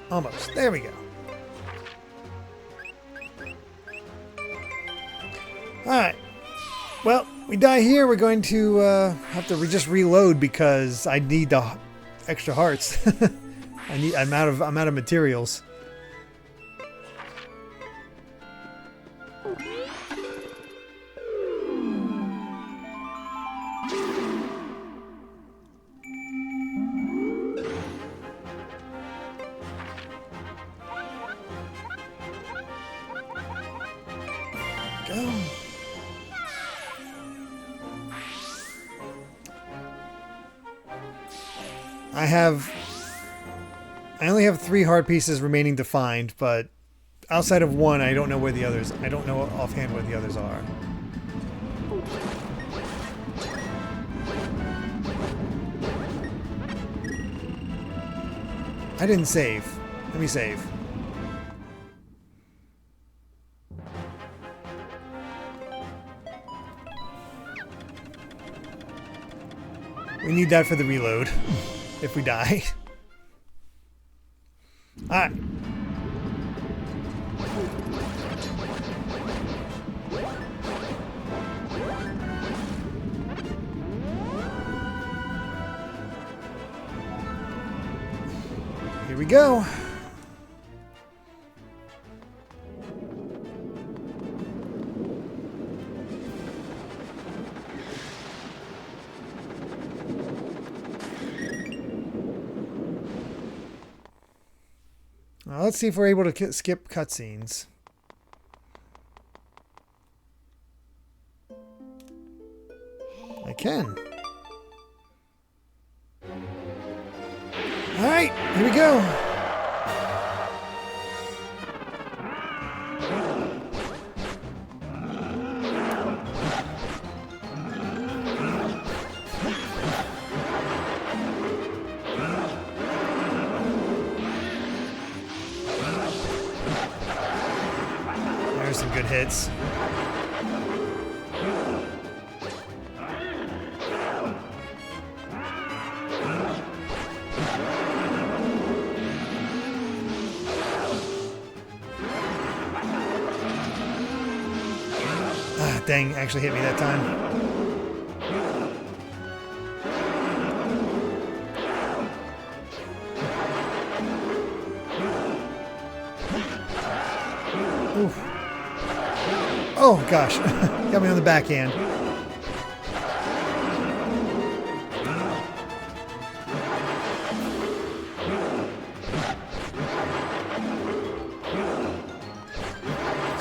Almost. There we go. Alright. Well, we die here. We're going to have to just reload because I need the extra hearts. I'm out of materials. Go. I only have 3 heart pieces remaining to find, but outside of one, I don't know where the others. I don't know offhand where the others are. I didn't save. Let me save. We need that for the reload if we die. Alright. Here we go. Well, let's see if we're able to skip cutscenes. I can. All right, here we go. There's some good hits. Ah, dang, actually hit me that time. Oof. Oh gosh, got me on the backhand.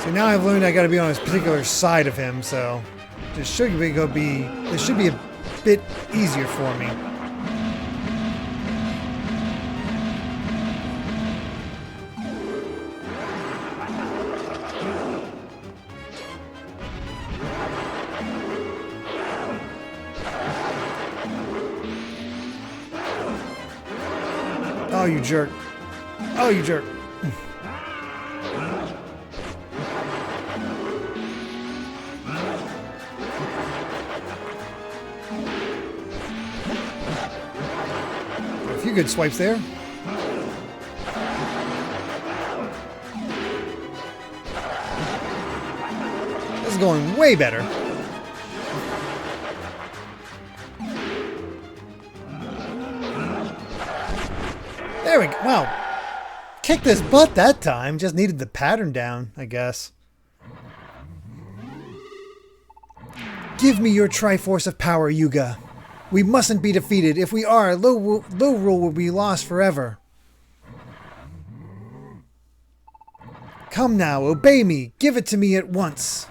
So now I've learned I got to be on a particular side of him, so this should be a bit easier for me. Oh, you jerk. Oh, you jerk. A few good swipes there. This is going way better. There we go. Wow. Kicked this butt that time. Just needed the pattern down, I guess. Give me your Triforce of power, Yuga. We mustn't be defeated. If we are, Low Rule will be lost forever. Come now, obey me. Give it to me at once.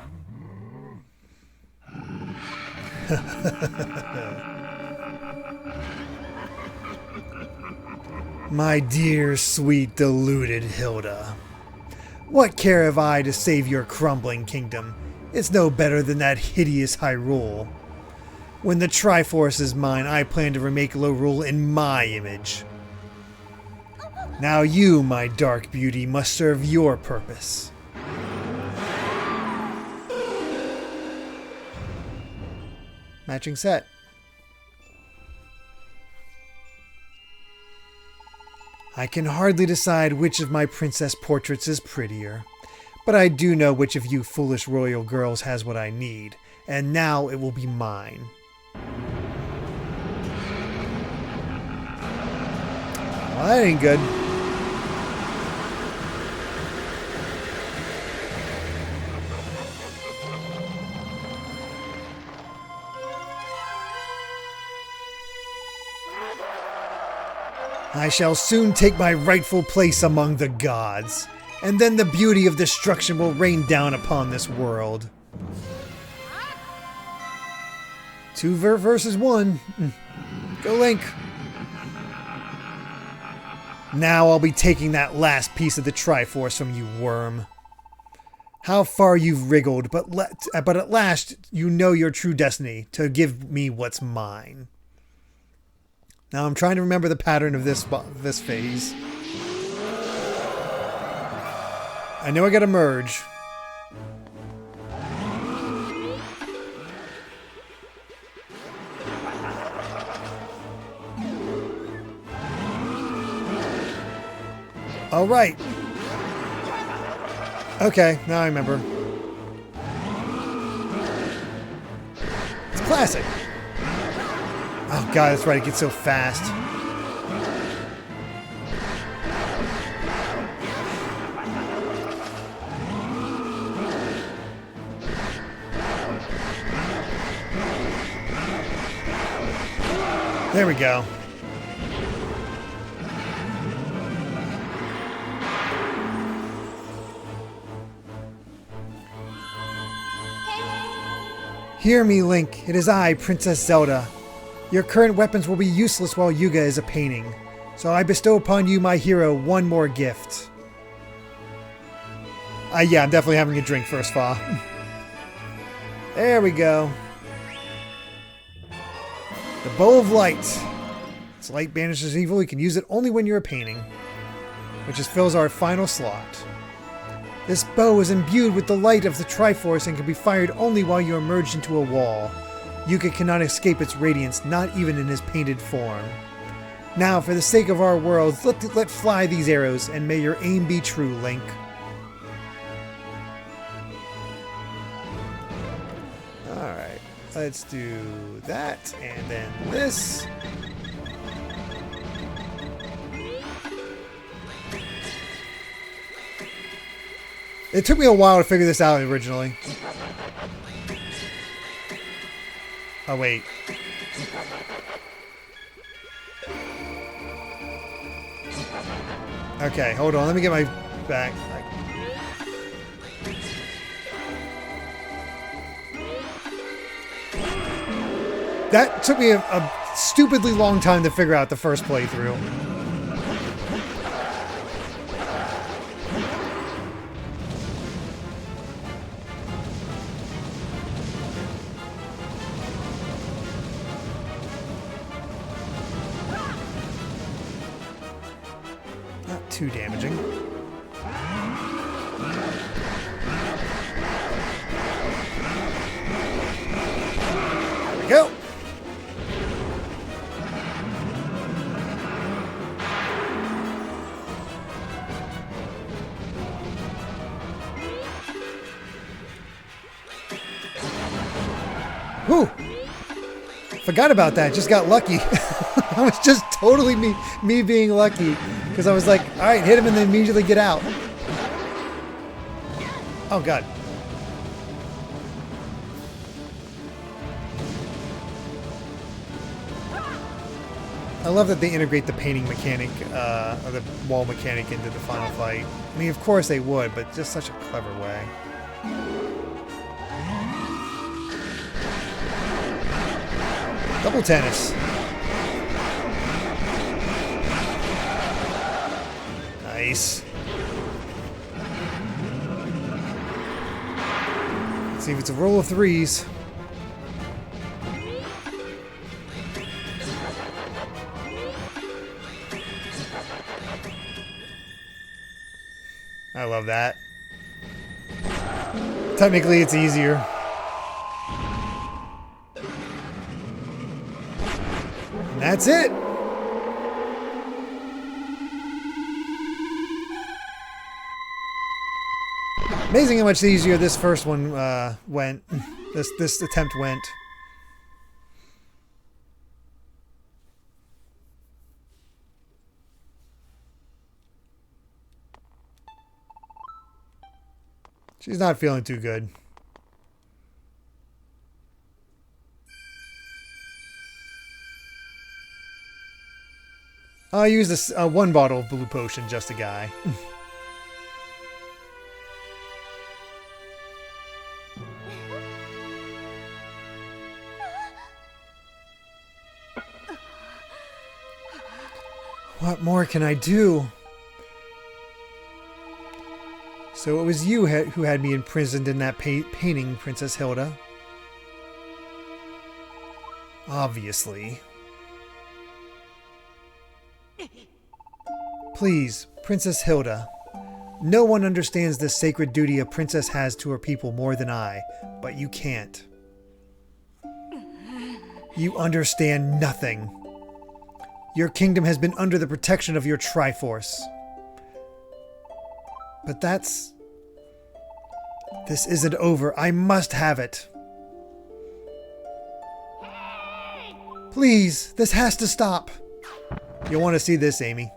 My dear, sweet, deluded Hilda. What care have I to save your crumbling kingdom? It's no better than that hideous Hyrule. When the Triforce is mine, I plan to remake Low Rule in my image. Now you, my dark beauty, must serve your purpose. Matching set. I can hardly decide which of my princess portraits is prettier, but I do know which of you foolish royal girls has what I need, and now it will be mine. Well, that ain't good. I shall soon take my rightful place among the gods, and then the beauty of destruction will rain down upon this world. 2 versus 1. Go Link. Now I'll be taking that last piece of the Triforce from you, worm. How far you've wriggled, but at last you know your true destiny, to give me what's mine. Now I'm trying to remember the pattern of this phase. I know I gotta merge. All right. Okay, now I remember. It's classic. Oh god, that's right, it gets so fast. There we go. Hear me, Link. It is I, Princess Zelda. Your current weapons will be useless while Yuga is a painting. So I bestow upon you, my hero, one more gift. Yeah, I'm definitely having a drink first, Fa. There we go. The Bow of Light. Its light banishes evil. You can use it only when you're painting, which just fills our final slot. This bow is imbued with the light of the Triforce and can be fired only while you are merged into a wall. Yuga cannot escape its radiance, not even in his painted form. Now, for the sake of our worlds, let fly these arrows, and may your aim be true, Link. Alright, let's do that, and then this. It took me a while to figure this out originally. Oh, wait. Okay, hold on. Let me get my back. That took me a stupidly long time to figure out the first playthrough. Too damaging. There we go. Whew. Forgot about that. Just got lucky. I was just totally me being lucky. Because I was like, alright, hit him and then immediately get out. Oh, God. I love that they integrate the painting mechanic, or the wall mechanic into the final fight. I mean, of course they would, but just such a clever way. Double tennis. Nice. Let's see if it's a roll of threes. I love that. Technically, it's easier. And that's it. Amazing how much easier this first one went. This attempt went. She's not feeling too good. I'll use this one bottle of blue potion, just a guy. What more can I do? So it was you who had me imprisoned in that painting, Princess Hilda. Obviously. Please, Princess Hilda. No one understands the sacred duty a princess has to her people more than I, but you can't. You understand nothing. Your kingdom has been under the protection of your Triforce. But that's... This isn't over. I must have it. Please, this has to stop. You'll want to see this, Amy.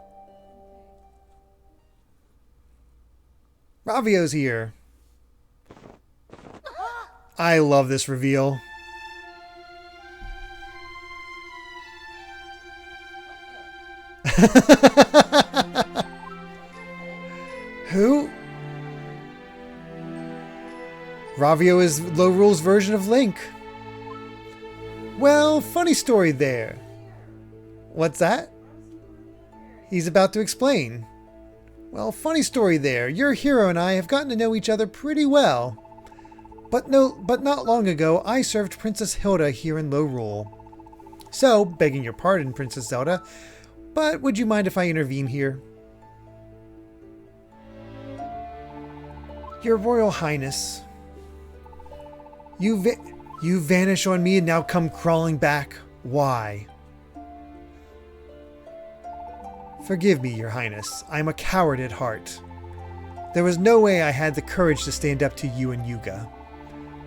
Ravio's here. I love this reveal. Who? Ravio is Lorule's version of Link. Well, funny story there. What's that? He's about to explain. Well, funny story there. Your hero and I have gotten to know each other pretty well. But not long ago, I served Princess Hilda here in Lorule. So, begging your pardon, Princess Zelda, but would you mind if I intervene here? Your Royal Highness, you vanish on me and now come crawling back. Why? Forgive me, Your Highness. I'm a coward at heart. There was no way I had the courage to stand up to you and Yuga.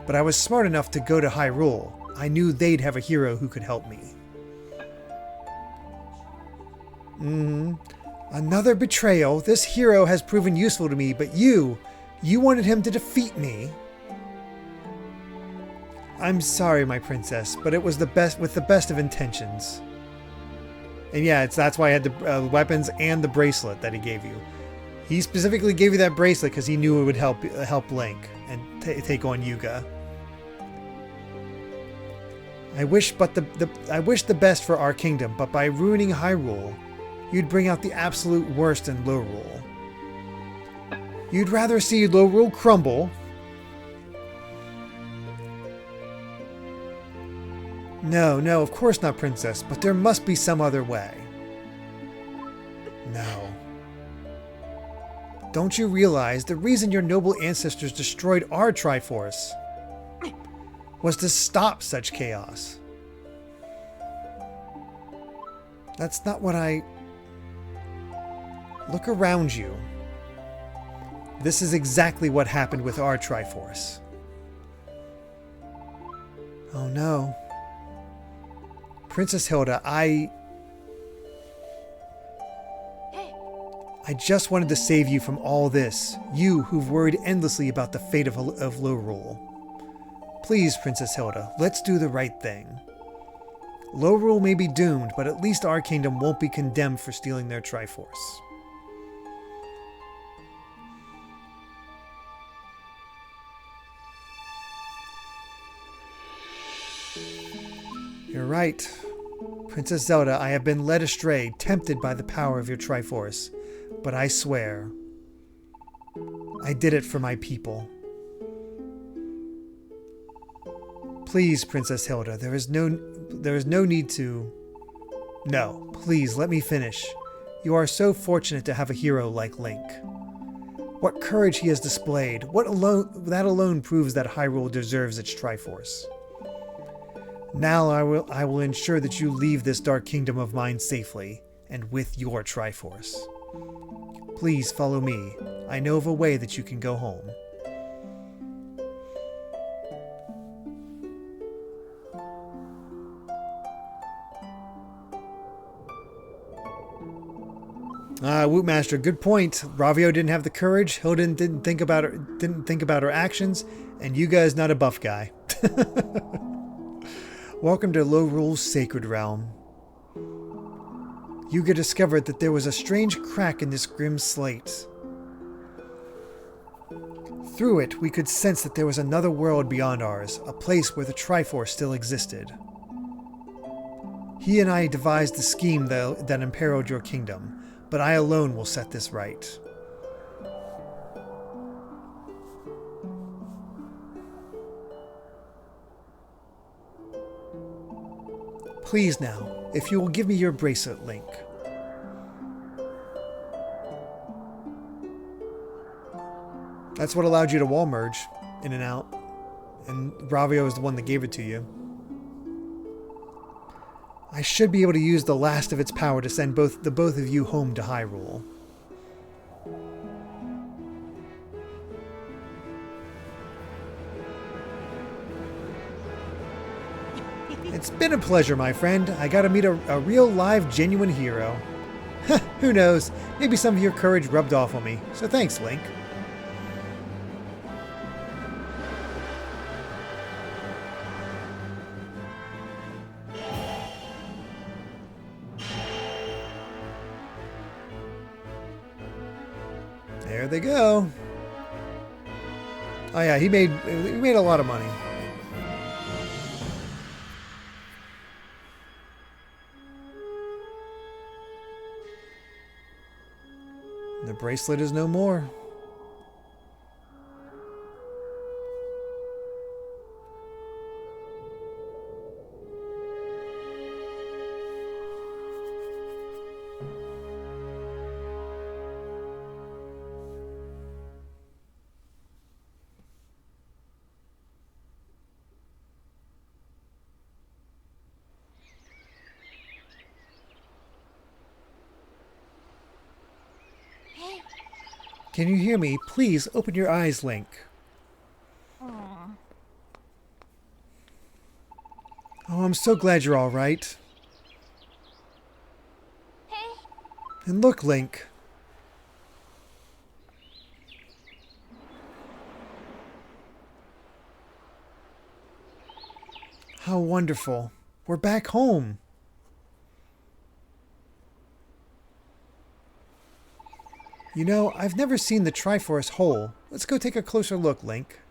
But I was smart enough to go to Hyrule. I knew they'd have a hero who could help me. Another betrayal. This hero has proven useful to me, but you wanted him to defeat me. I'm sorry, my princess, but it was the best with the best of intentions. And yeah, that's why I had the weapons and the bracelet that he gave you. He specifically gave you that bracelet because he knew it would help Link and take on Yuga. I wish the best for our kingdom, but by ruining Hyrule, you'd bring out the absolute worst in Lorule. You'd rather see Lorule crumble. No, of course not, Princess, but there must be some other way. No. Don't you realize the reason your noble ancestors destroyed our Triforce was to stop such chaos? That's not what I... Look around you. This is exactly what happened with our Triforce. Oh no. Princess Hilda, I just wanted to save you from all this. You who've worried endlessly about the fate of Lorule. Please, Princess Hilda, let's do the right thing. Lorule may be doomed, but at least our kingdom won't be condemned for stealing their Triforce. You're right. Princess Zelda, I have been led astray, tempted by the power of your Triforce. But I swear, I did it for my people. Please, Princess Hilda, there is no need to... No, please, let me finish. You are so fortunate to have a hero like Link. What courage he has displayed. That alone proves that Hyrule deserves its Triforce. Now I will ensure that you leave this dark kingdom of mine safely, and with your Triforce. Please follow me. I know of a way that you can go home. Wootmaster, good point. Ravio didn't have the courage. Hilda didn't think about her actions, and Yuga is not a buff guy. Welcome to Lorule's sacred realm. Yuga discovered that there was a strange crack in this grim slate. Through it, we could sense that there was another world beyond ours, a place where the Triforce still existed. He and I devised the scheme that imperiled your kingdom, but I alone will set this right. Please now, if you will give me your bracelet, Link. That's what allowed you to wall merge in and out. And Ravio is the one that gave it to you. I should be able to use the last of its power to send both of you home to Hyrule. It's been a pleasure, my friend. I got to meet a real, live, genuine hero. Who knows? Maybe some of your courage rubbed off on me. So thanks, Link. There they go. Oh yeah, he made a lot of money. The bracelet is no more. Can you hear me? Please open your eyes, Link. Aww. Oh, I'm so glad you're all right. Hey. And look, Link. How wonderful. We're back home. You know, I've never seen the Triforce whole. Let's go take a closer look, Link.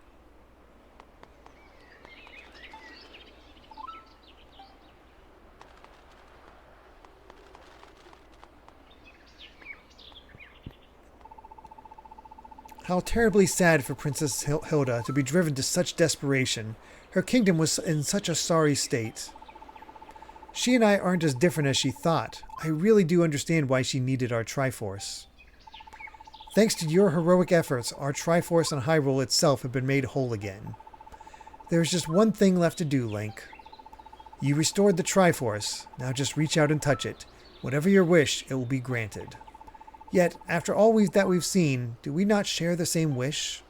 How terribly sad for Princess Hilda to be driven to such desperation. Her kingdom was in such a sorry state. She and I aren't as different as she thought. I really do understand why she needed our Triforce. Thanks to your heroic efforts, our Triforce and Hyrule itself have been made whole again. There is just one thing left to do, Link. You restored the Triforce. Now just reach out and touch it. Whatever your wish, it will be granted. Yet, after all that we've seen, do we not share the same wish?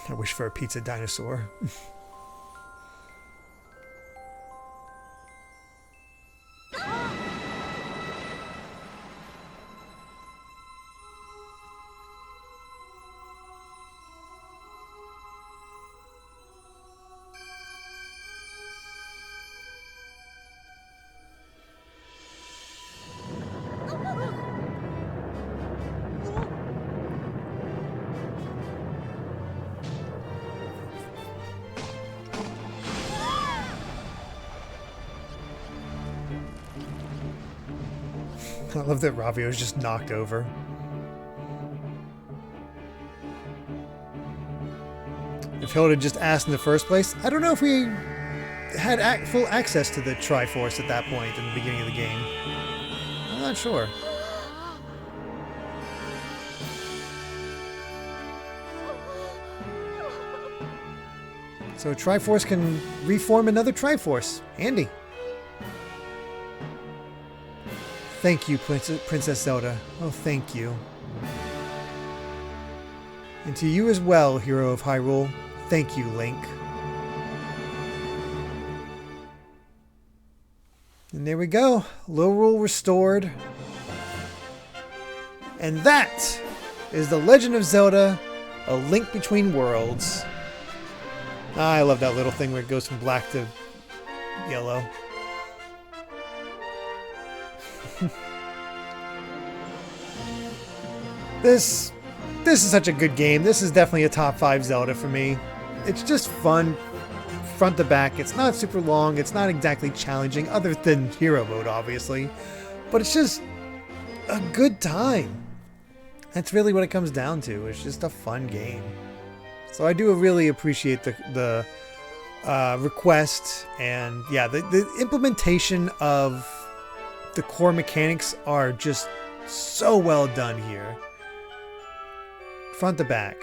I wish for a pizza dinosaur. I love that Ravio is just knocked over. If Hilda just asked in the first place, I don't know if we had full access to the Triforce at that point in the beginning of the game. I'm not sure. So Triforce can reform another Triforce. Handy. Thank you, Princess Zelda. Oh, thank you. And to you as well, Hero of Hyrule. Thank you, Link. And there we go. Lorule restored. And that is The Legend of Zelda, A Link Between Worlds. I love that little thing where it goes from black to yellow. This is such a good game. This is definitely a top 5 Zelda for me. It's just fun front to back. It's not super long. It's not exactly challenging other than hero mode, obviously. But it's just a good time. That's really what it comes down to. It's just a fun game. So I do really appreciate the request, and yeah, the implementation of the core mechanics are just so well done here. Front to back.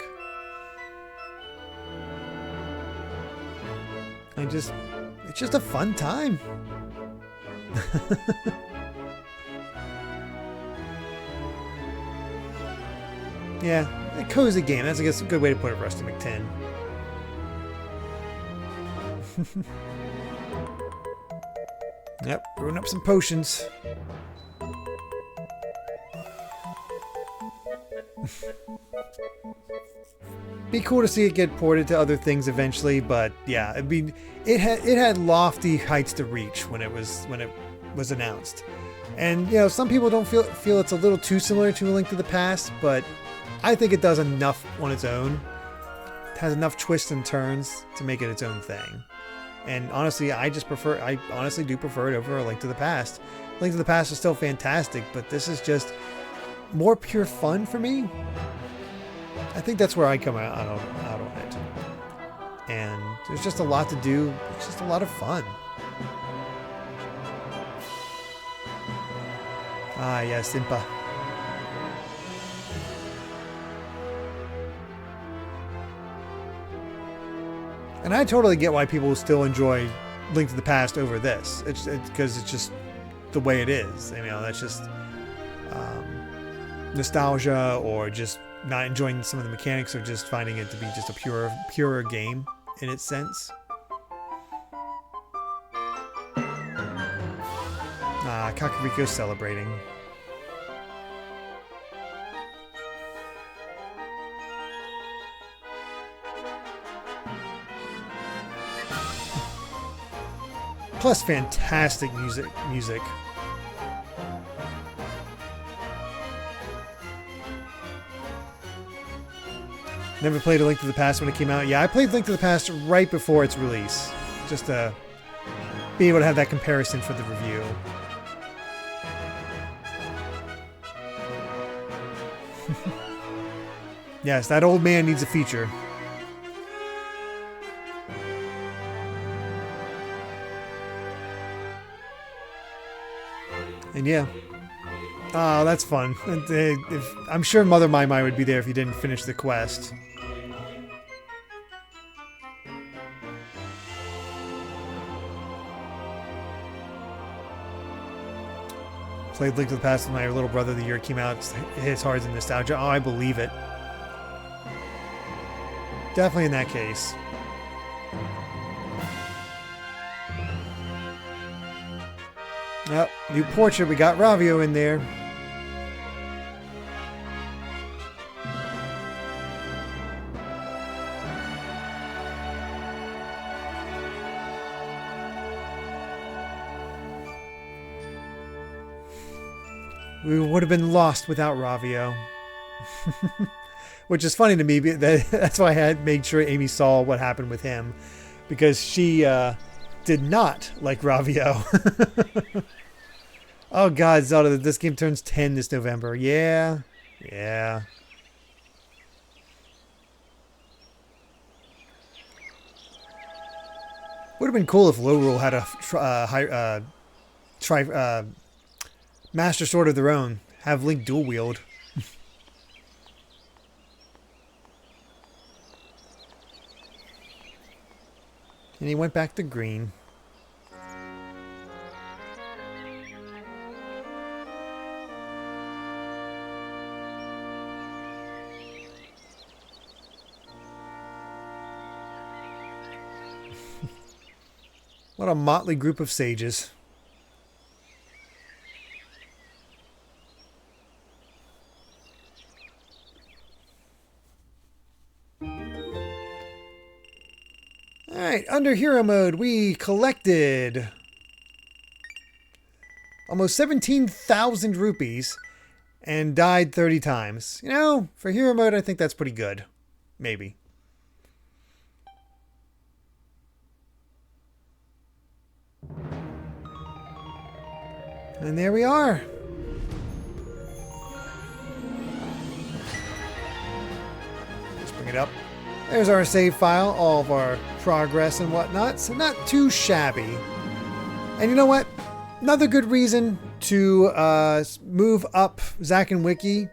It's just a fun time. Yeah, a cozy game. That's, I guess, a good way to put it, Rusty McTin. Yep, brewing up some potions. Be cool to see it get ported to other things eventually, but yeah, I mean, it had lofty heights to reach when it was announced, and you know, some people don't feel it's a little too similar to A Link to the Past, but I think it does enough on its own. It has enough twists and turns to make it its own thing. And honestly, I honestly do prefer it over A Link to the Past. A Link to the Past is still fantastic, but this is just more pure fun for me. I think that's where I come out on it. And there's just a lot to do. It's just a lot of fun. Ah, yes, Impa. And I totally get why people still enjoy Link to the Past over this. It's because it's just the way it is. You know, that's just nostalgia, or just not enjoying some of the mechanics, or just finding it to be just a purer game in its sense. Ah, Kakariko's celebrating. Plus fantastic music. Never played A Link to the Past when it came out. Yeah, I played Link to the Past right before its release, just to be able to have that comparison for the review. Yes, that old man needs a feature. And yeah. Oh, that's fun. I'm sure Mother Maimai would be there if you didn't finish the quest. Played Link to the Past with my little brother the year it came out. It hits hard in nostalgia. Oh, I believe it. Definitely in that case. Yep, new portrait. We got Ravio in there. We would have been lost without Ravio. Which is funny to me. That's why I had made sure Amy saw what happened with him. Because she did not like Ravio. Oh god, Zelda, this game turns 10 this November. Yeah. Yeah. Would have been cool if Lorule had a Master Sword of their own. Have Link dual wield. And he went back to green. What a motley group of sages. Alright, under hero mode, we collected almost 17,000 rupees and died 30 times. You know, for hero mode, I think that's pretty good. Maybe. And there we are. Let's bring it up. There's our save file, all of our progress and whatnot, so not too shabby. And you know what? Another good reason to move up Zack and Wiki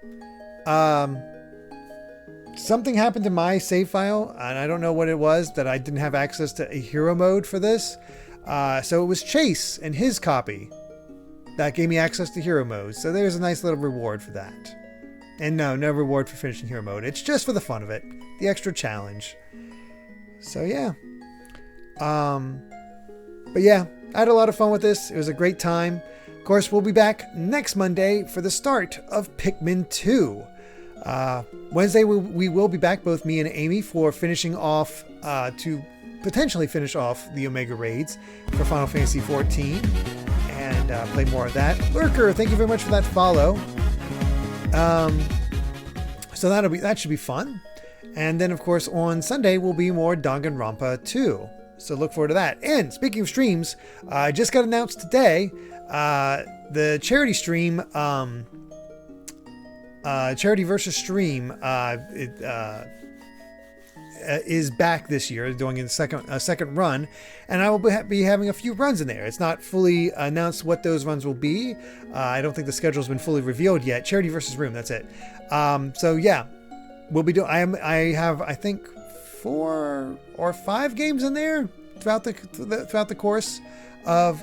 something happened to my save file, and I don't know what it was, that I didn't have access to a hero mode for this. So it was Chase and his copy that gave me access to hero mode. So there's a nice little reward for that. And no reward for finishing hero mode. It's just for the fun of it. The extra challenge. So yeah. But yeah, I had a lot of fun with this. It was a great time. Of course, we'll be back next Monday for the start of Pikmin 2. Wednesday, we will be back, both me and Amy, for finishing off, to potentially finish off the Omega Raids for Final Fantasy XIV and play more of that. Lurker, thank you very much for that follow. So that should be fun. And then, of course, on Sunday will be more Danganronpa 2. So look forward to that. And speaking of streams, I just got announced today, the charity stream, Charity versus Stream, is back this year, doing a second run, and I will be having a few runs in there. It's not fully announced what those runs will be. I don't think the schedule has been fully revealed yet. Charity versus Room, that's it. So yeah, we'll be doing. I have, I think, 4 or 5 games in there throughout the course of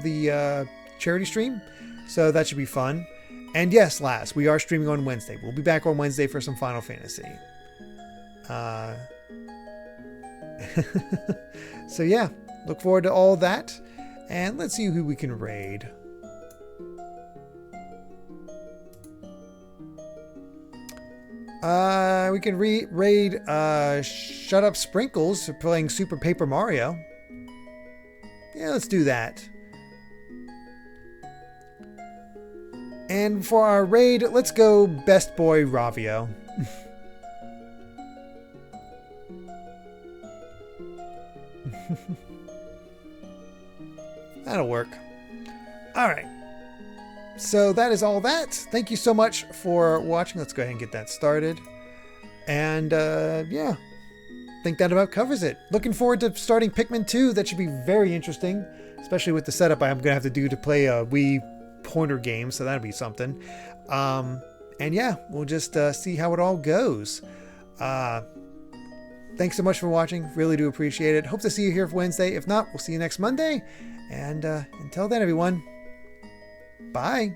the charity stream. So that should be fun. And yes, last, we are streaming on Wednesday. We'll be back on Wednesday for some Final Fantasy. So yeah, look forward to all that. And let's see who we can raid. We can raid Shut Up Sprinkles for playing Super Paper Mario. Yeah, let's do that. And for our raid, let's go Best Boy Ravio. That'll work. All right. So that is all that. Thank you so much for watching. Let's go ahead and get that started. And yeah, I think that about covers it. Looking forward to starting Pikmin 2. That should be very interesting, especially with the setup I'm going to have to do to play a Wii pointer game. So that'll be something. And yeah, we'll just see how it all goes. Thanks so much for watching. Really do appreciate it. Hope to see you here for Wednesday. If not, we'll see you next Monday. And until then, everyone, bye.